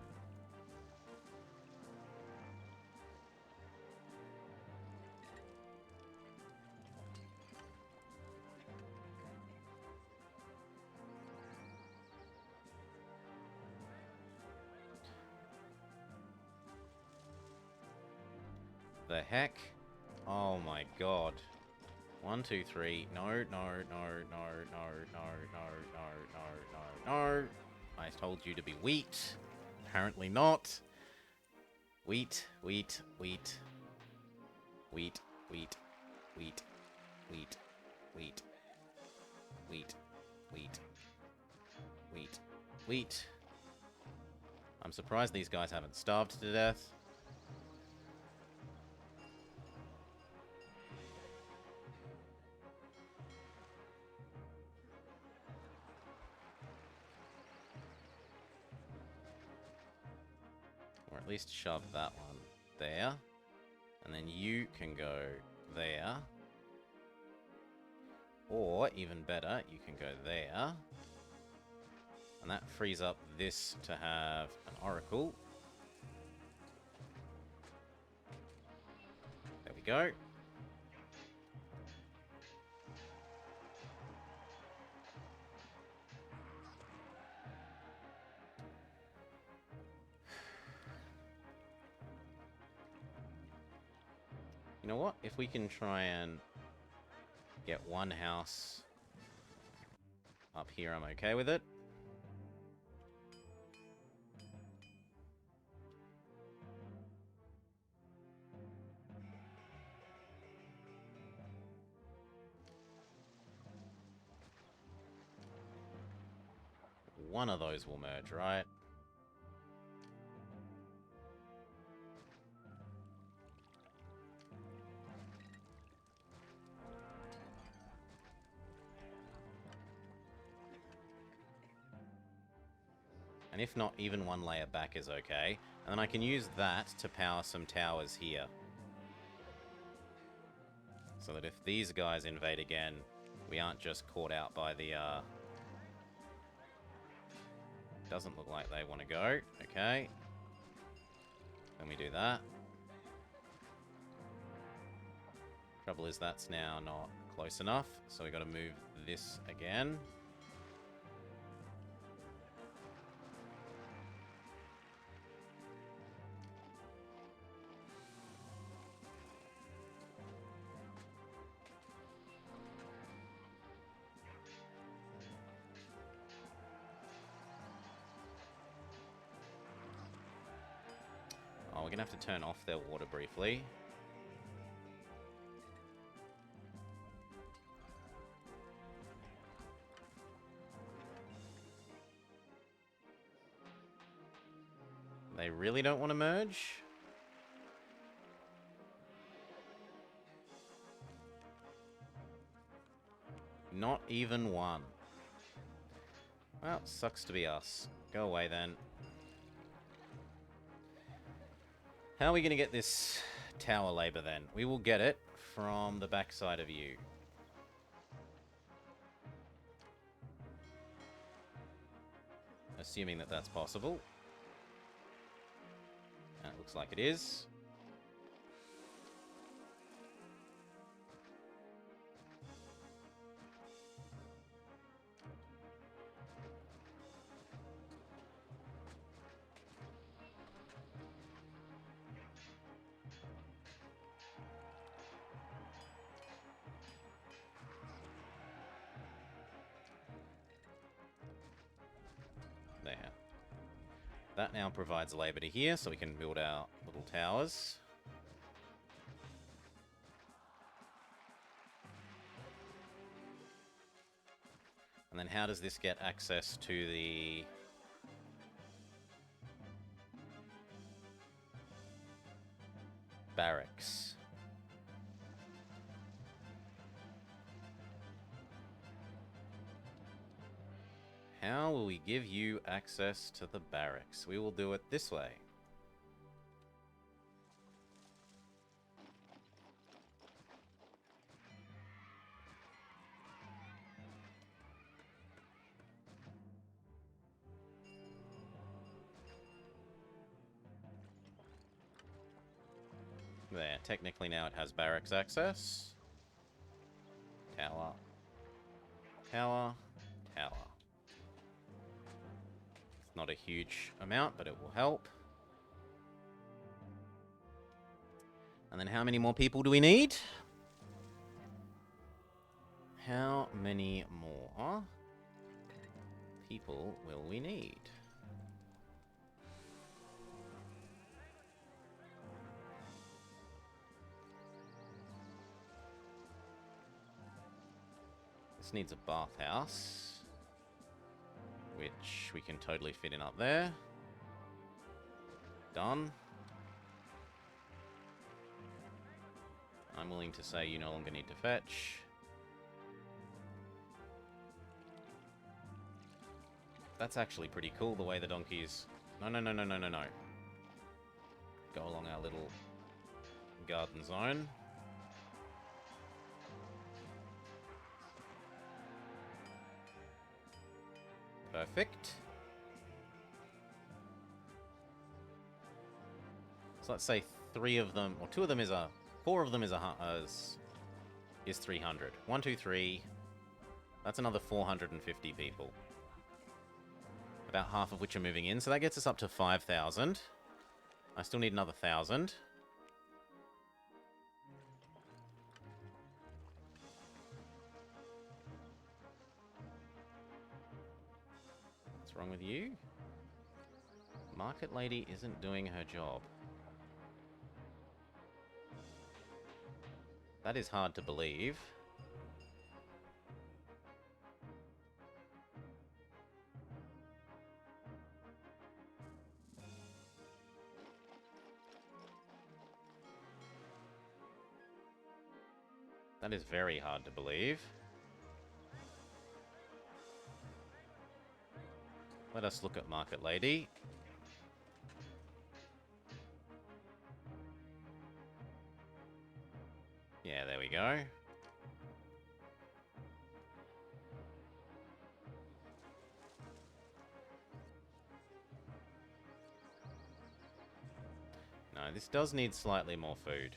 The heck? Oh my god. 1, 2, 3. No, no, no, no, no, no, no, no, no. I told you to be wheat. Apparently not. Wheat, wheat, wheat. Wheat, wheat, wheat, wheat. Wheat. Wheat. Wheat. Wheat. Wheat. I'm surprised these guys haven't starved to death. Or at least shove that one there. And then you can go there. Or, even better, you can go there. And that frees up this to have an oracle. There we go. You know what? If we can try and get one house up here, I'm okay with it. One of those will merge, right? And if not, even one layer back is okay. And then I can use that to power some towers here. So that if these guys invade again, we aren't just caught out by the, Doesn't look like they want to go. Okay. Then we do that. Trouble is that's now not close enough, so we got to move this again. Oh, we're going to have to turn off their water briefly. They really don't want to merge? Not even one. Well, sucks to be us. Go away then. How are we going to get this tower labor then? We will get it from the backside of you. Assuming that that's possible. It looks like it is. There. That now provides labor to here, so we can build our little towers. And then how does this get access to the... barracks? How will we give you access to the barracks? We will do it this way. There, technically now it has barracks access. Tower. Tower. Tower. It's not a huge amount, but it will help. And then how many more people do we need? How many more people will we need? This needs a bathhouse, which we can totally fit in up there. Done. I'm willing to say you no longer need to fetch. That's actually pretty cool, the way the donkeys... No. Go along our little garden zone. Perfect. So let's say 3 of them, or 2 of them is 4 of them is 300. 1, 2, 3. That's another 450 people. About half of which are moving in, so that gets us up to 5,000. I still need another 1,000. What's wrong with you? Market lady isn't doing her job. That is hard to believe. That is very hard to believe. Let us look at Market Lady. Yeah, there we go. No, this does need slightly more food.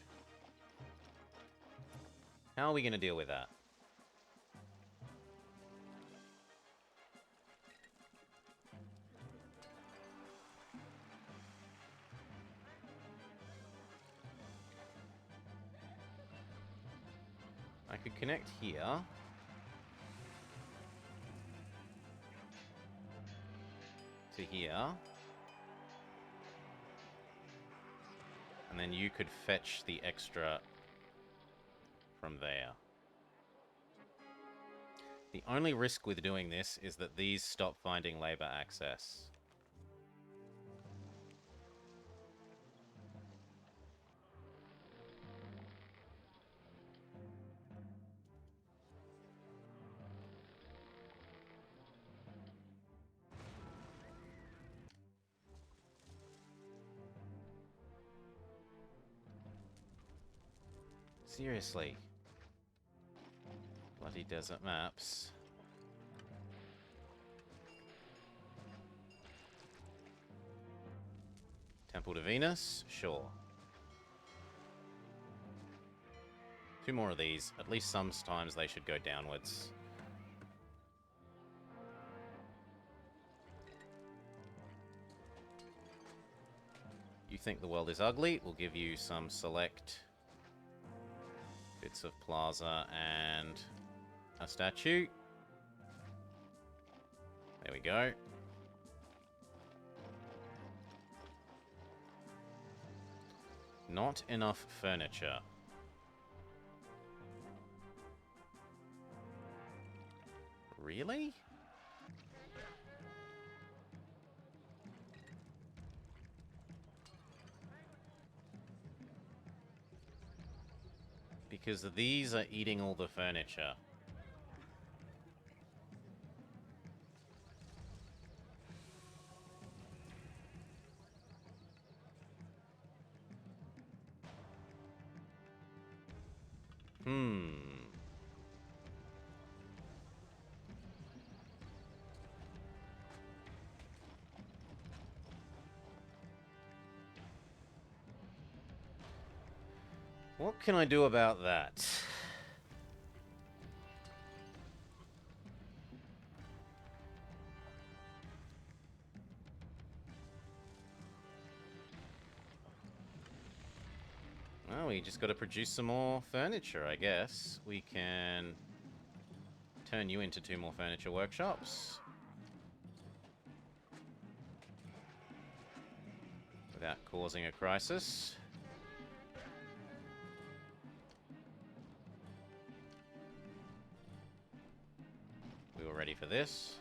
How are we going to deal with that? I could connect here. To here. And then you could fetch the extra from there. The only risk with doing this is that these stop finding labor access. Seriously. Bloody desert maps. Temple to Venus? Sure. 2 more of these. At least sometimes they should go downwards. You think the world is ugly? We'll give you some select bits of plaza and a statue. There we go. Not enough furniture. Really? Because these are eating all the furniture. What can I do about that? Well, we just got to produce some more furniture, I guess. We can turn you into 2 more furniture workshops. Without causing a crisis. money for this.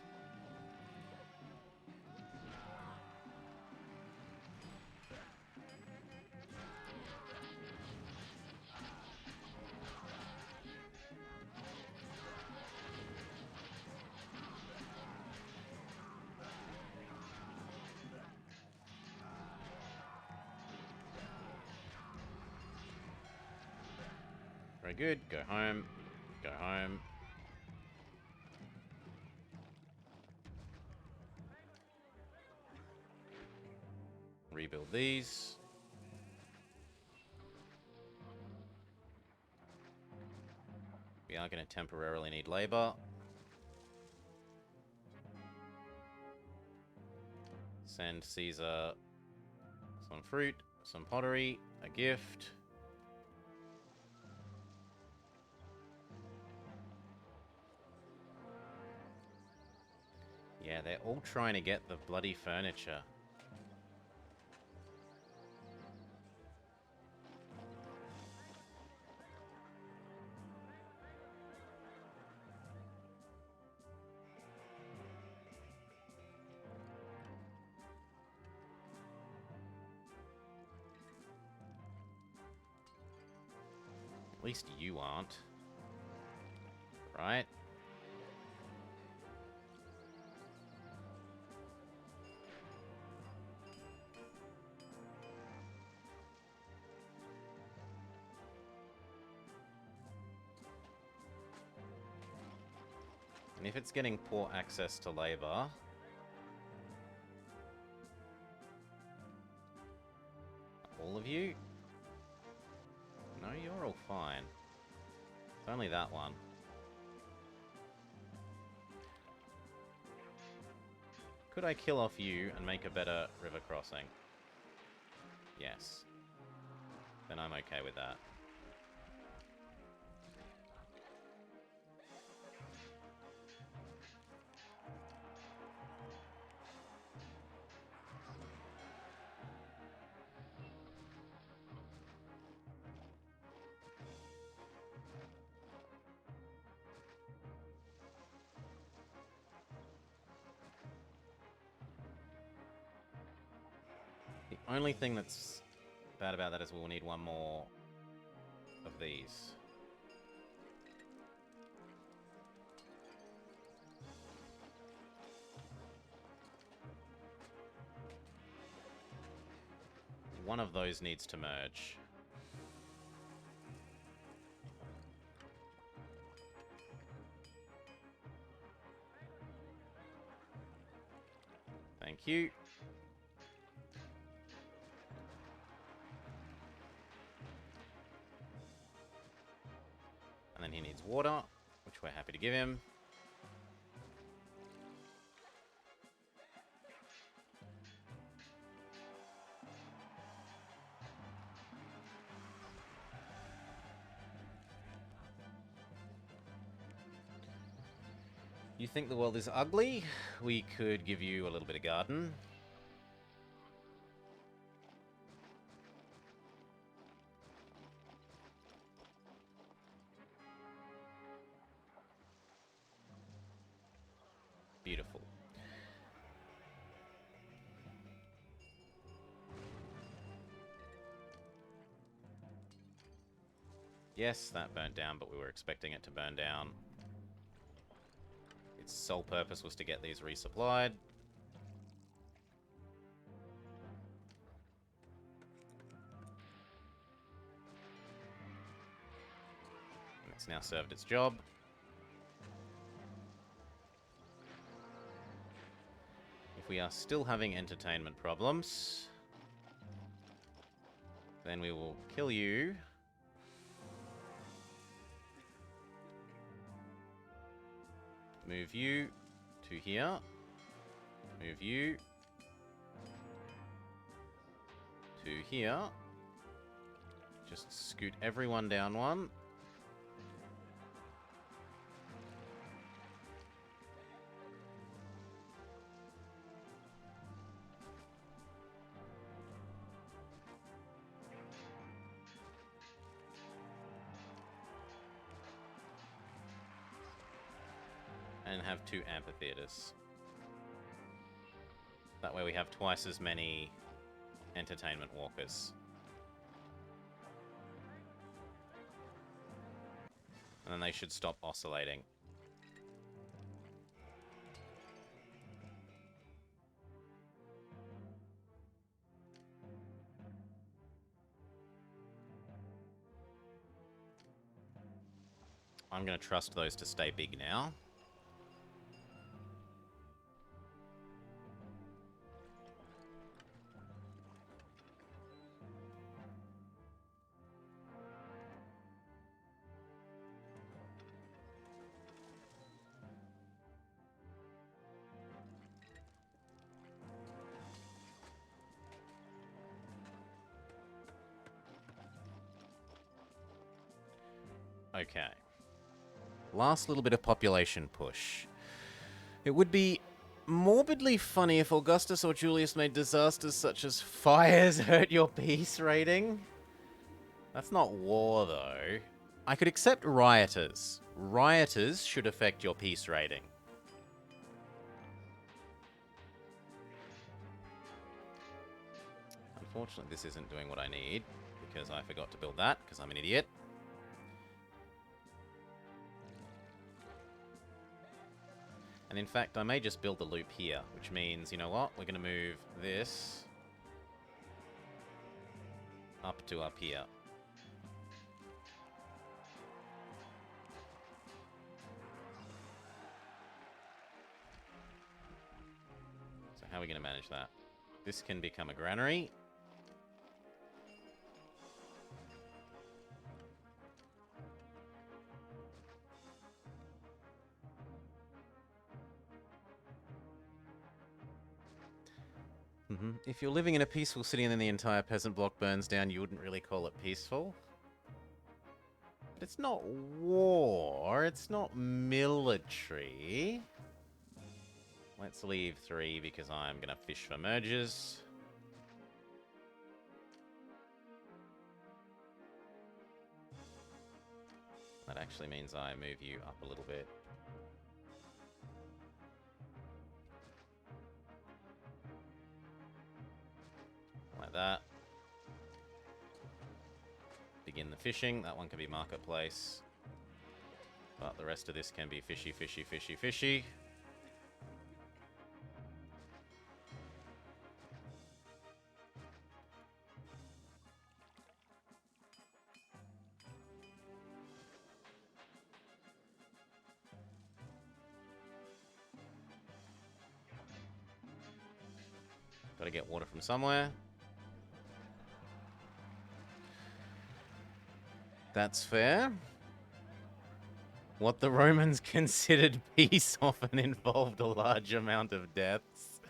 Very good. Go home. Go home. Rebuild these. We are going to temporarily need labor. Send Caesar some fruit, some pottery, a gift. Yeah, they're all trying to get the bloody furniture. At least you aren't. Right? And if it's getting poor access to labor... all of you? No, you're all fine. It's only that one. Could I kill off you and make a better river crossing? Yes. Then I'm okay with that. The only thing that's bad about that is we'll need one more of these. One of those needs to merge. Thank you. And then he needs water, which we're happy to give him. You think the world is ugly? We could give you a little bit of garden. Beautiful. Yes, that burnt down, but we were expecting it to burn down. Its sole purpose was to get these resupplied. And it's now served its job. If we are still having entertainment problems, then we will kill you. Move you to here. Move you to here. Just scoot everyone down one. and have 2 amphitheaters. That way we have twice as many entertainment walkers. And then they should stop oscillating. I'm going to trust those to stay big now. Okay. Last little bit of population push. It would be morbidly funny if Augustus or Julius made disasters such as fires hurt your peace rating. That's not war, though. I could accept rioters. Rioters should affect your peace rating. Unfortunately, this isn't doing what I need, because I forgot to build that, because I'm an idiot. And in fact, I may just build the loop here, which means, you know what? We're going to move this up to up here. So how are we going to manage that? This can become a granary. If you're living in a peaceful city and then the entire peasant block burns down, you wouldn't really call it peaceful. But it's not war, it's not military. Let's leave 3 because I'm going to fish for mergers. That actually means I move you up a little bit. Like that. Begin the fishing. That one can be marketplace. But the rest of this can be fishy, fishy, fishy, fishy. Gotta get water from somewhere. That's fair. What the Romans considered peace often involved a large amount of deaths.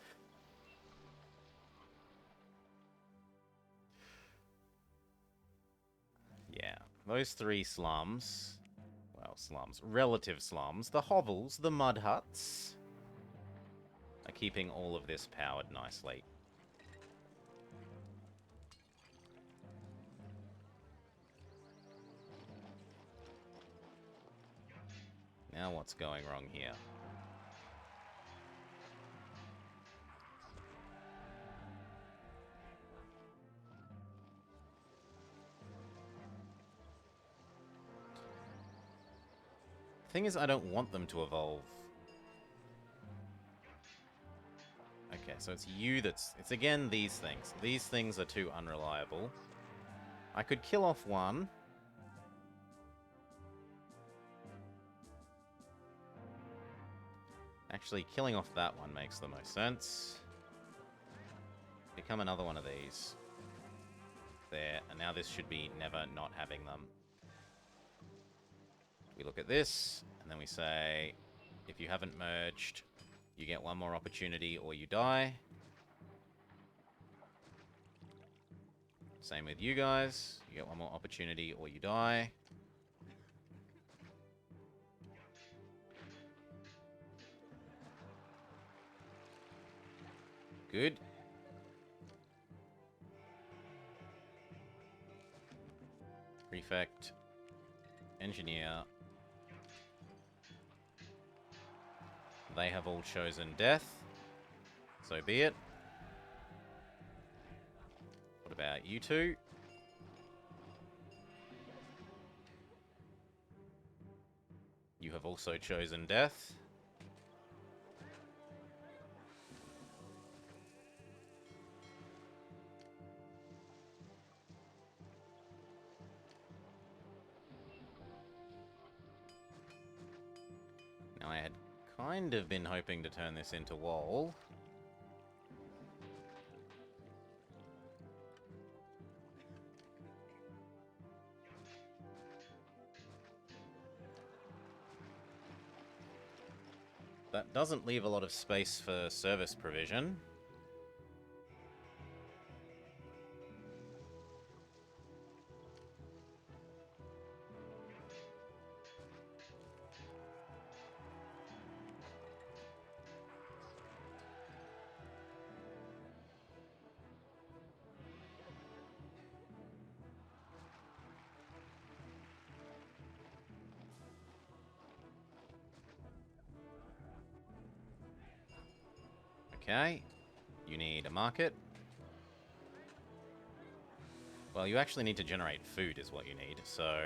Yeah, those 3 slums. Well, slums. Relative slums. The hovels, the mud huts, are keeping all of this powered nicely. Now what's going wrong here? Thing is, I don't want them to evolve. Okay, so it's you that's... It's again these things. These things are too unreliable. I could kill off one. Actually, killing off that one makes the most sense. Become another one of these. There, and now this should be never not having them. We look at this, and then we say, if you haven't merged, you get one more opportunity or you die. Same with you guys. You get one more opportunity or you die. Good. Prefect. Engineer. They have all chosen death. So be it. What about you two? You have also chosen death. Now, I had kind of been hoping to turn this into wall. That doesn't leave a lot of space for service provision. Okay, you need a market. Well, you actually need to generate food is what you need, so...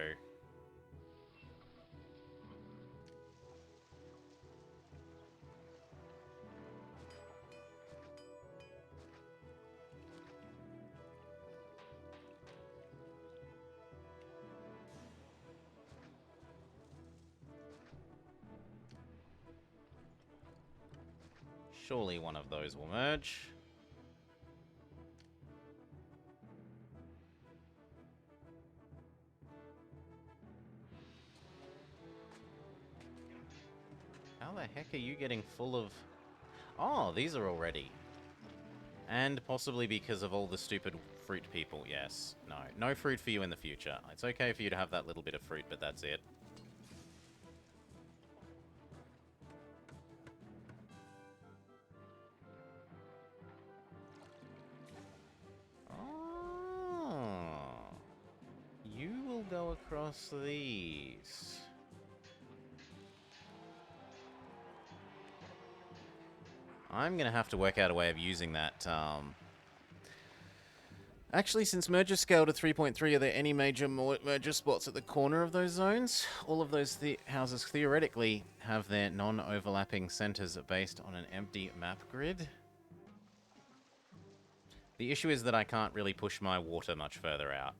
Surely one of those will merge. How the heck are you getting full of... Oh, these are already. And possibly because of all the stupid fruit people, yes. No, no fruit for you in the future. It's okay for you to have that little bit of fruit, but that's it. You will go across these. I'm going to have to work out a way of using that. Actually, since mergers scale to 3.3, are there any major merger spots at the corner of those zones? All of those houses theoretically have their non-overlapping centers based on an empty map grid. The issue is that I can't really push my water much further out.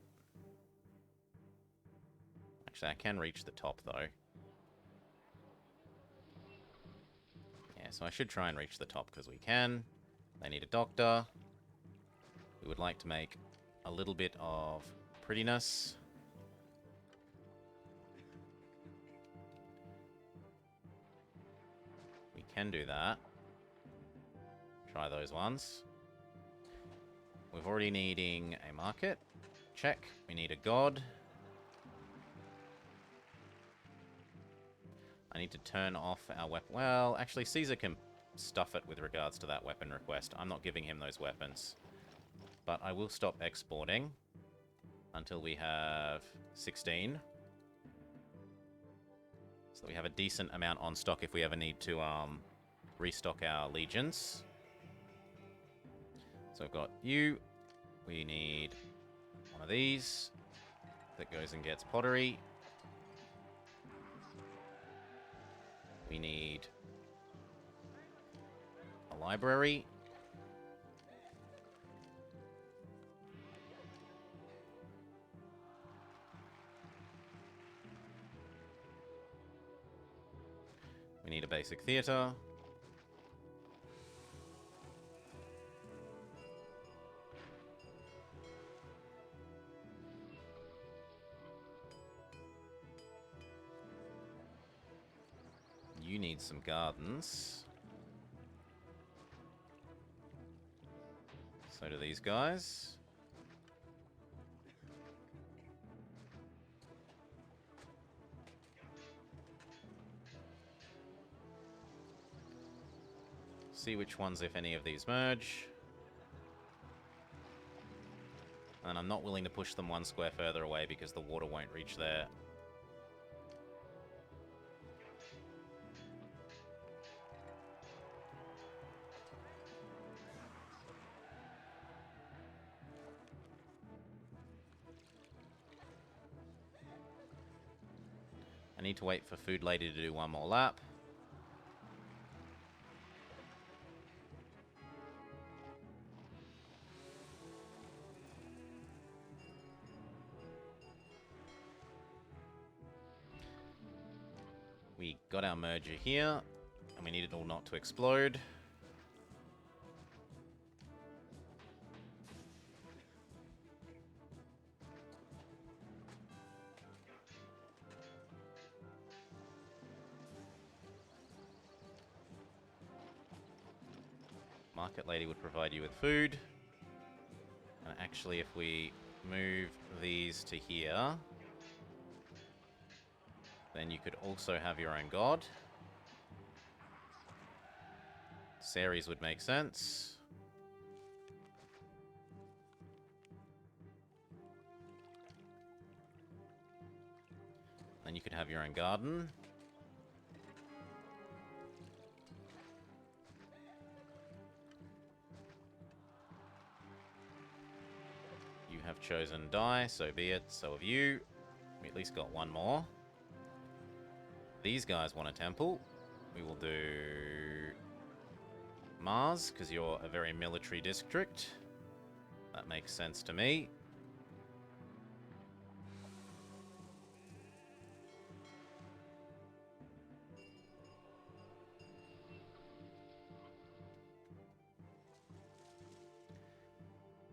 Actually, I can reach the top, though. Yeah, so I should try and reach the top, because we can. They need a doctor. We would like to make a little bit of prettiness. We can do that. Try those ones. We're already needing a market. Check. We need a god. I need to turn off our weapon. Well, actually, Caesar can stuff it with regards to that weapon request. I'm not giving him those weapons. But I will stop exporting until we have 16. So that we have a decent amount on stock if we ever need to restock our legions. So I've got you. We need one of these that goes and gets pottery. We need a library. We need a basic theater. You need some gardens. So do these guys. See which ones, if any of these merge. And I'm not willing to push them one square further away because the water won't reach there. need to wait for Food Lady to do one more lap. We got our merger here, and we need it all not to explode. Market Lady would provide you with food. And actually, if we move these to here, then you could also have your own god. Ceres would make sense. Then you could have your own garden. You have chosen die, so be it, so have you. We at least got one more. These guys want a temple. We will do Mars, because you're a very military district. That makes sense to me.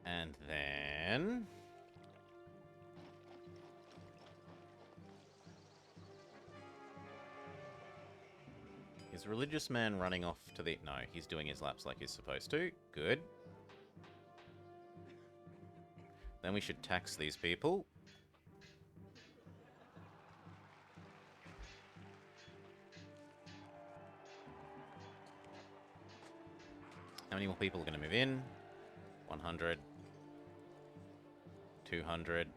And then... is Religious Man running off to the... no, he's doing his laps like he's supposed to. Good. Then we should tax these people. How many more people are going to move in? 100. 200.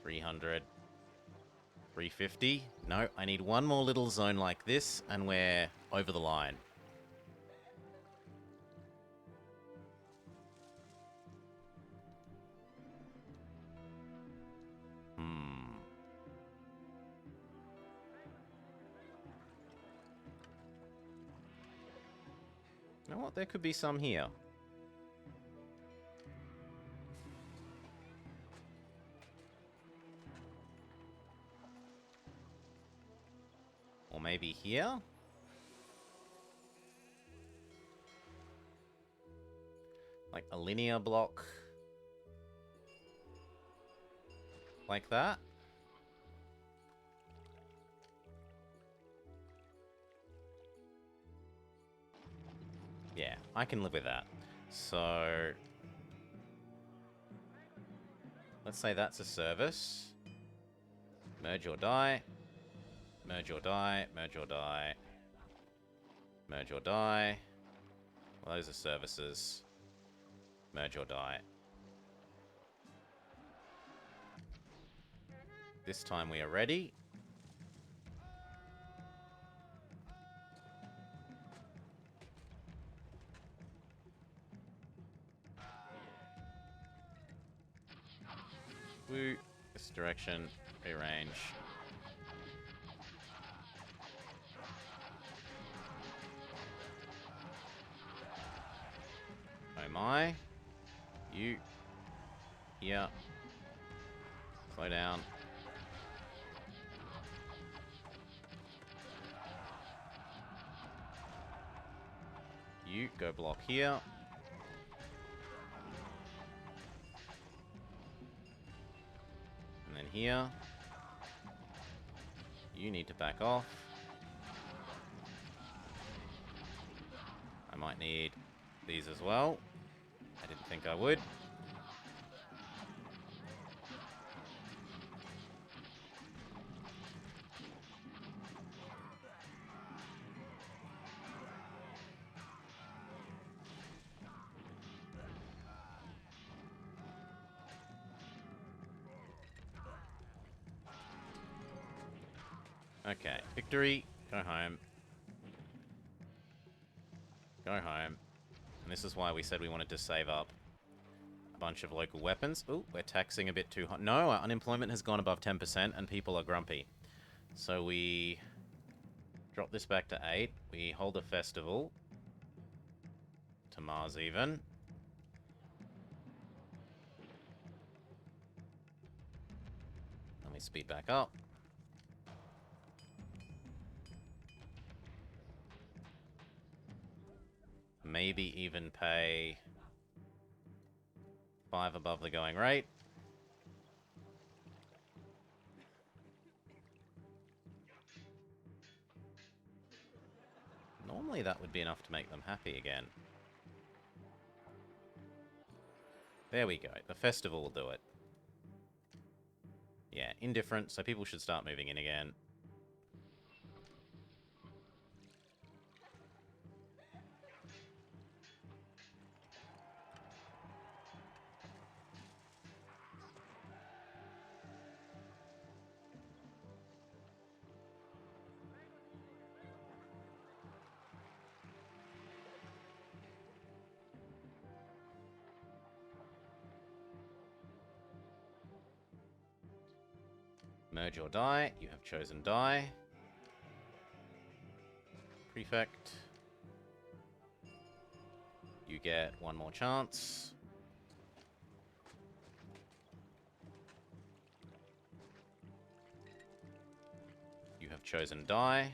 300. 350. No, I need one more little zone like this, and we're over the line. You know what? There could be some here. Or maybe here? Like a linear block. Like that? Yeah, I can live with that. So... let's say that's a service. Merge or die. Merge or die. Merge or die. Merge or die. Well, those are services. Merge or die. This time we are ready. Woo. This direction. Rearrange. Oh my. You. Here. Slow down. You go block here. And then here. You need to back off. I might need these as well. I didn't think I would. Okay, victory. Go home. Go home. And this is why we said we wanted to save up. a bunch of local weapons. Ooh, we're taxing a bit too high. No, our unemployment has gone above 10% and people are grumpy. So we drop this back to 8. We hold a festival. To Mars even. Let me speed back up. Maybe even pay 5 above the going rate. Normally that would be enough to make them happy again. There we go. The festival will do it. Yeah, indifferent, so people should start moving in again. Merge or die. You have chosen die. Prefect. You get one more chance. You have chosen die.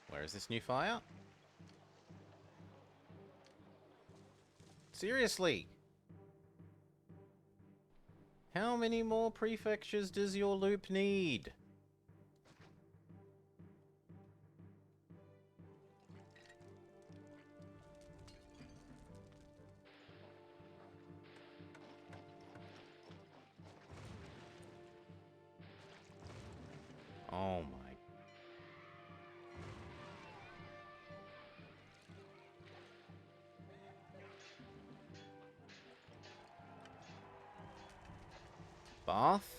Where is this new fire? Seriously? How many more prefectures does your loop need? Oh my. Bath?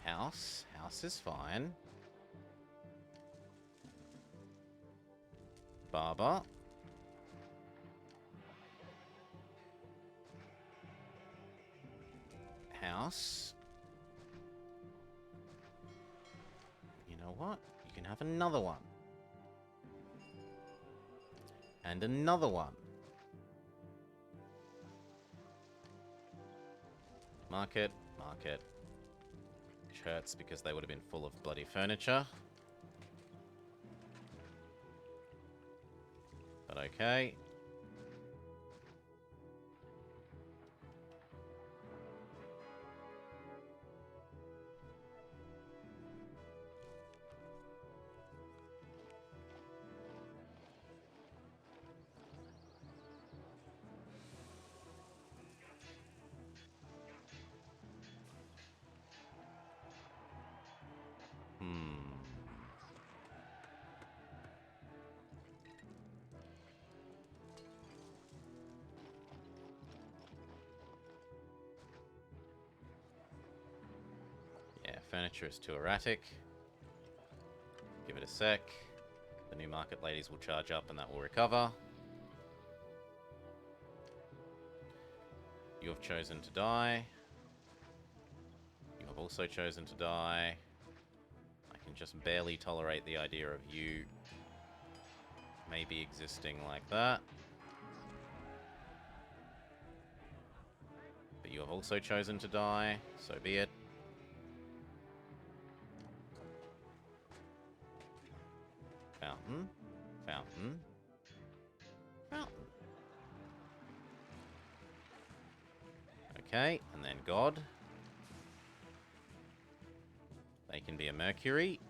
House? House is fine. Barber? House? You know what? You can have another one. And another one. Market, market. Which hurts because they would have been full of bloody furniture. But okay. Yeah, furniture is too erratic. Give it a sec. The new market ladies will charge up and that will recover. You have chosen to die. You have also chosen to die. I can just barely tolerate the idea of you maybe existing like that. But you have also chosen to die, so be it. Fountain. Fountain. Fountain. Okay, and then God. They can be a Mercury.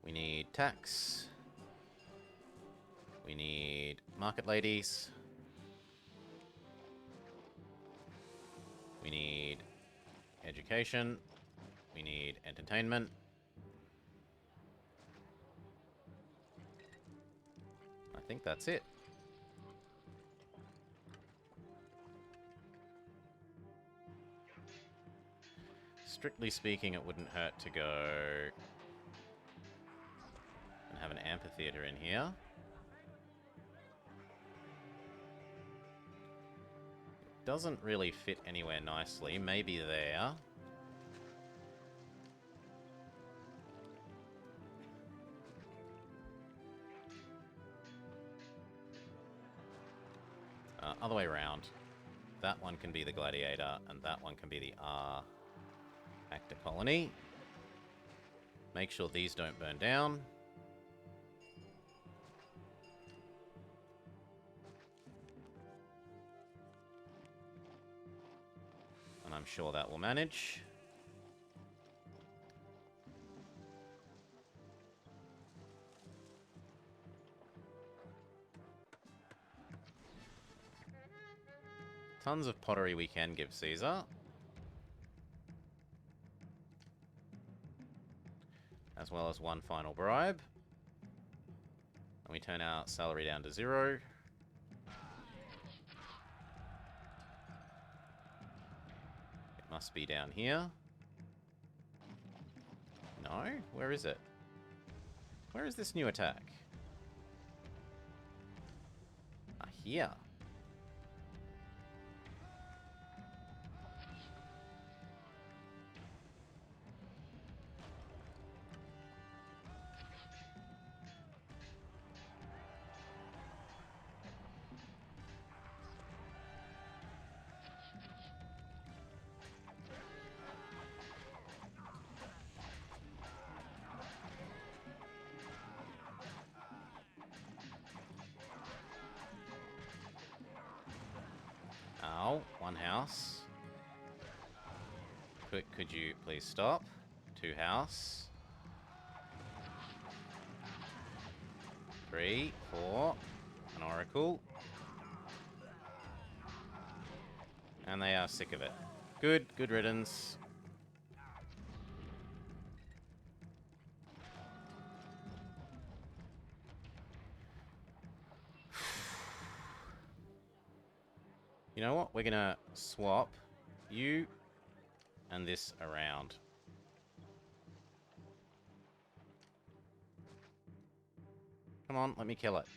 We need tax. We need market ladies. We need education. We need entertainment. I think that's it. Strictly speaking, it wouldn't hurt to go and have an amphitheater in here. It doesn't really fit anywhere nicely. Maybe there. Other way around. That one can be the gladiator, and that one can be the actor colony. Make sure these don't burn down. And I'm sure that will manage. Tons of pottery we can give Caesar. As well as one final bribe. And we turn our salary down to 0. It must be down here. No? Where is it? Where is this new attack? Ah, here. Ow, one house. Could you please stop? 2 house. 3, 4. An oracle. And they are sick of it. Good riddance. You know what? We're gonna swap you and this around. Come on, let me kill it.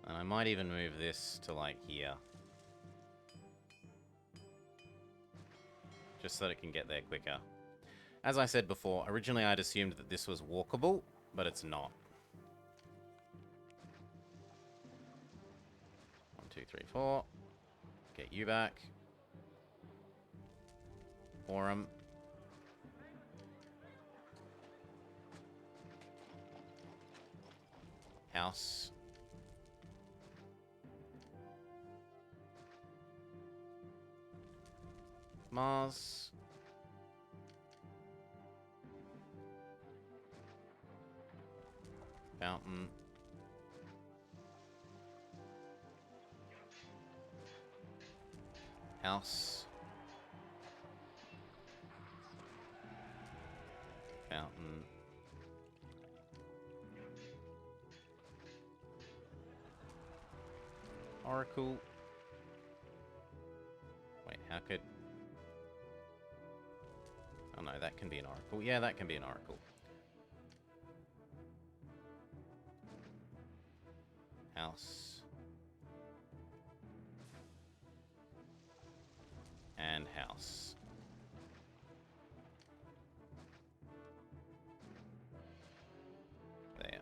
And I might even move this to, like, here. Just so that it can get there quicker. As I said before, originally I'd assumed that this was walkable, but it's not. 1, 2, 3, 4. Get you back. Forum. House. Mars. Fountain. House. Fountain. Oracle. Wait, how could... Oh no, that can be an oracle. Yeah, that can be an oracle. House. And house. There.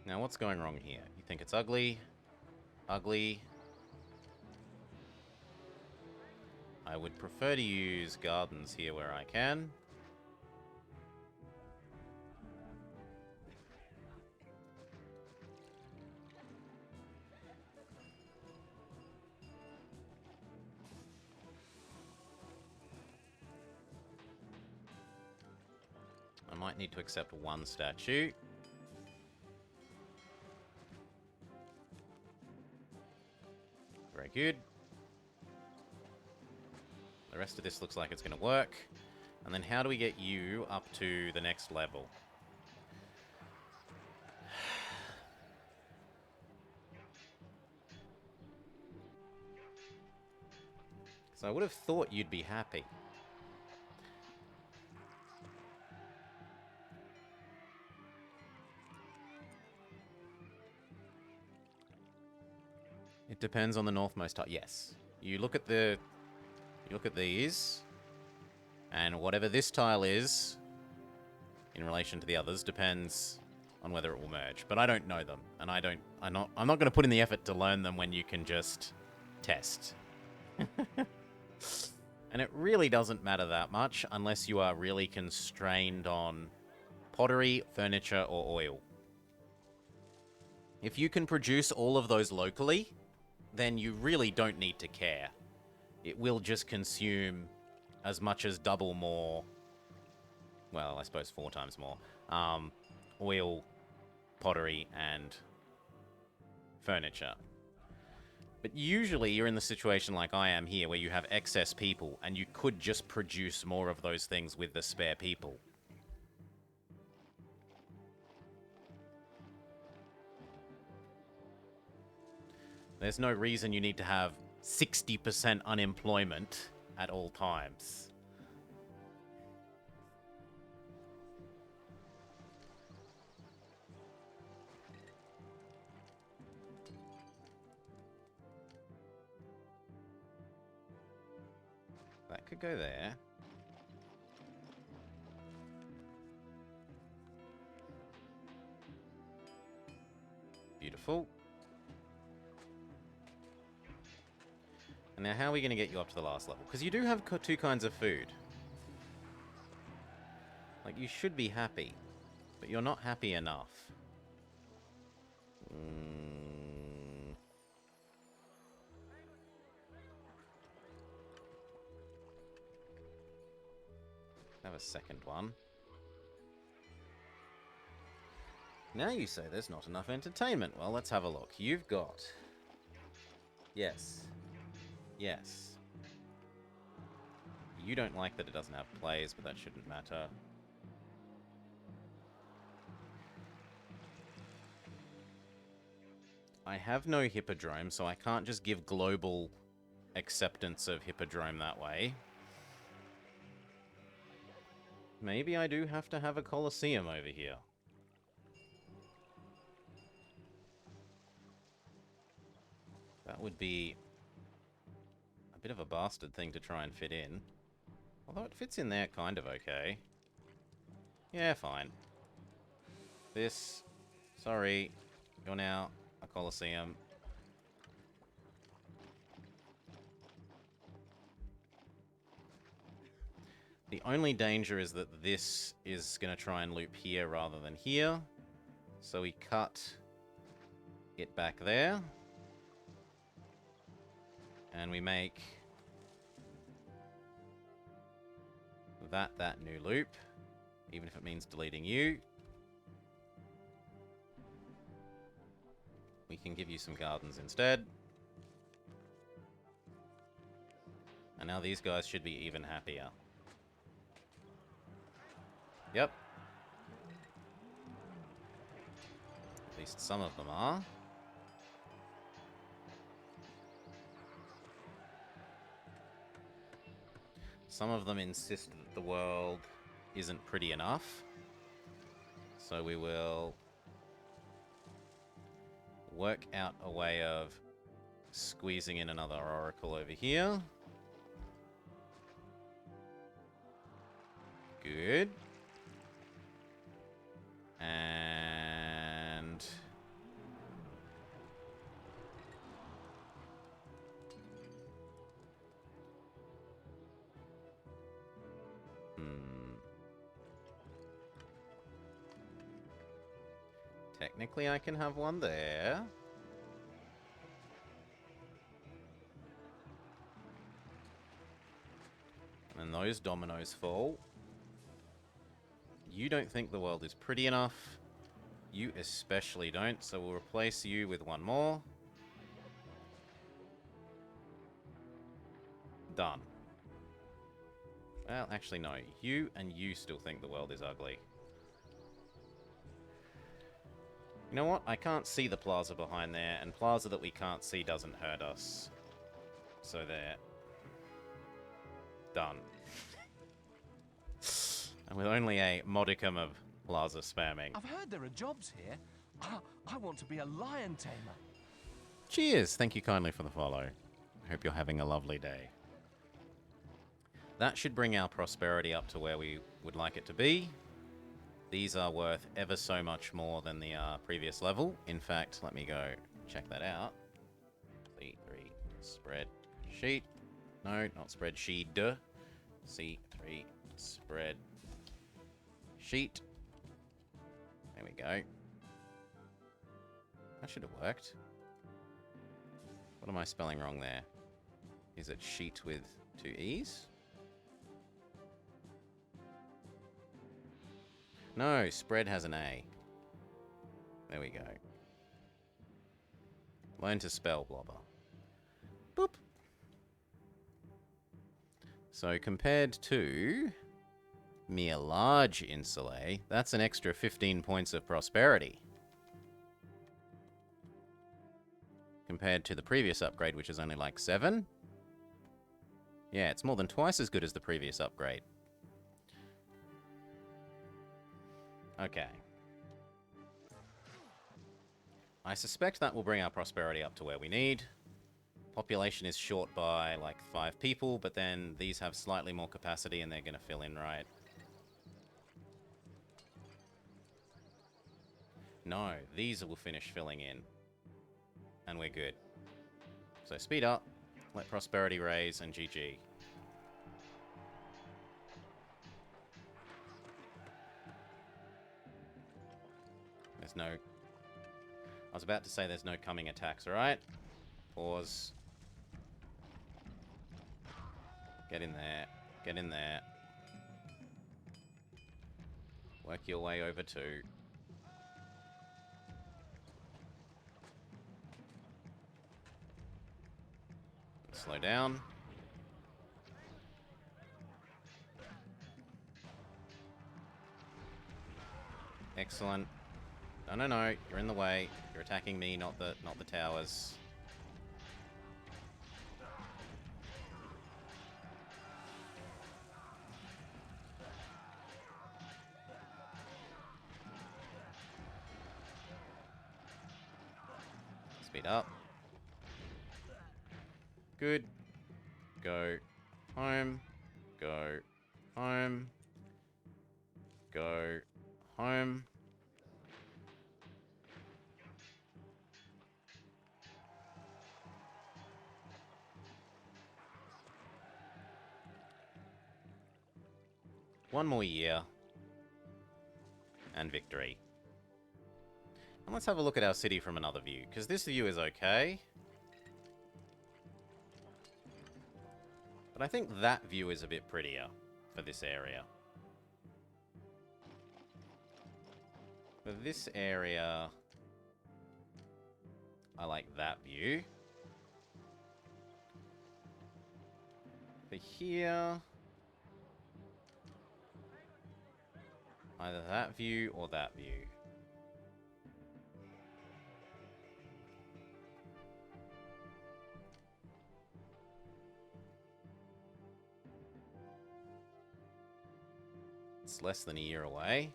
Now, what's going wrong here? You think it's ugly? Ugly. I would prefer to use gardens here where I can. I might need to accept one statue. Very good. The rest of this looks like it's going to work. And then how do we get you up to the next level? So I would have thought you'd be happy. It depends on the northmost tile. Yes. You look at these, and whatever this tile is in relation to the others depends on whether it will merge. But I don't know them, and I'm not going to put in the effort to learn them when you can just test. And it really doesn't matter that much unless you are really constrained on pottery, furniture, or oil. If you can produce all of those locally, then you really don't need to care. It will just consume as much as double more, well, I suppose 4 times more, oil, pottery, and furniture. But usually you're in the situation like I am here, where you have excess people, and you could just produce more of those things with the spare people. There's no reason you need to have 60% unemployment at all times. That could go there. Beautiful. And now how are we going to get you up to the last level? Because you do have 2 kinds of food. Like, you should be happy. But you're not happy enough. Have a second one. Now you say there's not enough entertainment. Well, let's have a look. You've got... Yes. Yes. You don't like that it doesn't have plays, but that shouldn't matter. I have no hippodrome, so I can't just give global acceptance of hippodrome that way. Maybe I do have to have a Colosseum over here. That would be a bit of a bastard thing to try and fit in. Although it fits in there kind of okay. Yeah, fine. This... Sorry. You're now a Colosseum. The only danger is that this is going to try and loop here rather than here. So we cut it back there. And we make that new loop, even if it means deleting you. We can give you some gardens instead. And now these guys should be even happier. Yep. At least some of them are. Some of them insist that the world isn't pretty enough. So we will work out a way of squeezing in another oracle over here. Good. And Technically, I can have one there. And those dominoes fall. You don't think the world is pretty enough. You especially don't, so we'll replace you with one more. Done. Well, actually, no. You and you still think the world is ugly. You know what? I can't see the plaza behind there, and plaza that we can't see doesn't hurt us. So there. Done. And with only a modicum of plaza spamming. I've heard there are jobs here. I want to be a lion tamer. Cheers! Thank you kindly for the follow. Hope you're having a lovely day. That should bring our prosperity up to where we would like it to be. These are worth ever so much more than the previous level. In fact, let me go check that out. C3 spreadsheet. No, not spreadsheet. C3 spread sheet. There we go. That should have worked. What am I spelling wrong there? Is it sheet with 2 E's? No, spread has an A. There we go. Learn to spell, Blobber. Boop. So compared to mere large insulae, that's an extra 15 points of prosperity. Compared to the previous upgrade, which is only like 7. Yeah, it's more than twice as good as the previous upgrade. Okay. I suspect that will bring our prosperity up to where we need. Population is short by like 5 people, but then these have slightly more capacity and they're going to fill in, right? No, these will finish filling in. And we're good. So speed up, let prosperity raise, and GG. There's no... I was about to say there's no coming attacks, alright? Pause. Get in there. Get in there. Work your way over to... Slow down. Excellent. No, no, no. You're in the way. You're attacking me, not the towers. Speed up. Good. Go home. Go home. Go home. One more year. And victory. And let's have a look at our city from another view, because this view is okay. But I think that view is a bit prettier for this area. For this area, I like that view. For here, either that view or that view. It's less than a year away.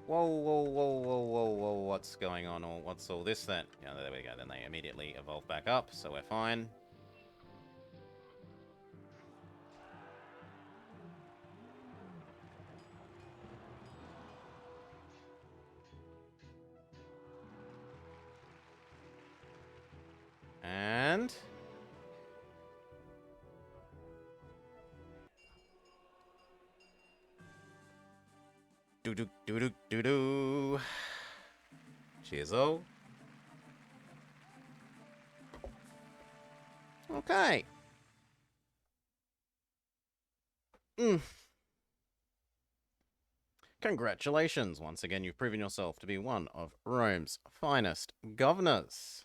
Whoa, whoa, whoa, whoa, whoa, whoa, what's going on? Or what's all this then? Yeah, there we go. Then they immediately evolve back up, so we're fine. And... Do do do do do do. Cheers, all. Okay. Congratulations. Once again, you've proven yourself to be one of Rome's finest governors.